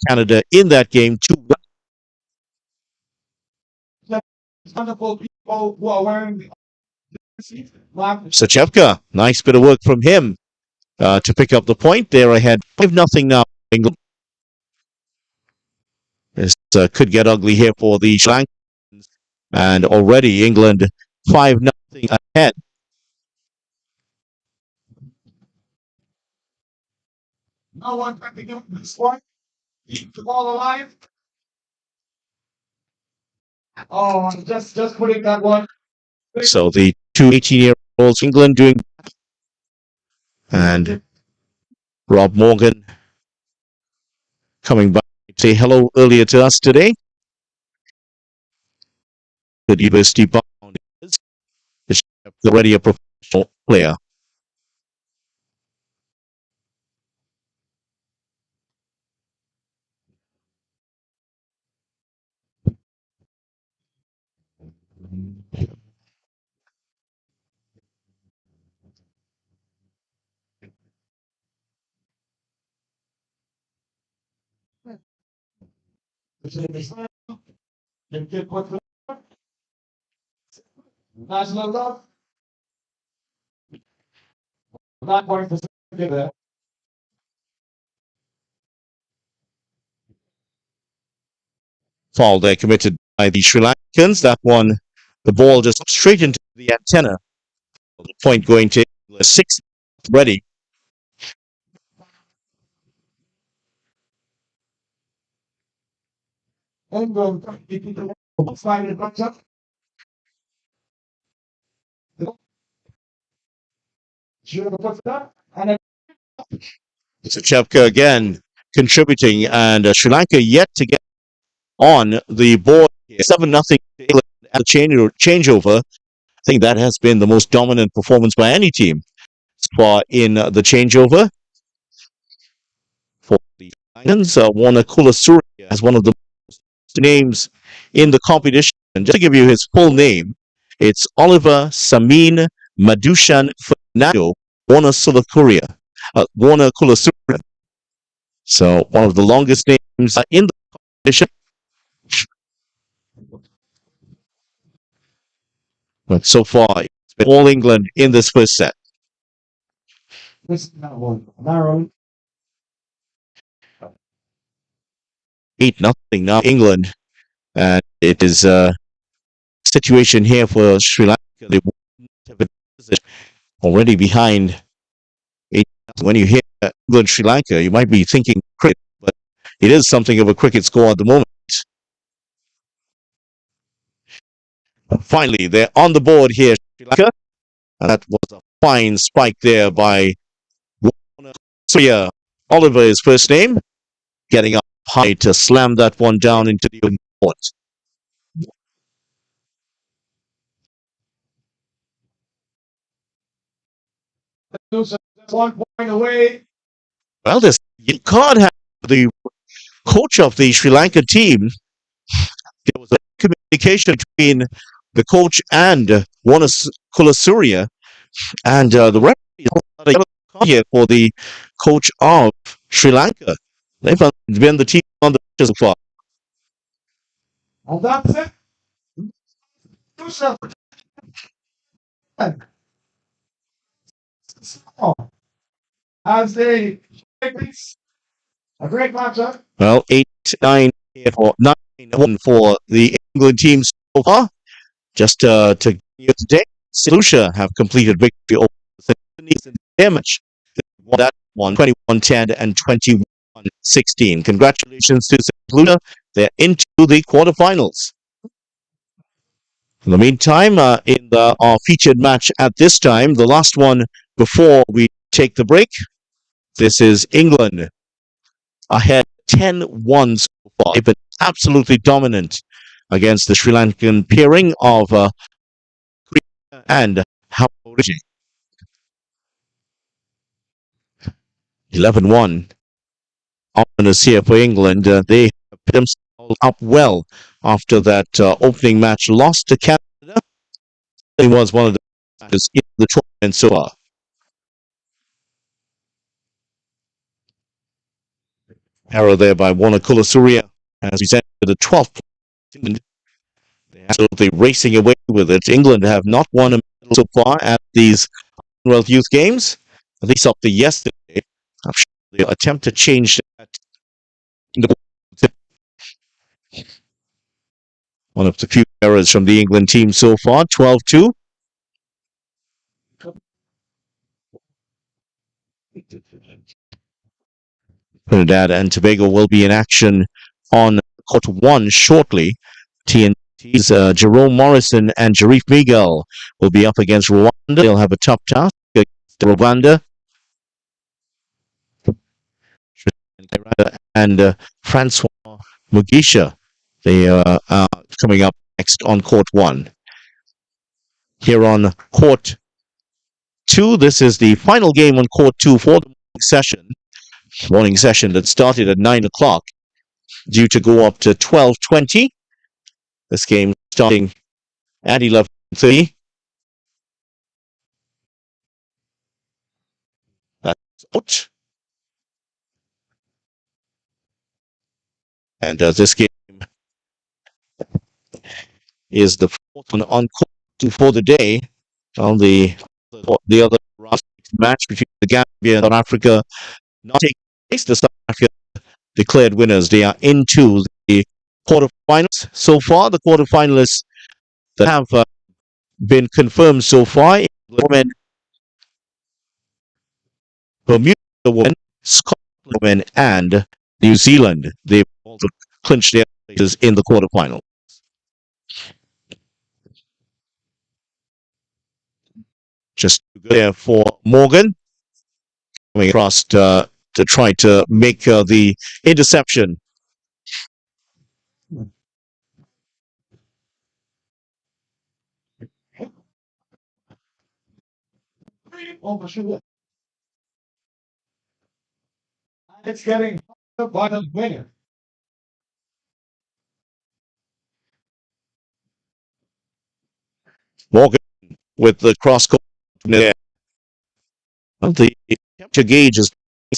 Canada in that game 2-1. Wonderful people who are wearing Sachevka, nice bit of work from him to pick up the point. They're ahead 5-0 now. England. This could get ugly here for the Sri Lankans. and already England 5-0 ahead.
No one can begin this one. Keep the ball alive. Oh, just putting that one.
So the two 18-year-olds England doing, and Rob Morgan coming back to say hello earlier to us today. The University bound is already a professional player.
National love. Not going to say
Foul there committed by the Sri Lankans. That one, the ball just straight into the antenna. The point going to 6 ready.
England, find it up. And
Chepka again contributing, and Sri Lanka yet to get on the board. 7-0 England at the changeover. I think that has been the most dominant performance by any team for in the changeover. For the Lions, Warner Kulasuri as one of the names in the competition. And just to give you his full name, it's Oliver Samin Madushan Fernando Warner Kulasuri. So one of the longest names in the competition. But so far, it's been all England in this first set.
this narrow.
8-0 now England. And it is a situation here for Sri Lanka. They have already behind 8. When you hear England Sri Lanka, you might be thinking cricket, but it is something of a cricket score at the moment. Finally, they're on the board here, Sri Lanka. And that was a fine spike there by Lucia. Oliver, his first name, getting up high to slam that one down into the open court.
That's 1 point away.
Well, you can't have the coach of the Sri Lanka team. There was a communication between the coach and Warner Kulasuri, and the referee here for the coach of Sri Lanka. They've been the team on the pitch so far.
And that's it. Lucia. As they a great matchup.
Well, 8-9 for 9-1 for the England team so far. Just to you today, Lucia have completed victory over the Sydney's damage. That one 21-10 and 21-16. Congratulations to Lucia. They're into the quarterfinals. In the meantime, in our featured match at this time, the last one before we take the break, this is England ahead 10-1 so far. They've been absolutely dominant against the Sri Lankan pairing of Korea and Hawaii. 11-1. Ominous here for England. They put themselves up well after that opening match loss to Canada. It was one of the matches in the tournament so far. Arrow there by Warner Kulasuri as we said to the 12th. They're absolutely racing away with it. England have not won a medal so far at these Commonwealth Youth Games, at least up to yesterday. I'm sure they'll attempt to change that. One of the few errors from the England team so far. 12-2. Trinidad and Tobago will be in action on court one shortly. TNT's Jerome Morrison and Jarif Miguel will be up against Rwanda. They'll have a tough task against Rwanda. And Francois Mugisha. They are coming up next on court one. Here on court two, this is the final game on court two for the morning session that started at 9 o'clock, due to go up to 12:20. This game starting at 11:30. That's out. And this game is the fourth one on court two for the day. On the other match between the Gambia and South Africa not taking place. The South Africa declared winners. They are into the quarterfinals. So far, the quarterfinalists that have been confirmed so far: England, Bermuda women, Scotland women, and New Zealand. They've also clinched their places in the quarterfinal. Just there for Morgan, coming across to try to make the interception.
It's getting the bottom winner.
Morgan with the cross court. The temperature gauge is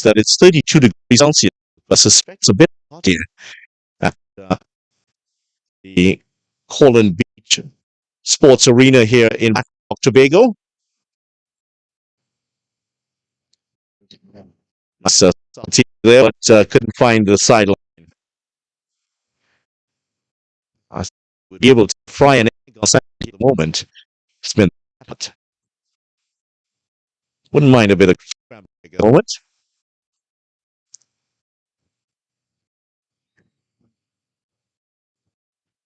that it's 32 degrees Celsius. I suspect it's a bit hot here at the Colin Beach Sports Arena here in Tobago. There, but couldn't find the sideline. I would be able to fry an egg on Saturday at the moment. It's been hot. Wouldn't mind a bit of scrambled egg at the moment.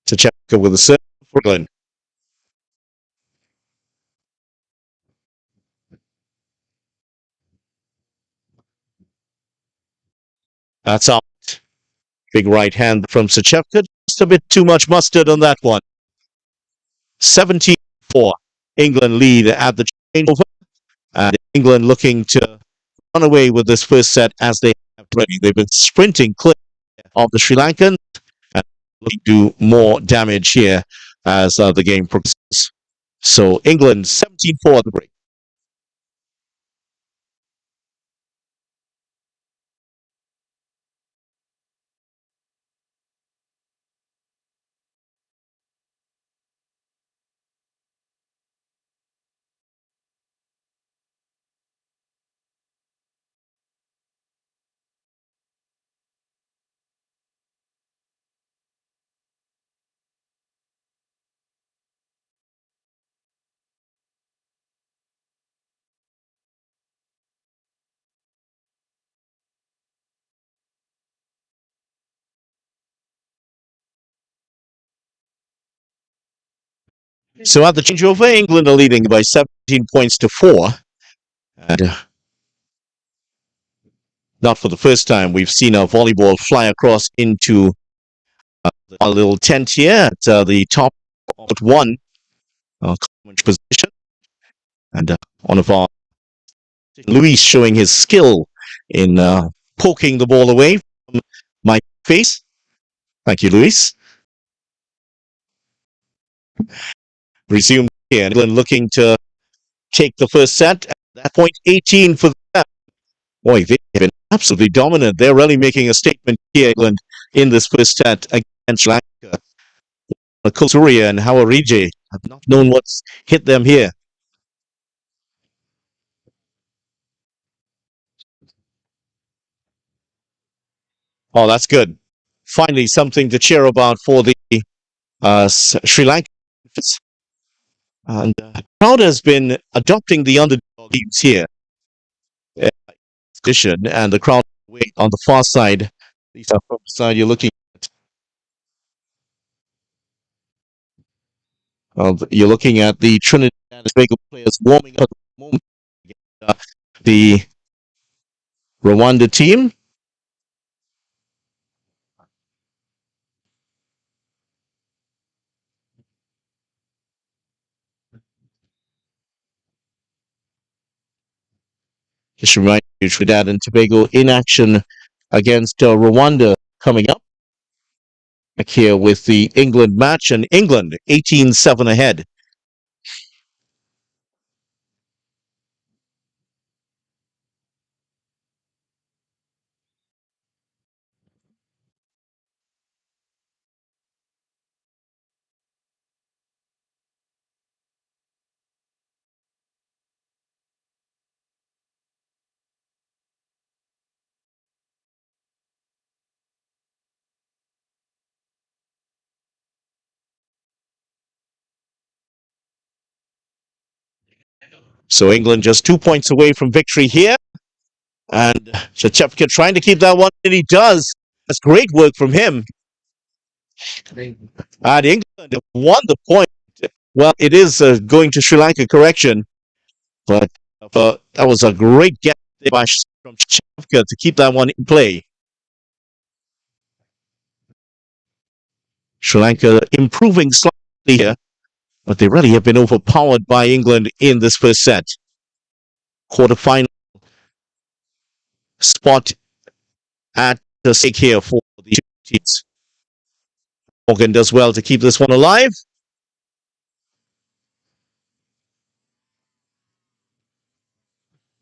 To check with the serve for England. That's out. Big right hand from Sachevka. Just a bit too much mustard on that one. 17-4. England lead at the changeover. And England looking to run away with this first set as they have already. They've been sprinting clear of the Sri Lankans and looking to do more damage here as the game progresses. So England 17-4 at the break. So at the changeover, England are leading by 17 points to 4. And not for the first time, we've seen a volleyball fly across into a little tent here at the top of one position. And one of our Luis showing his skill in poking the ball away from my face. Thank you, Luis. Resumed here. England looking to take the first set. At that point, 18 for them. Boy, they've been absolutely dominant. They're really making a statement here, England, in this first set against Sri Lanka. Kosuria and Hawarije have not known what's hit them here. Oh, that's good. Finally, something to cheer about for the Sri Lanka. And the crowd has been adopting the underdog teams here. And the crowd on the far side. These are from the side you're looking. You're looking at the Trinidad and Tobago players warming up at the moment. The Rwanda team. Just remind you, Trinidad and Tobago in action against Rwanda coming up. Back here with the England match, and England 18-7 ahead. So England just 2 points away from victory here. And Shachevka trying to keep that one, and he does. That's great work from him. And England won the point. Well, it is going to Sri Lanka, correction. But that was a great get by from Shachevka to keep that one in play. Sri Lanka improving slightly here, but they really have been overpowered by England in this first set. Quarterfinal spot at the stake here for the two teams. Morgan does well to keep this one alive.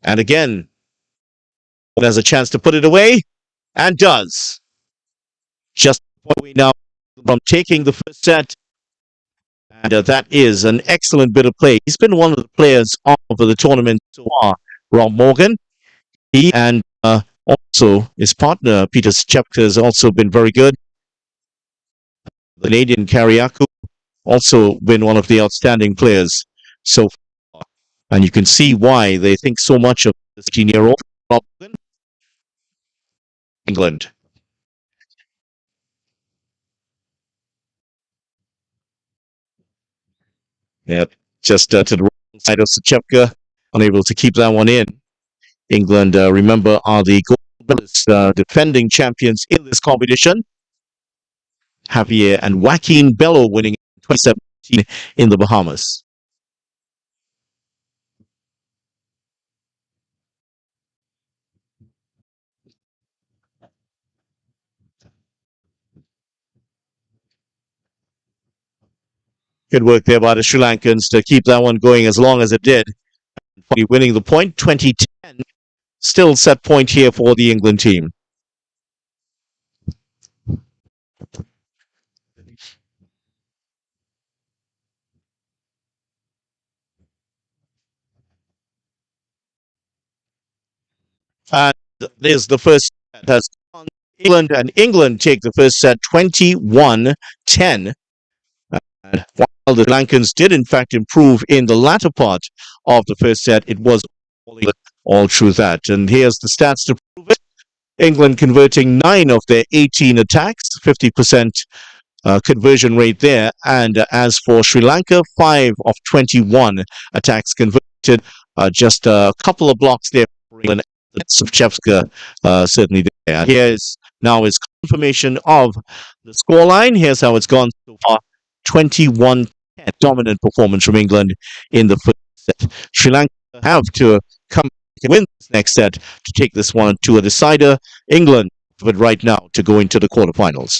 And again, has a chance to put it away, and does. Just away now from taking the first set. And that is an excellent bit of play. He's been one of the players of the tournament so far, Rob Morgan. He and also his partner, Peter Schepka, has also been very good. The Canadian Kariaku also been one of the outstanding players so far. And you can see why they think so much of this 18-year-old Rob Morgan. England. Yeah, just to the wrong side of Schepka, unable to keep that one in. England, remember, are the gold medalists, defending champions in this competition. Javier and Joaquin Bello winning in 2017 in the Bahamas. Good work there by the Sri Lankans to keep that one going as long as it did. Winning the point, 2010. Still set point here for the England team. And there's the first set has gone. England, and England take the first set 21-10. And while the Sri Lankans did in fact improve in the latter part of the first set, it was all through that. And here's the stats to prove it. England converting 9 of their 18 attacks, 50% conversion rate there. And as for Sri Lanka, 5 of 21 attacks converted, just a couple of blocks there for England. Shevchevka certainly there. Here's now his confirmation of the scoreline. Here's how it's gone so far. 21-10 dominant performance from England in the first set. Sri Lanka have to come and win this next set to take this one to a decider. England, but right now to go into the quarterfinals.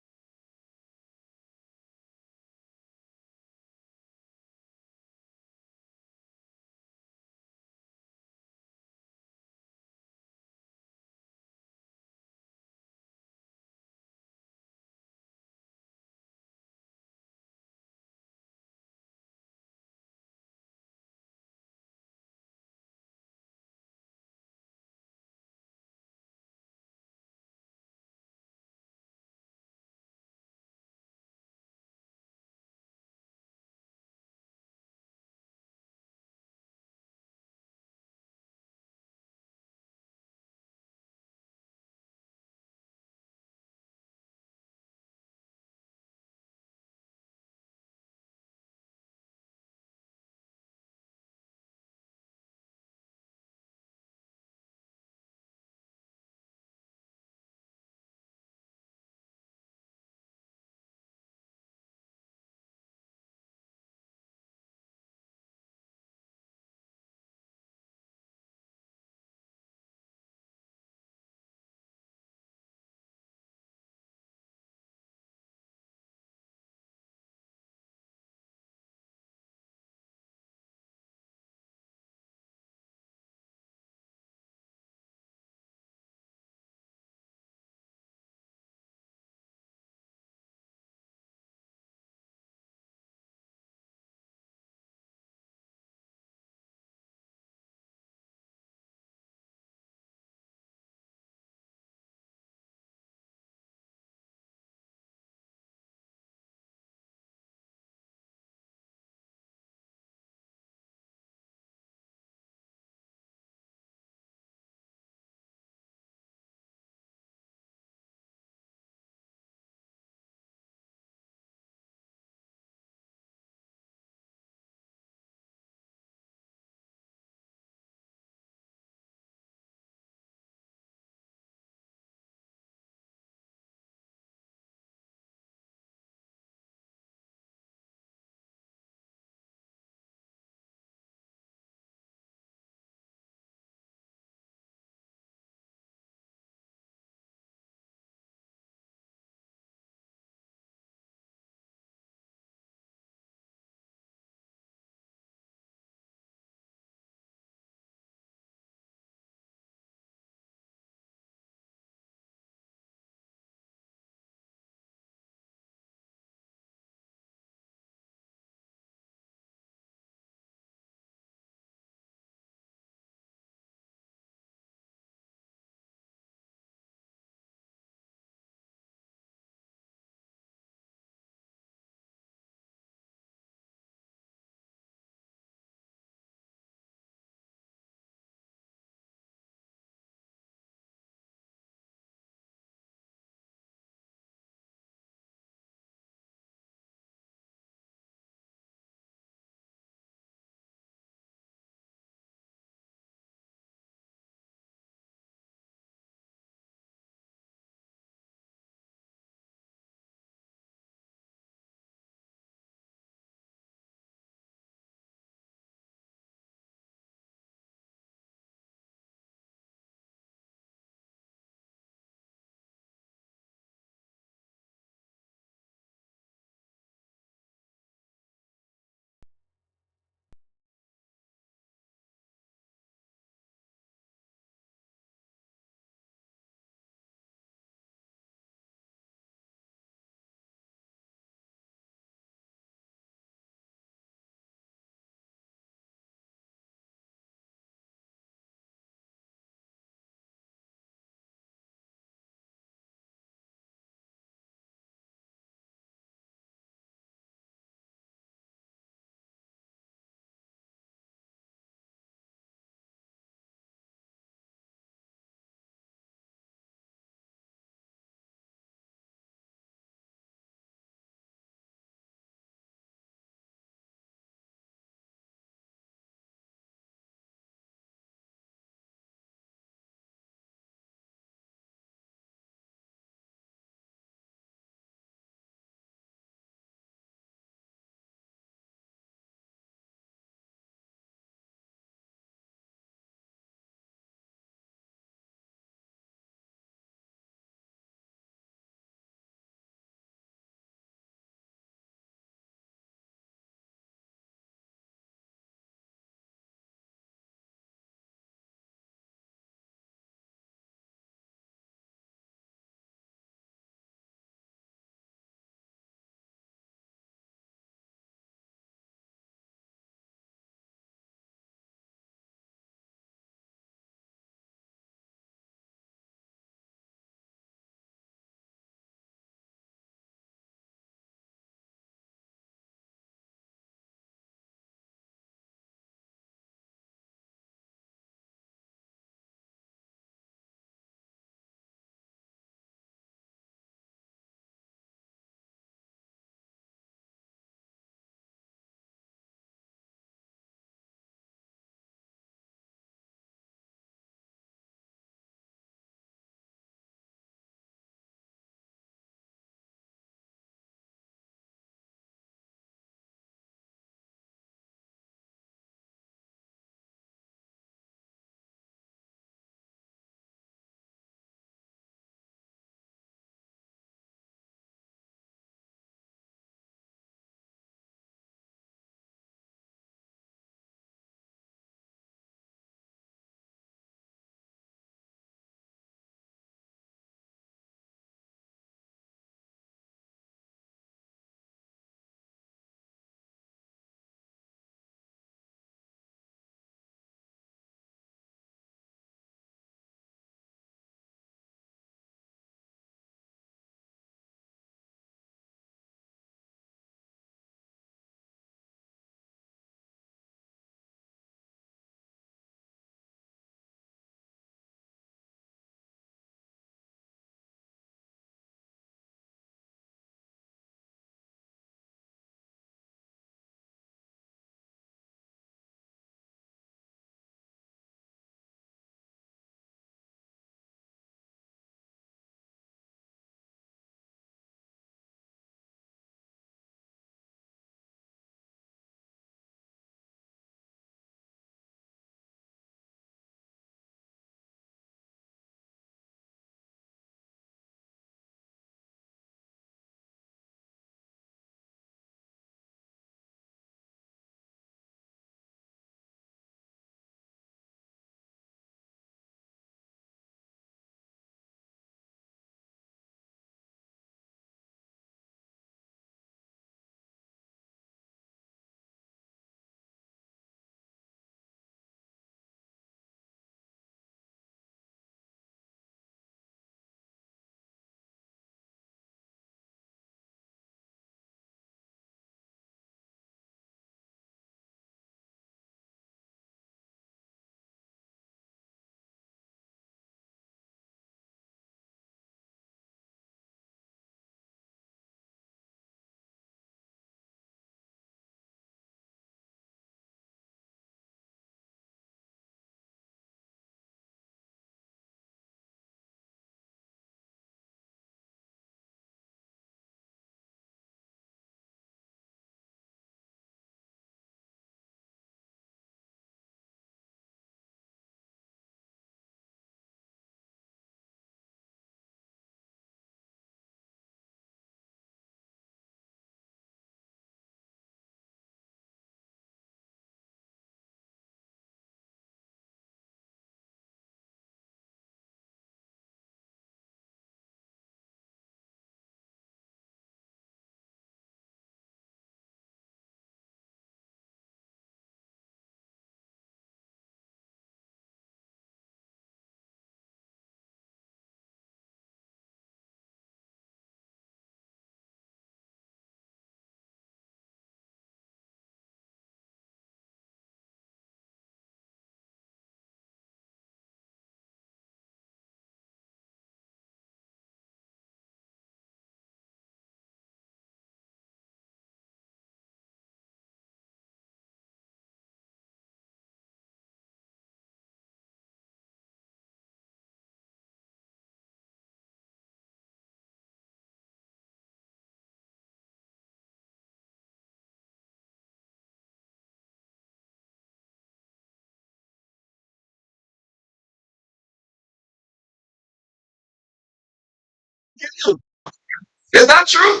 Is that true?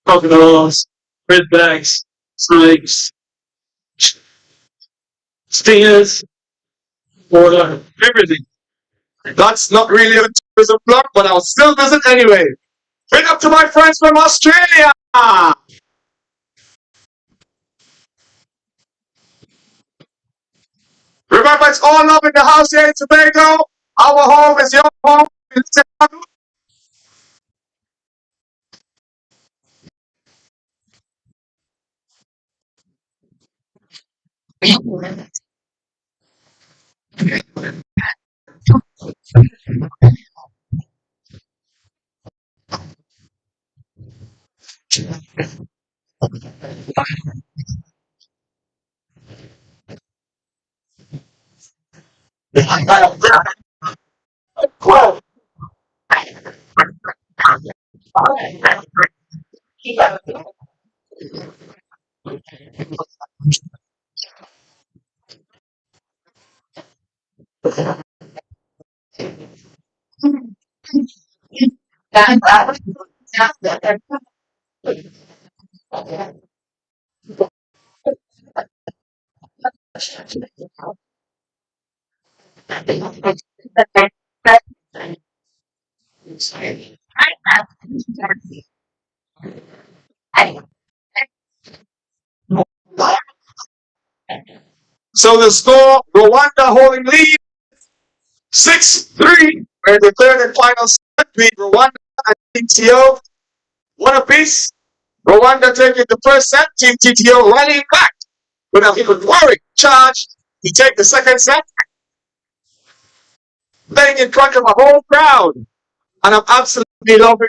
Crocodiles, redbacks, snakes, stingers, water, everything.
That's not really a tourism block, but I'll still visit anyway. Bring up to my friends from Australia. Remember, it's all love in the house here in Tobago. Our home is your home. So the score, Rwanda holding lead 6-3. We're in the third and final set between Rwanda and Team TTO. One apiece. Rwanda taking the first set. Team TTO rallying back with a heroic charge to take the second set, playing in front of a whole crowd. And I'm absolutely loving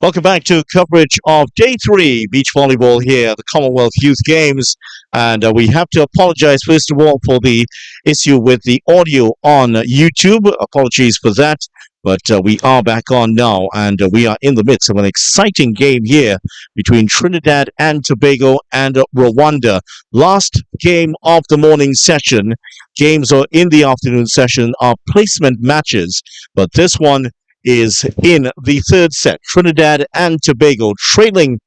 Welcome back to coverage of Day 3 beach volleyball here at the Commonwealth Youth Games. And we have to apologize, first of all, for the issue with the audio on YouTube. Apologies for that. But we are back on now, and we are in the midst of an exciting game here between Trinidad and Tobago and Rwanda. Last game of the morning session. Games are in the afternoon session are placement matches, but this one is in the third set. Trinidad and Tobago trailing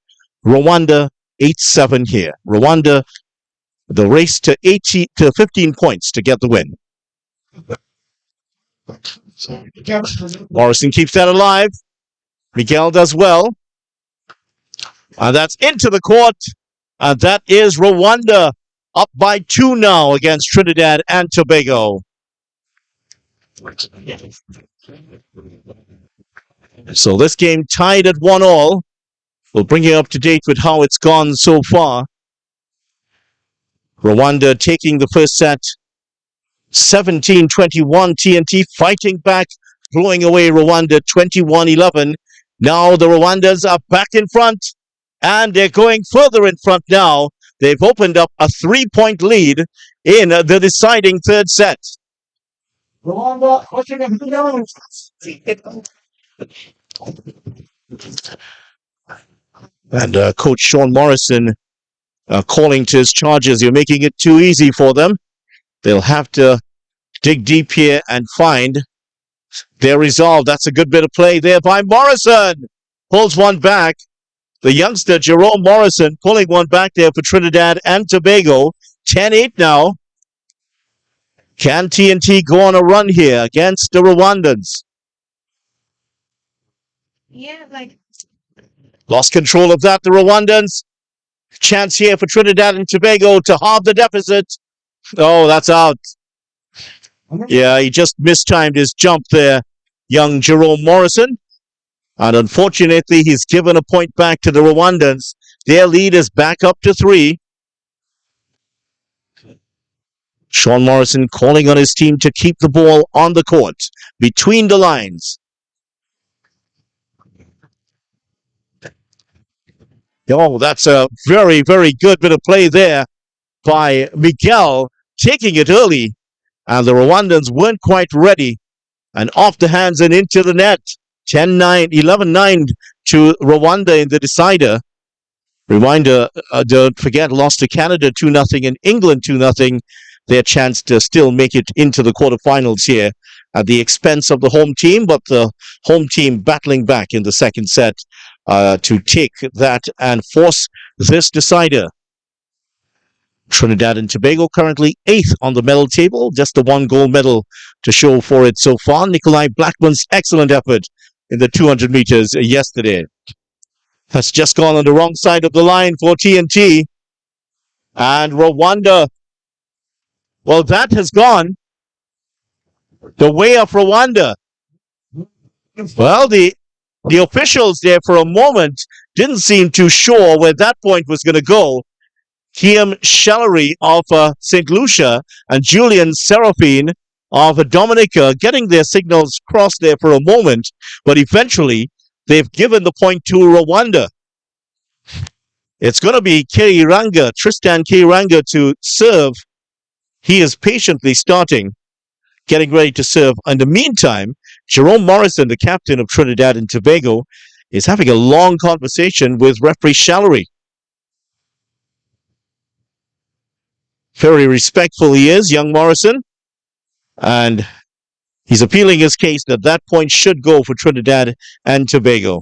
Rwanda 8-7 here. Rwanda, the race to 15 points to get the win. Morrison keeps that alive. Miguel does well. And that's into the court. And that is Rwanda up by 2 now against Trinidad and Tobago. So this game tied at 1-all. We'll bring you up to date with how it's gone so far. Rwanda taking the first set 17-21. TNT fighting back, blowing away Rwanda 21-11. Now the Rwandans are back in front, and they're going further in front now. They've opened up a 3-point lead in the deciding third set. And Coach Sean Morrison calling to his charges, you're making it too easy for them. They'll have to dig deep here and find their resolve. That's a good bit of play there by Morrison. Pulls one back. The youngster, Jerome Morrison, pulling one back there for Trinidad and Tobago. 10-8 now. Can TNT go on a run here against the Rwandans? Lost control of that, the Rwandans. Chance here for Trinidad and Tobago to halve the deficit. Oh, that's out. Yeah, he just mistimed his jump there, young Jerome Morrison. And unfortunately, he's given a point back to the Rwandans. Their lead is back up to 3. Sean Morrison calling on his team to keep the ball on the court, between the lines. Oh, that's a very, very good bit of play there by Miguel, taking it early. And the Rwandans weren't quite ready. And off the hands and into the net. 10-9, 11-9 to Rwanda in the decider. Reminder, don't forget, lost to Canada 2-0 and England 2-0. Their chance to still make it into the quarterfinals here at the expense of the home team, but the home team battling back in the second set to take that and force this decider. Trinidad and Tobago currently 8th on the medal table, just a 1 gold medal to show for it so far. Nikolai Blackman's excellent effort in the 200 meters yesterday. That's just gone on the wrong side of the line for TNT. And Rwanda, well, that has gone the way of Rwanda. Well, the officials there for a moment didn't seem too sure where that point was going to go. Kiam Shallery of St. Lucia and Julian Seraphine of Dominica getting their signals crossed there for a moment, but eventually they've given the point to Rwanda. It's going to be Tristan Keiranga to serve. He is patiently starting, getting ready to serve. In the meantime, Jerome Morrison, the captain of Trinidad and Tobago, is having a long conversation with referee Shallery. Very respectful he is, young Morrison. And he's appealing his case that that point should go for Trinidad and Tobago.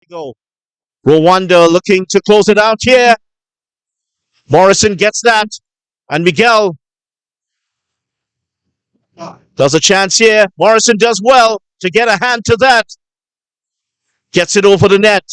Go. Rwanda looking to close it out here. Morrison gets that. And Miguel does a chance here. Morrison does well to get a hand to that. Gets it over the net.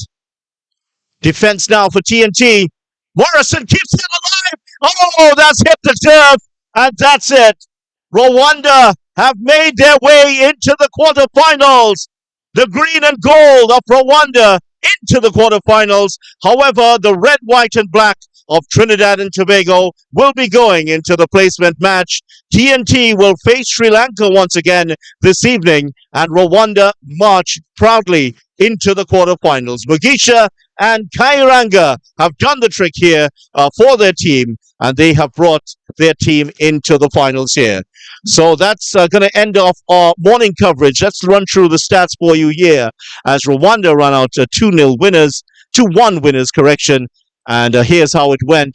Defense now for TNT. Morrison keeps it alive. Oh, that's hit the turf. And that's it. Rwanda have made their way into the quarterfinals. The green and gold of Rwanda into the quarterfinals. However, the red, white, and black of Trinidad and Tobago will be going into the placement match. TNT will face Sri Lanka once again this evening, and Rwanda march proudly into the quarterfinals. Mugisha and Kairanga have done the trick here for their team, and they have brought their team into the finals here. So that's going to end off our morning coverage. Let's run through the stats for you here as Rwanda run out 2-0 winners, 2-1 winners, correction. And here's how it went.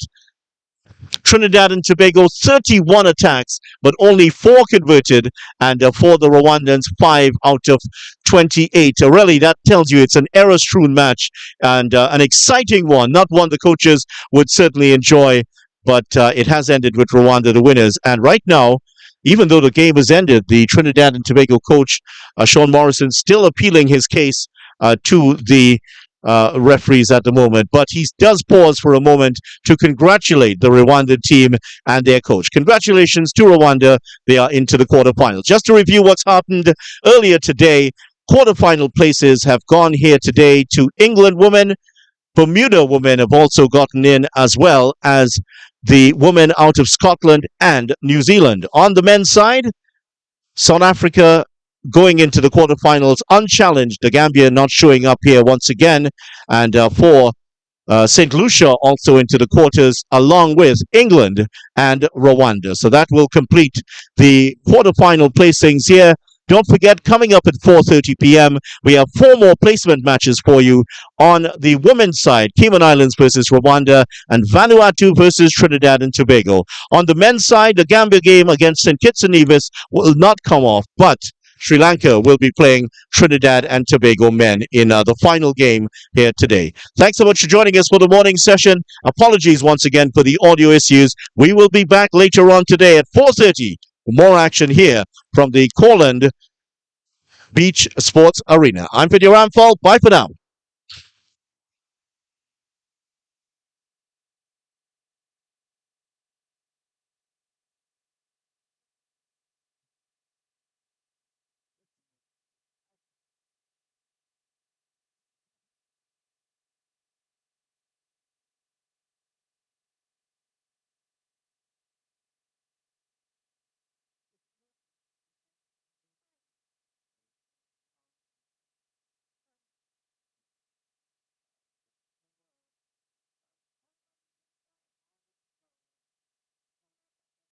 Trinidad and Tobago, 31 attacks, but only 4 converted, and for the Rwandans, 5 out of 28. Really, that tells you it's an error-strewn match, and an exciting one, not one the coaches would certainly enjoy, but it has ended with Rwanda the winners. And right now, even though the game has ended, the Trinidad and Tobago coach, Sean Morrison, still appealing his case to the referees at the moment, but he does pause for a moment to congratulate the Rwandan team and their coach. Congratulations to Rwanda. They are into the quarterfinals. Just to review what's happened earlier today, quarterfinal places have gone here today to England women. Bermuda women have also gotten in, as well as the women out of Scotland and New Zealand. On the men's side, South Africa going into the quarterfinals unchallenged. The Gambia not showing up here once again. And for St. Lucia also into the quarters, along with England and Rwanda. So that will complete the quarterfinal placings here. Don't forget, coming up at 4:30 p.m., we have 4 more placement matches for you on the women's side. Cayman Islands versus Rwanda and Vanuatu versus Trinidad and Tobago. On the men's side, the Gambia game against St. Kitts and Nevis will not come off, but Sri Lanka will be playing Trinidad and Tobago men in the final game here today. Thanks so much for joining us for the morning session. Apologies once again for the audio issues. We will be back later on today at 4:30 for more action here from the Courland Beach Sports Arena. I'm Vidya Ramphal. Bye for now.